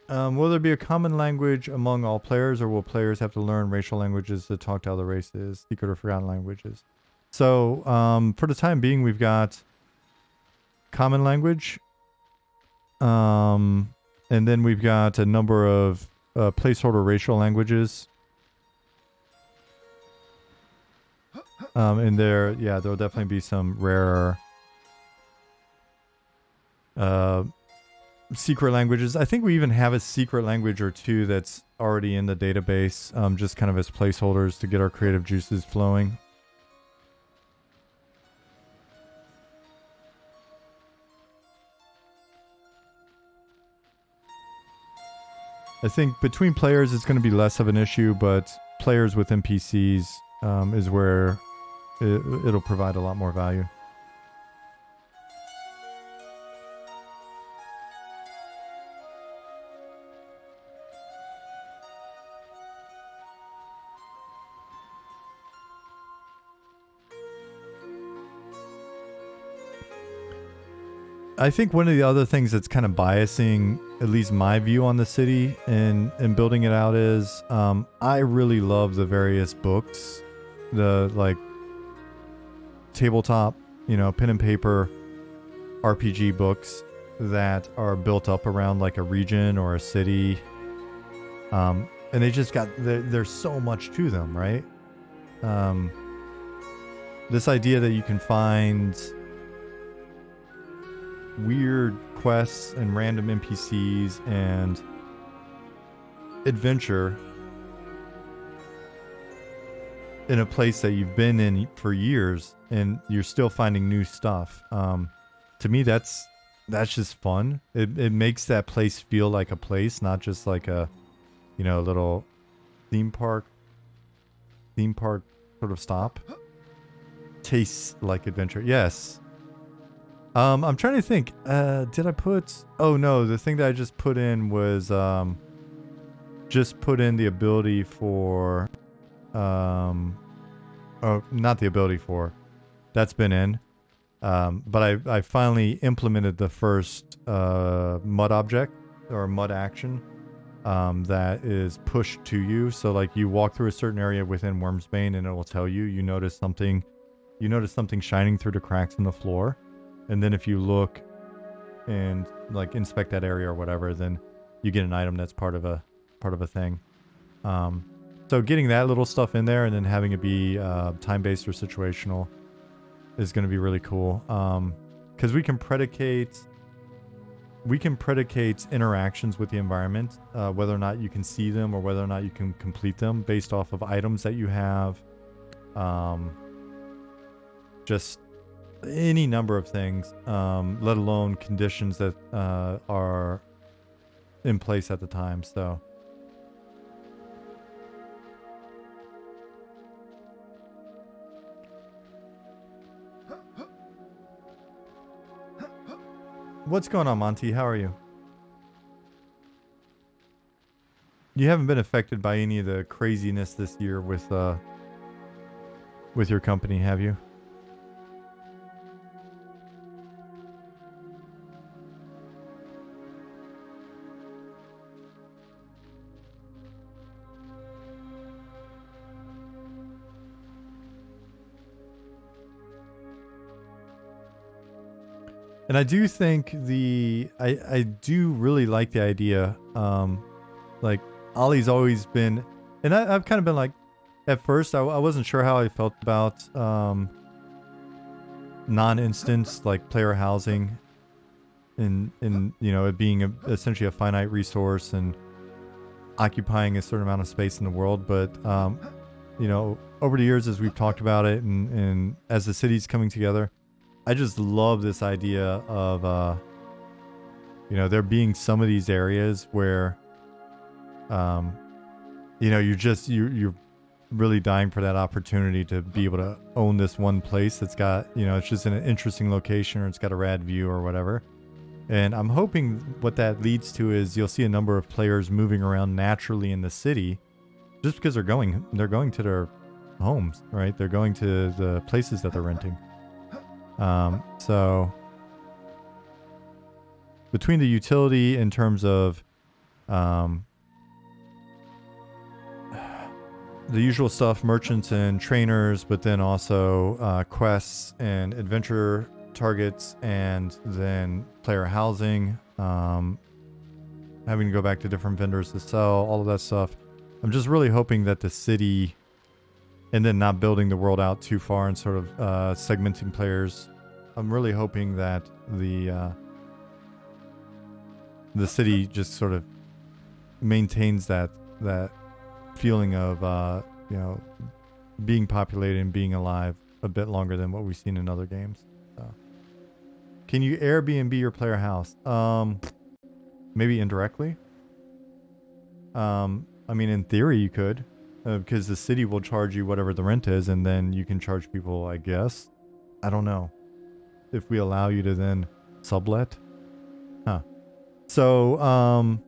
Will there be a common language among all players, or will players have to learn racial languages to talk to other races, secret or forgotten languages? So, for the time being, we've got common language, and then we've got a number of placeholder racial languages. And there'll definitely be some rarer secret languages. I think we even have a secret language or 2 that's already in the database, just kind of as placeholders to get our creative juices flowing. I think between players it's going to be less of an issue, but players with NPCs is where it'll provide a lot more value. I think one of the other things that's kind of biasing at least my view on the city and building it out is I really love the various books, the like tabletop, pen and paper RPG books that are built up around like a region or a city. And they just got, there's so much to them, right? This idea that you can find weird quests and random NPCs and adventure in a place that you've been in for years and you're still finding new stuff. To me, that's just fun. It makes that place feel like a place, not just like a, little theme park sort of stop. Tastes like adventure. Yes. I'm trying to think. Did I put... Oh, no. The thing that I just put in was... just put in the ability for... oh, not the ability for. That's been in. But I finally implemented the first mud object or mud action that is pushed to you. So like you walk through a certain area within Wormsbane and it will tell you you notice something shining through the cracks in the floor. And then if you look and like inspect that area or whatever, then you get an item that's part of a thing. So getting that little stuff in there and then having it be time-based or situational is going to be really cool. Because we can predicate interactions with the environment, whether or not you can see them or whether or not you can complete them based off of items that you have. Just any number of things, let alone conditions that are in place at the time. So what's going on, Monty? How are you? You haven't been affected by any of the craziness this year with your company, have you? And I do think I do really like the idea. Like Ollie's always been, and I've kind of been like, at first I wasn't sure how I felt about non-instance like player housing, in you know it being essentially a finite resource and occupying a certain amount of space in the world. But you know, over the years as we've talked about it and as the city's coming together, I just love this idea of, you know, there being some of these areas where, you know, you're really dying for that opportunity to be able to own this one place that's got, you know, it's just in an interesting location or it's got a rad view or whatever. And I'm hoping what that leads to is you'll see a number of players moving around naturally in the city just because they're going to their homes, right? They're going to the places that they're renting. So between the utility in terms of the usual stuff, merchants and trainers, but then also quests and adventure targets, and then player housing, having to go back to different vendors to sell, all of that stuff. I'm just really hoping that the city, and then not building the world out too far and sort of segmenting players. I'm really hoping that the city just sort of maintains that feeling of you know, being populated and being alive a bit longer than what we've seen in other games. So. Can you Airbnb your player house? Maybe indirectly. I mean, in theory, you could. Because the city will charge you whatever the rent is, and then you can charge people, I guess. I don't know. If we allow you to then sublet. Huh. So,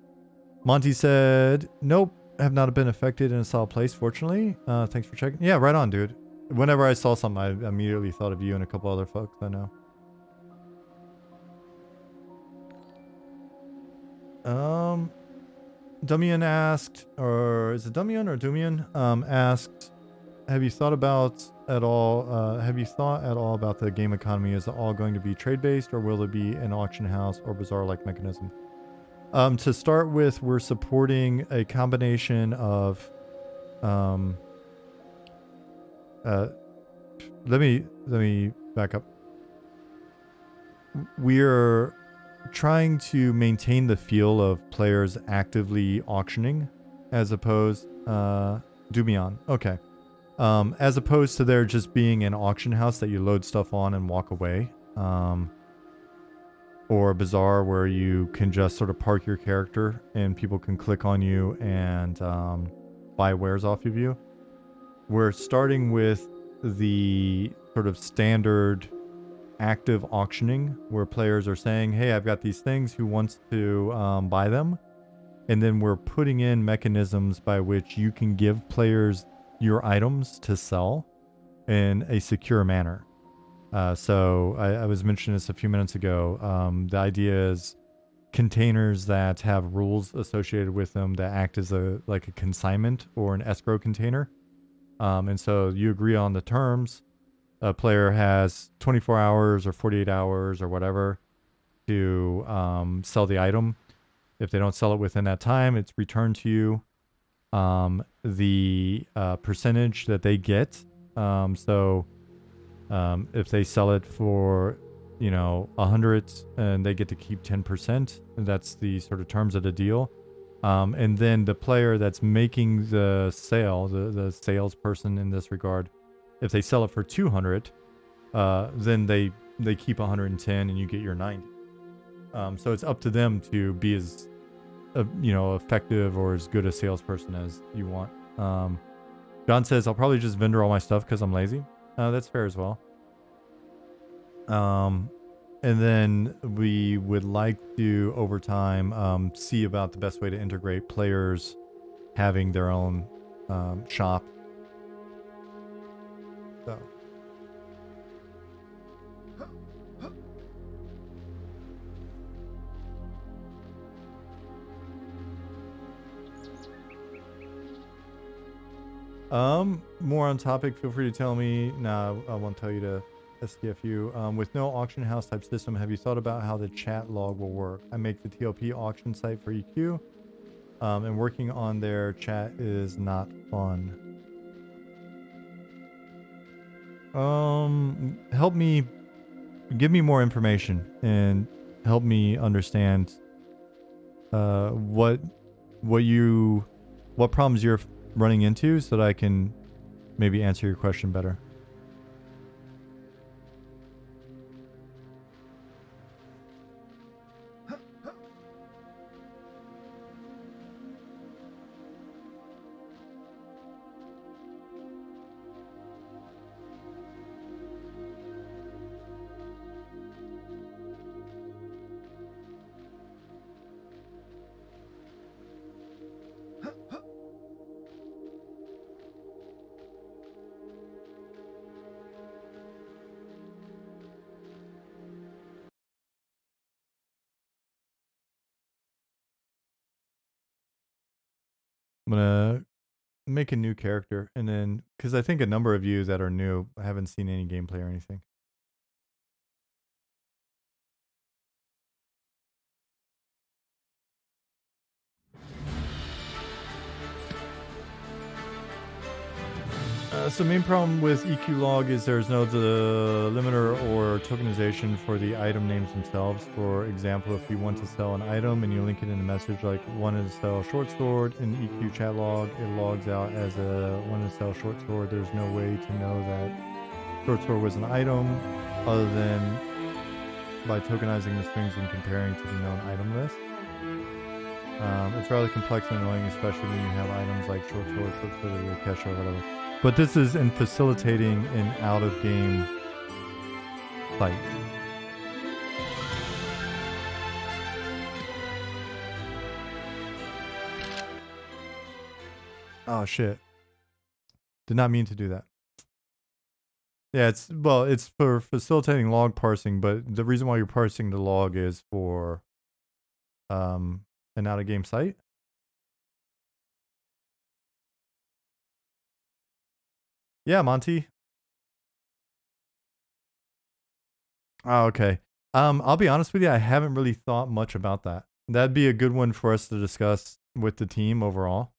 Monty said, nope, have not been affected in a solid place, fortunately. Thanks for checking. Yeah, right on, dude. Whenever I saw something, I immediately thought of you and a couple other folks I know. Dumian asked, or is it Dumian or Dumian? Asked, have you thought at all about the game economy? Is it all going to be trade-based, or will it be an auction house or bazaar-like mechanism? To start with, we're supporting a combination of let me back up. We're trying to maintain the feel of players actively auctioning as opposed Dumian. Okay. As opposed to there just being an auction house that you load stuff on and walk away. Or a bazaar where you can just sort of park your character and people can click on you and buy wares off of you. We're starting with the sort of standard active auctioning where players are saying, hey, I've got these things, who wants to buy them? And then we're putting in mechanisms by which you can give players your items to sell. in a secure manner. So I was mentioning this a few minutes ago. The idea is containers that have rules associated with them that act as a consignment or an escrow container. And so you agree on the terms. A player has 24 hours or 48 hours or whatever to sell the item. If they don't sell it within that time, it's returned to you. The percentage that they get. If they sell it for, 100 and they get to keep 10%, that's the sort of terms of the deal. And then the player that's making the sale, the salesperson in this regard, if they sell it for 200, then they keep 110 and you get your 90. So it's up to them to be as effective or as good a salesperson as you want. John says, I'll probably just vendor all my stuff because I'm lazy. That's fair as well. And then we would like to, over time, see about the best way to integrate players having their own shop. So. More on topic, feel free to tell me. No, I won't tell you to STFU. With no auction house type system, have you thought about how the chat log will work? I make the TLP auction site for EQ, and working on their chat is not fun. Help me, give me more information and help me understand what problems you're running into so that I can maybe answer your question better. I'm gonna make a new character, and then because I think a number of you that are new haven't seen any gameplay or anything. So main problem with EQ log is there's no limiter or tokenization for the item names themselves. For example, if you want to sell an item and you link it in a message like wanted to sell short sword in the EQ chat log, it logs out as a wanted to sell short sword. There's no way to know that short sword was an item other than by tokenizing the strings and comparing to the known item list. It's rather complex and annoying, especially when you have items like short sword, or cash or whatever. But this is in facilitating an out-of-game fight. Oh shit. Did not mean to do that. Yeah, it's for facilitating log parsing, but the reason why you're parsing the log is for an out-of-game site. Yeah, Monty. Oh, okay. I'll be honest with you, I haven't really thought much about that. That'd be a good one for us to discuss with the team overall.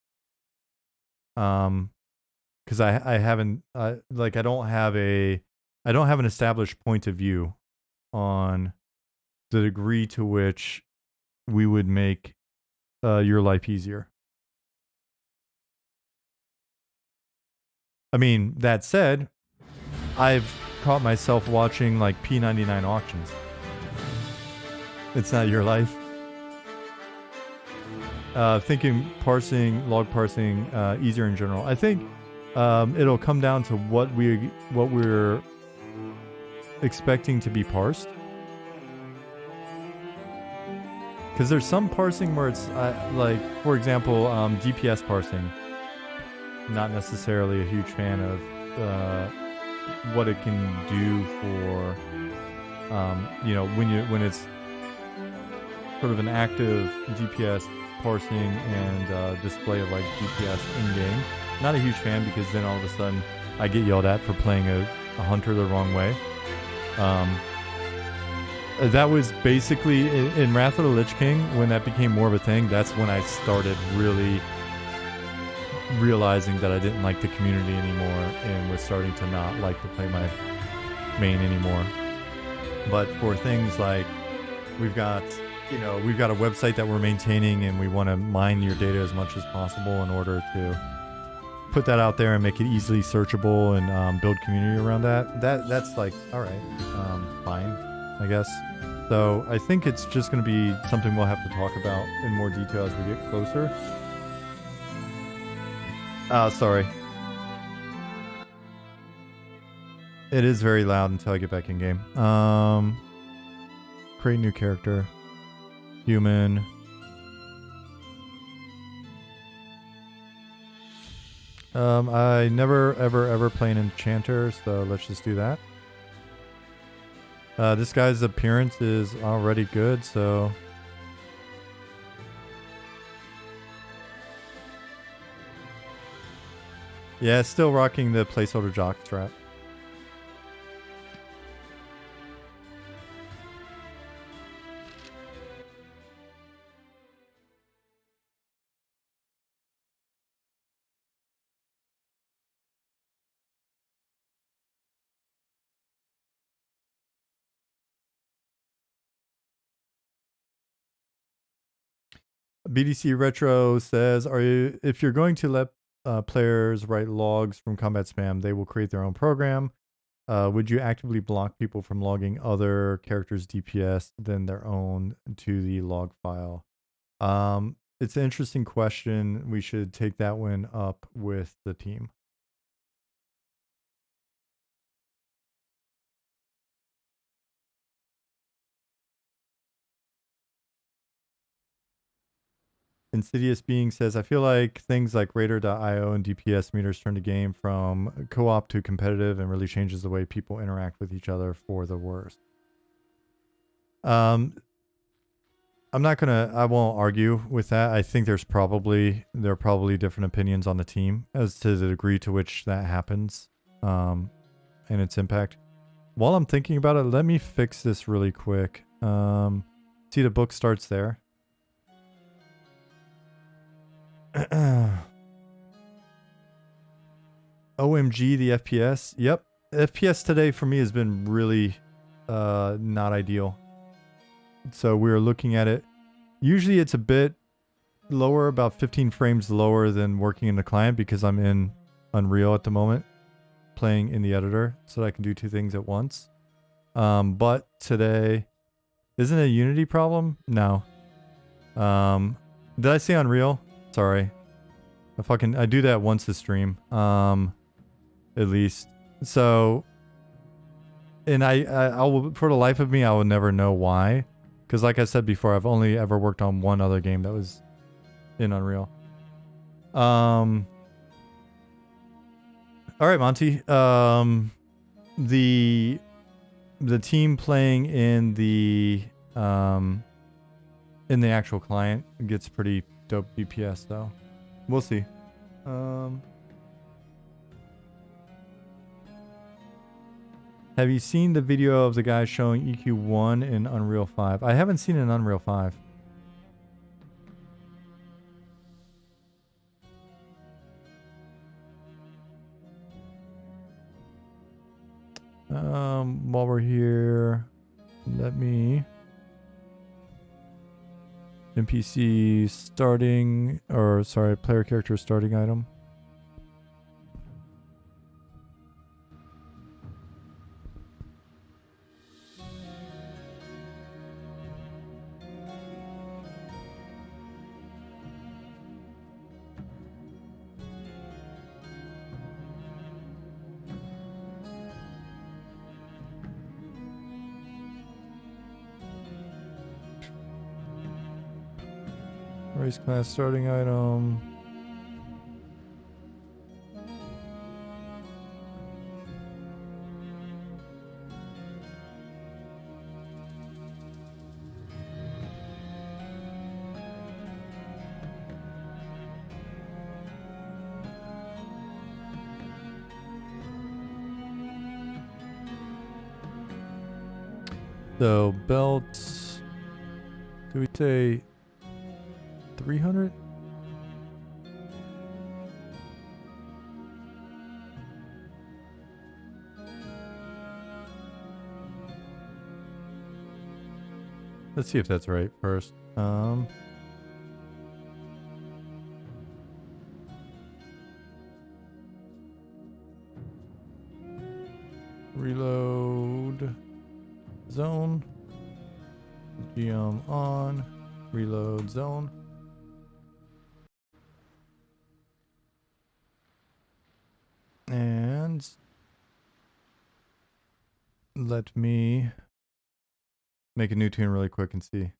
Because I haven't I don't have an established point of view on the degree to which we would make your life easier. I mean, that said, I've caught myself watching like P99 auctions. It's not your life. Thinking log parsing easier in general. I think it'll come down to what we're expecting to be parsed. Because there's some parsing where it's like, for example, DPS parsing. Not necessarily a huge fan of what it can do for, you know, when it's sort of an active DPS parsing and display of like DPS in game. Not a huge fan because then all of a sudden I get yelled at for playing a hunter the wrong way. That was basically in Wrath of the Lich King when that became more of a thing. That's when I started really realizing that I didn't like the community anymore and was starting to not like to play my main anymore. But for things like we've got a website that we're maintaining and we want to mine your data as much as possible in order to put that out there and make it easily searchable and build community around that. That's like, all right, fine, I guess. So I think it's just going to be something we'll have to talk about in more detail as we get closer. Sorry. It is very loud until I get back in game. Create new character. Human. I never ever play an enchanter, so let's just do that. This guy's appearance is already good, so yeah, still rocking the placeholder jock strap. BDC Retro says, if you're going to let players write logs from combat spam, they will create their own program. Would you actively block people from logging other characters' DPS than their own to the log file? It's an interesting question. We should take that one up with the team. Insidious Being says, I feel like things like Raider.io and DPS meters turn the game from co-op to competitive and really changes the way people interact with each other for the worse. I won't argue with that. I think there are probably different opinions on the team as to the degree to which that happens, and its impact. While I'm thinking about it, let me fix this really quick. See, the book starts there. OMG, the FPS. Yep. FPS today for me has been really not ideal. So we're looking at it. Usually it's a bit lower, about 15 frames lower than working in the client because I'm in Unreal at the moment, playing in the editor so that I can do two things at once. But today, isn't it a Unity problem? No. Did I say Unreal? Sorry. I do that once a stream. At least. So, and I will, for the life of me, I will never know why. Because like I said before, I've only ever worked on one other game that was in Unreal. All right, Monty. The team playing in the actual client gets pretty dope DPS though. We'll see. Have you seen the video of the guy showing EQ1 in Unreal 5? I haven't seen it in Unreal 5. While we're here, let me... NPC starting, or sorry, player character starting item. Race class starting item. So belts. Do we say 300? Let's see if that's right first. Reload zone. GM on. Reload zone. And let me make a new tune really quick and see.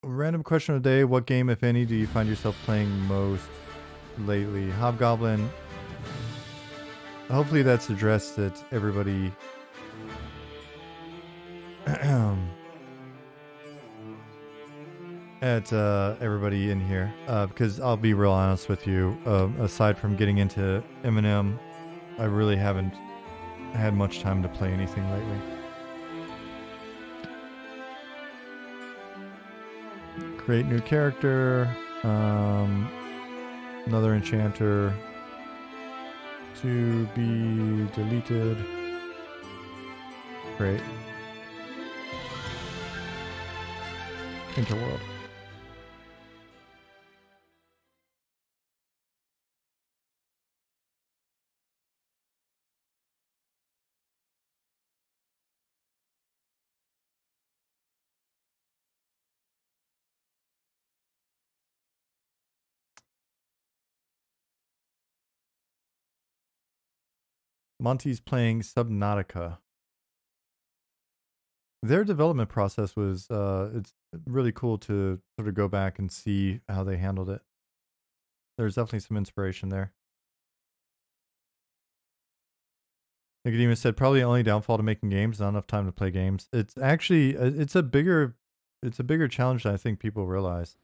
Random question of the day. What game, if any, do you find yourself playing most lately? Hobgoblin. Hopefully that's addressed at everybody. Everybody in here. Because I'll be real honest with you. Aside from getting into Eminem, I really haven't had much time to play anything lately. Create new character. Another enchanter. To be deleted. Great. Interworld. Monty's playing Subnautica. Their development process was, it's really cool to sort of go back and see how they handled it. There's definitely some inspiration there. Nicodemus said, probably only downfall to making games, not enough time to play games. It's actually, it's a bigger challenge than I think people realize.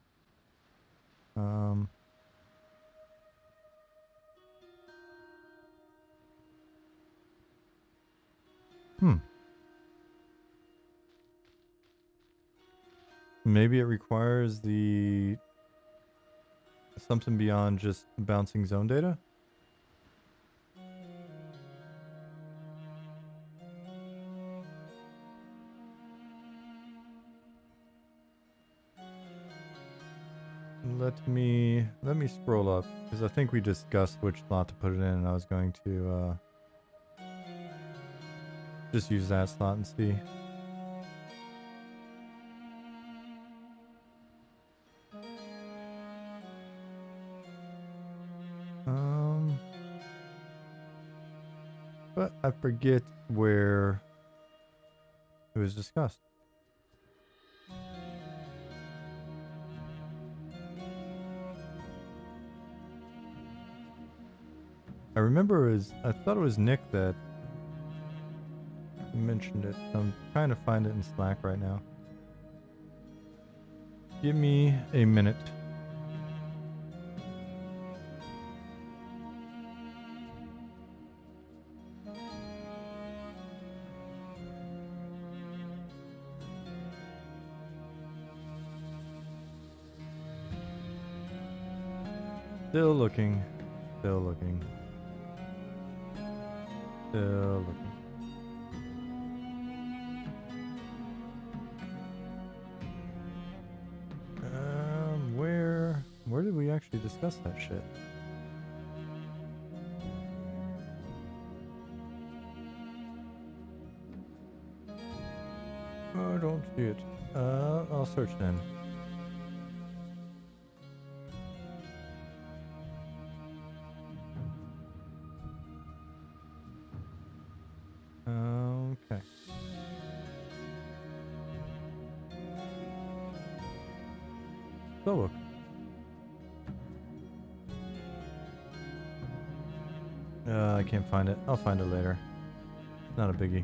Maybe it requires something beyond just bouncing zone data? Let me scroll up, because I think we discussed which slot to put it in, and I was going to just use that slot and see. But I forget where it was discussed. I remember I thought it was Nick that mentioned it. I'm trying to find it in Slack right now. Give me a minute. Still looking. Still looking. Still looking. Where did we actually discuss that shit? Oh, I don't see it. I'll search then. Okay. Spellbook. I can't find it. I'll find it later. Not a biggie.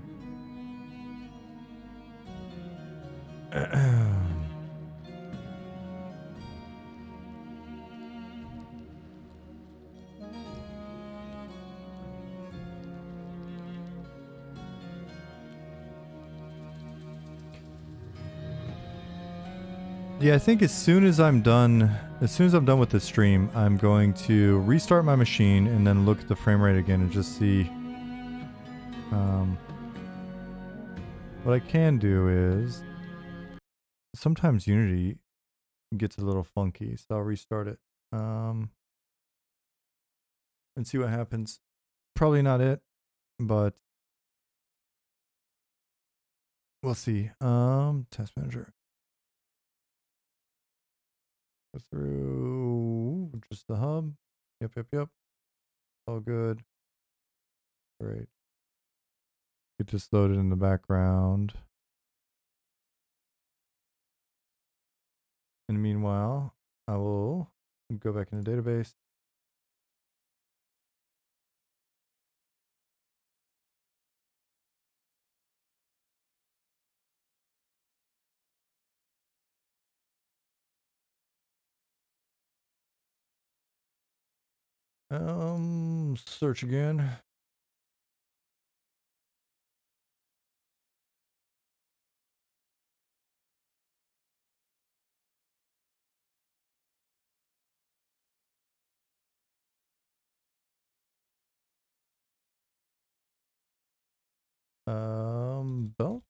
Yeah, I think as soon as I'm done with the stream, I'm going to restart my machine and then look at the frame rate again and just see. What I can do is sometimes Unity gets a little funky, so I'll restart it and see what happens. Probably not it, but we'll see. Test manager. Go through just the hub. Yep. All good. Great. Get this loaded in the background. And meanwhile, I will go back in the database. Search again. Bell.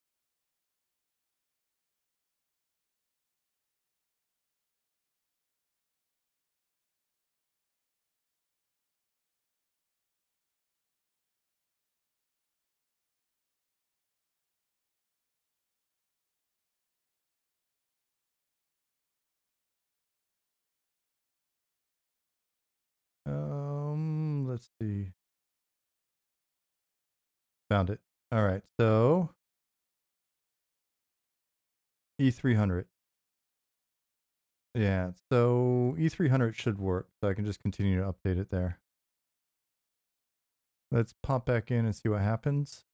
Let's see. Found it. All right. So E300. Yeah. So E300 should work. So I can just continue to update it there. Let's pop back in and see what happens.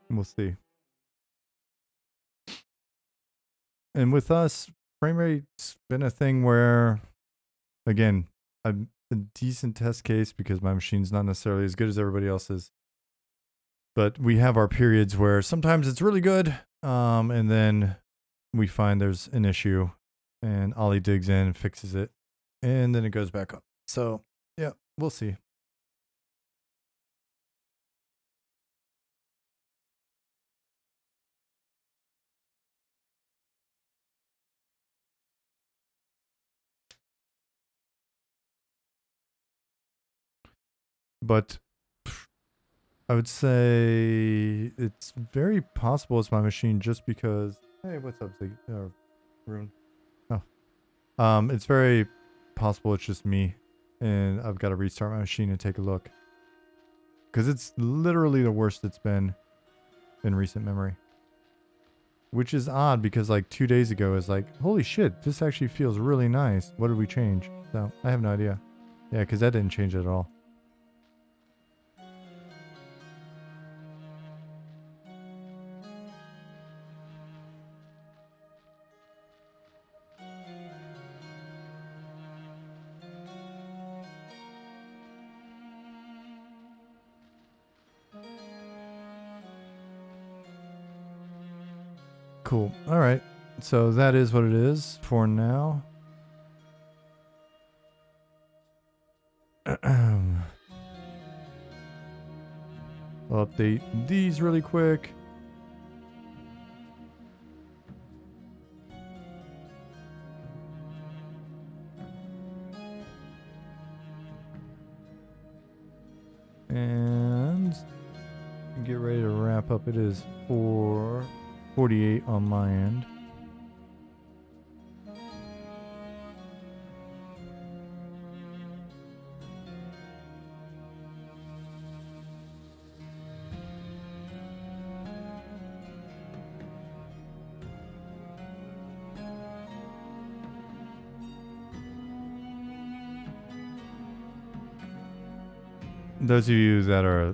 We'll see. And with us, frame rate's been a thing where, again, I'm a decent test case because my machine's not necessarily as good as everybody else's. But we have our periods where sometimes it's really good, and then we find there's an issue, and Ollie digs in and fixes it, and then it goes back up. So, yeah, we'll see. But I would say it's very possible it's my machine just because. Hey, what's up, Zig? Rune. Oh, it's very possible it's just me, and I've got to restart my machine and take a look because it's literally the worst it's been in recent memory. Which is odd because like 2 days ago is like, holy shit, this actually feels really nice. What did we change? So I have no idea. Yeah, because that didn't change at all. Cool. All right. So that is what it is for now. I'll update these really quick. And get ready to wrap up. It is 4:48 on my end. those of you that are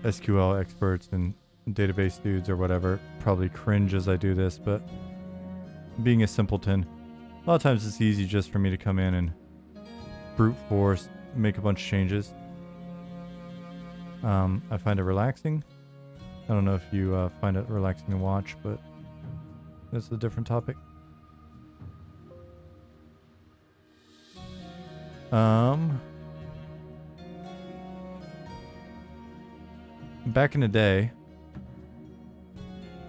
SQL experts and database dudes or whatever probably cringe as I do this, but being a simpleton, a lot of times it's easy just for me to come in and brute force, make a bunch of changes. I find it relaxing. I don't know if you find it relaxing to watch, but that's a different topic. Back in the day,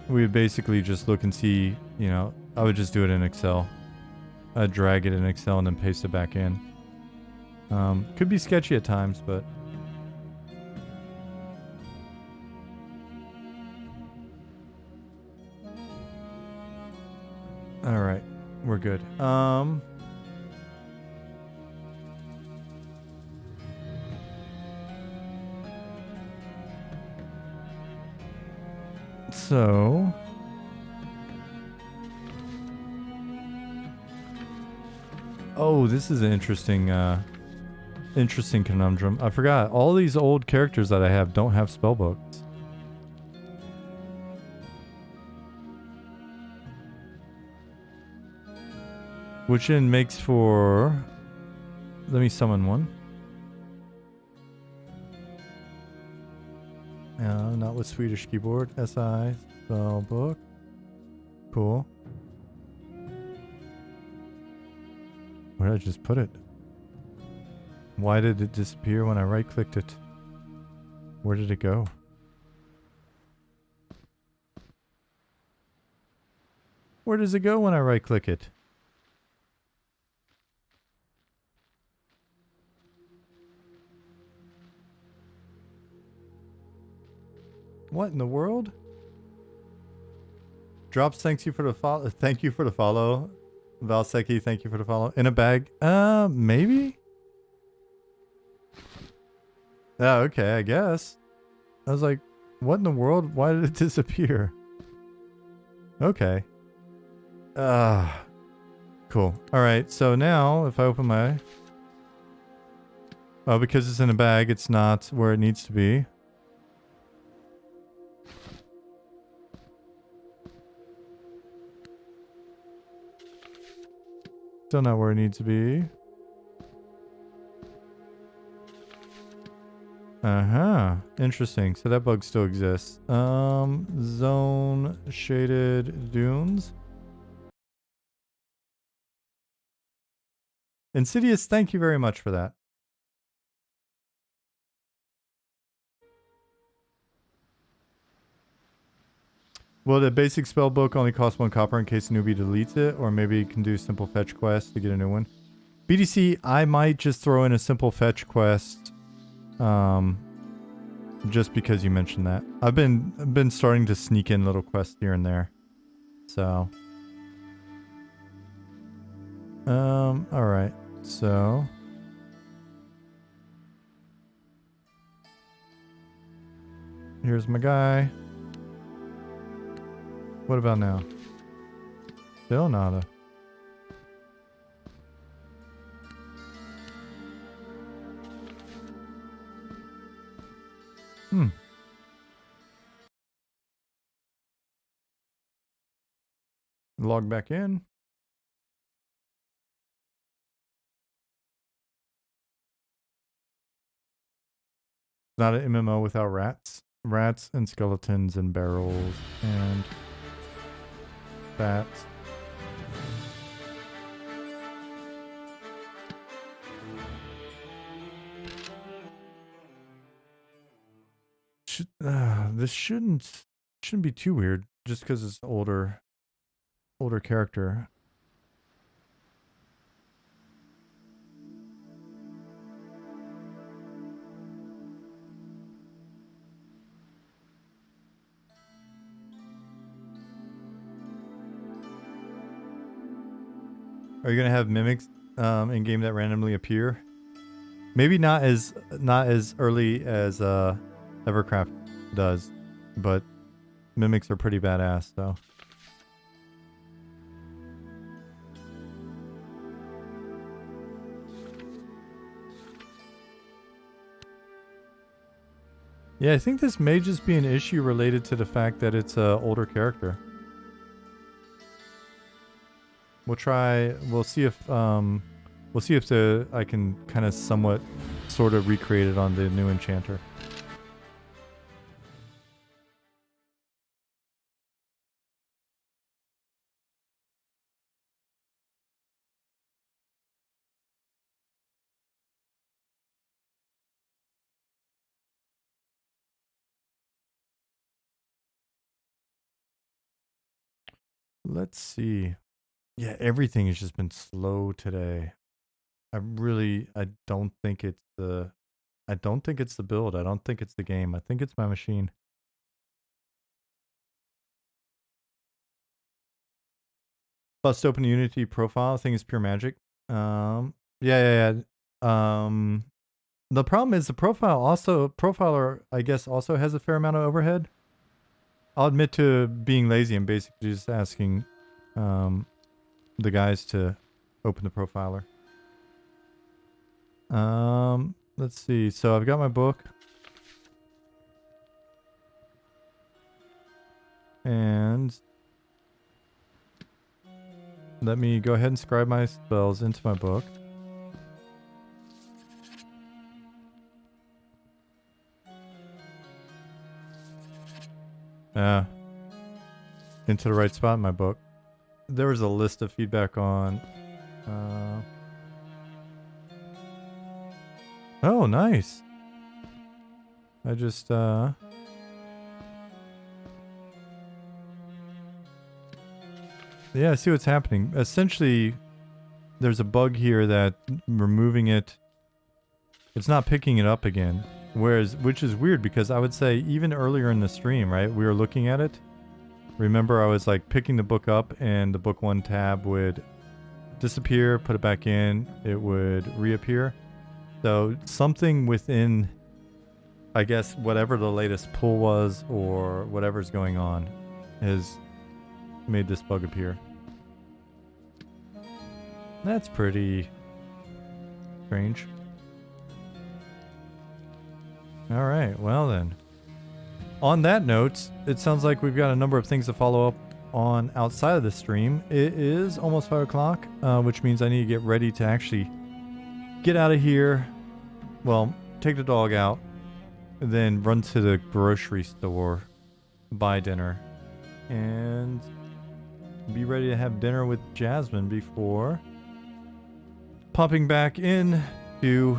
we would basically just look and see, you know, I would just do it in Excel. I'd drag it in Excel and then paste it back in. Could be sketchy at times, but all right, we're good. So oh, this is an interesting conundrum. I forgot all these old characters that I have don't have spellbooks. Which then makes for... Let me summon one. Not with Swedish keyboard. SI, spellbook. Cool. Where did I just put it? Why did it disappear when I right-clicked it? Where did it go? Where does it go when I right-click it? What in the world? Drops, thanks you for the follow. Thank you for the follow. Valseki, thank you for the follow. In a bag? Maybe? Oh, okay, I guess. I was like, what in the world? Why did it disappear? Okay. Cool. Alright, so now if I open my... Oh, because it's in a bag, it's not where it needs to be. Still not where it needs to be. Uh-huh. Interesting. So that bug still exists. Zone shaded dunes. Insidious, thank you very much for that. Will the basic spell book only cost 1 copper in case a newbie deletes it? Or maybe you can do simple fetch quest to get a new one? BDC, I might just throw in a simple fetch quest. Just because you mentioned that. I've been starting to sneak in little quests here and there. So. Alright. So. Here's my guy. What about now? Still nada. Log back in. Not an MMO without rats. Rats and skeletons and barrels and bats. This shouldn't be too weird just because it's older character. Are you gonna have mimics in game that randomly appear? Maybe not as early as EverQuest does, but mimics are pretty badass though. Yeah, I think this may just be an issue related to the fact that it's a older character. We'll try. We'll see if I can kind of somewhat, sort of recreate it on the new enchanter. Let's see. Yeah, everything has just been slow today. I don't think it's the build. I don't think it's the game. I think it's my machine. Bust open Unity profile. I think it's pure magic. Yeah. The problem is the profiler, I guess, also has a fair amount of overhead. I'll admit to being lazy and basically just asking the guys to open the profiler. Let's see. So I've got my book. And let me go ahead and scribe my spells into my book. Into the right spot in my book. There was a list of feedback on... oh, nice. I just... yeah, I see what's happening. Essentially, there's a bug here that removing it, it's not picking it up again. Which is weird because I would say even earlier in the stream, right, we were looking at it. Remember, I was like picking the book up and the book 1 tab would disappear, put it back in, it would reappear. So something within, I guess, whatever the latest pull was or whatever's going on has made this bug appear. That's pretty strange. All right, well then. On that note, it sounds like we've got a number of things to follow up on outside of the stream. It is almost 5 o'clock, which means I need to get ready to actually get out of here. Well, take the dog out, and then run to the grocery store, buy dinner, and be ready to have dinner with Jasmine before popping back in to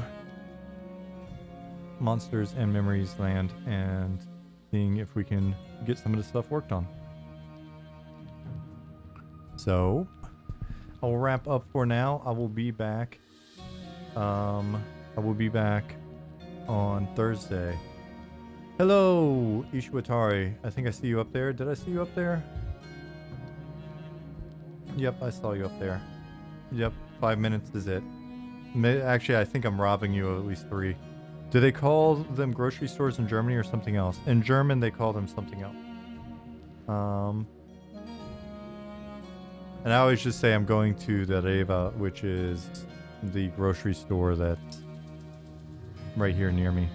Monsters and Memories Land and seeing if we can get some of the stuff worked on. So I'll wrap up for now. I will be back on Thursday. Hello, Ishiwatari. I think I see you up there. Did I see you up there? Yep, I saw you up there. Yep, 5 minutes is it. Actually, I think I'm robbing you of at least 3. Do they call them grocery stores in Germany or something else? In German, they call them something else. And I always just say I'm going to the Rewe, which is the grocery store that's right here near me.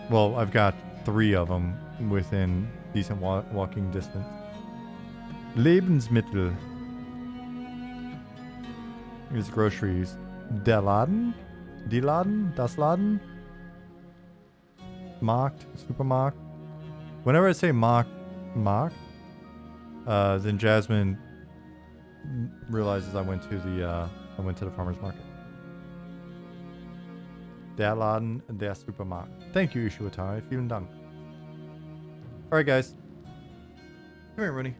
Well, I've got 3 of them within decent walking distance. Lebensmittel is groceries. Der Laden? Die Laden? Das Laden? Markt? Supermarkt? Whenever I say Markt, then Jasmine realizes I went to the farmer's market. Der Laden, der Supermarkt. Thank you, Ishiwatari. Vielen Dank. Alright, guys. Come here, Rooney.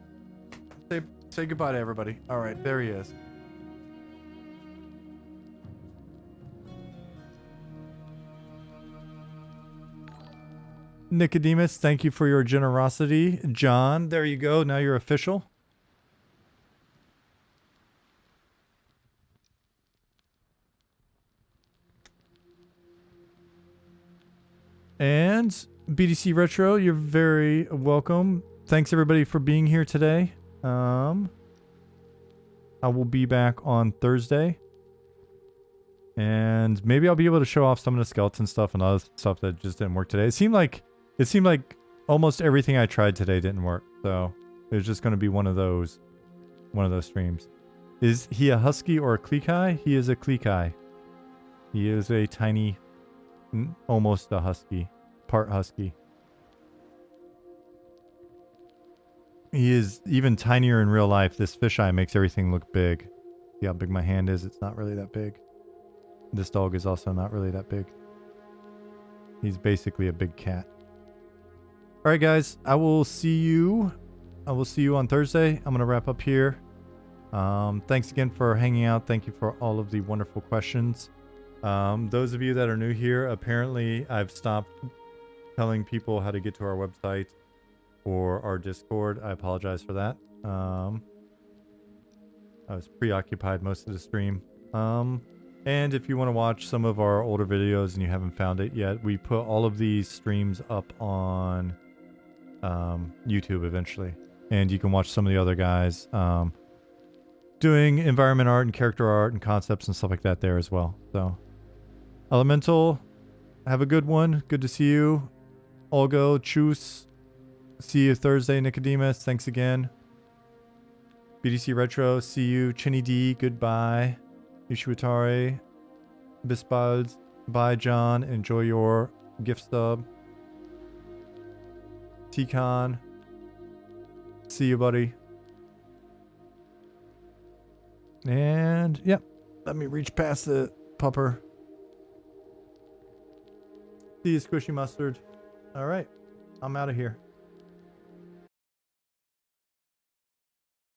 Say goodbye to everybody. Alright, there he is. Nicodemus, thank you for your generosity. John, there you go. Now you're official. And BDC Retro, you're very welcome. Thanks everybody for being here today. I will be back on Thursday. And maybe I'll be able to show off some of the skeleton stuff and other stuff that just didn't work today. It seemed like almost everything I tried today didn't work. So it was just going to be one of those streams. Is he a husky or a Kleekai? He is a Kleekai. He is a tiny, almost a husky, part husky. He is even tinier in real life. This fisheye makes everything look big. See how big my hand is? It's not really that big. This dog is also not really that big. He's basically a big cat. All right, guys. I will see you on Thursday. I'm going to wrap up here. Thanks again for hanging out. Thank you for all of the wonderful questions. Those of you that are new here, apparently I've stopped telling people how to get to our website or our Discord. I apologize for that. I was preoccupied most of the stream. And if you want to watch some of our older videos and you haven't found it yet, we put all of these streams up on YouTube eventually. And you can watch some of the other guys doing environment art and character art and concepts and stuff like that there as well. So, Elemental, have a good one. Good to see you. Olgo, Chus. See you Thursday, Nicodemus. Thanks again. BDC Retro, see you. Chinny D, goodbye. Ishiwatare, Bispalds, bye John. Enjoy your gift stub. T-Con, see you, buddy. And, yep, let me reach past the pupper. See you, Squishy Mustard. All right, I'm out of here.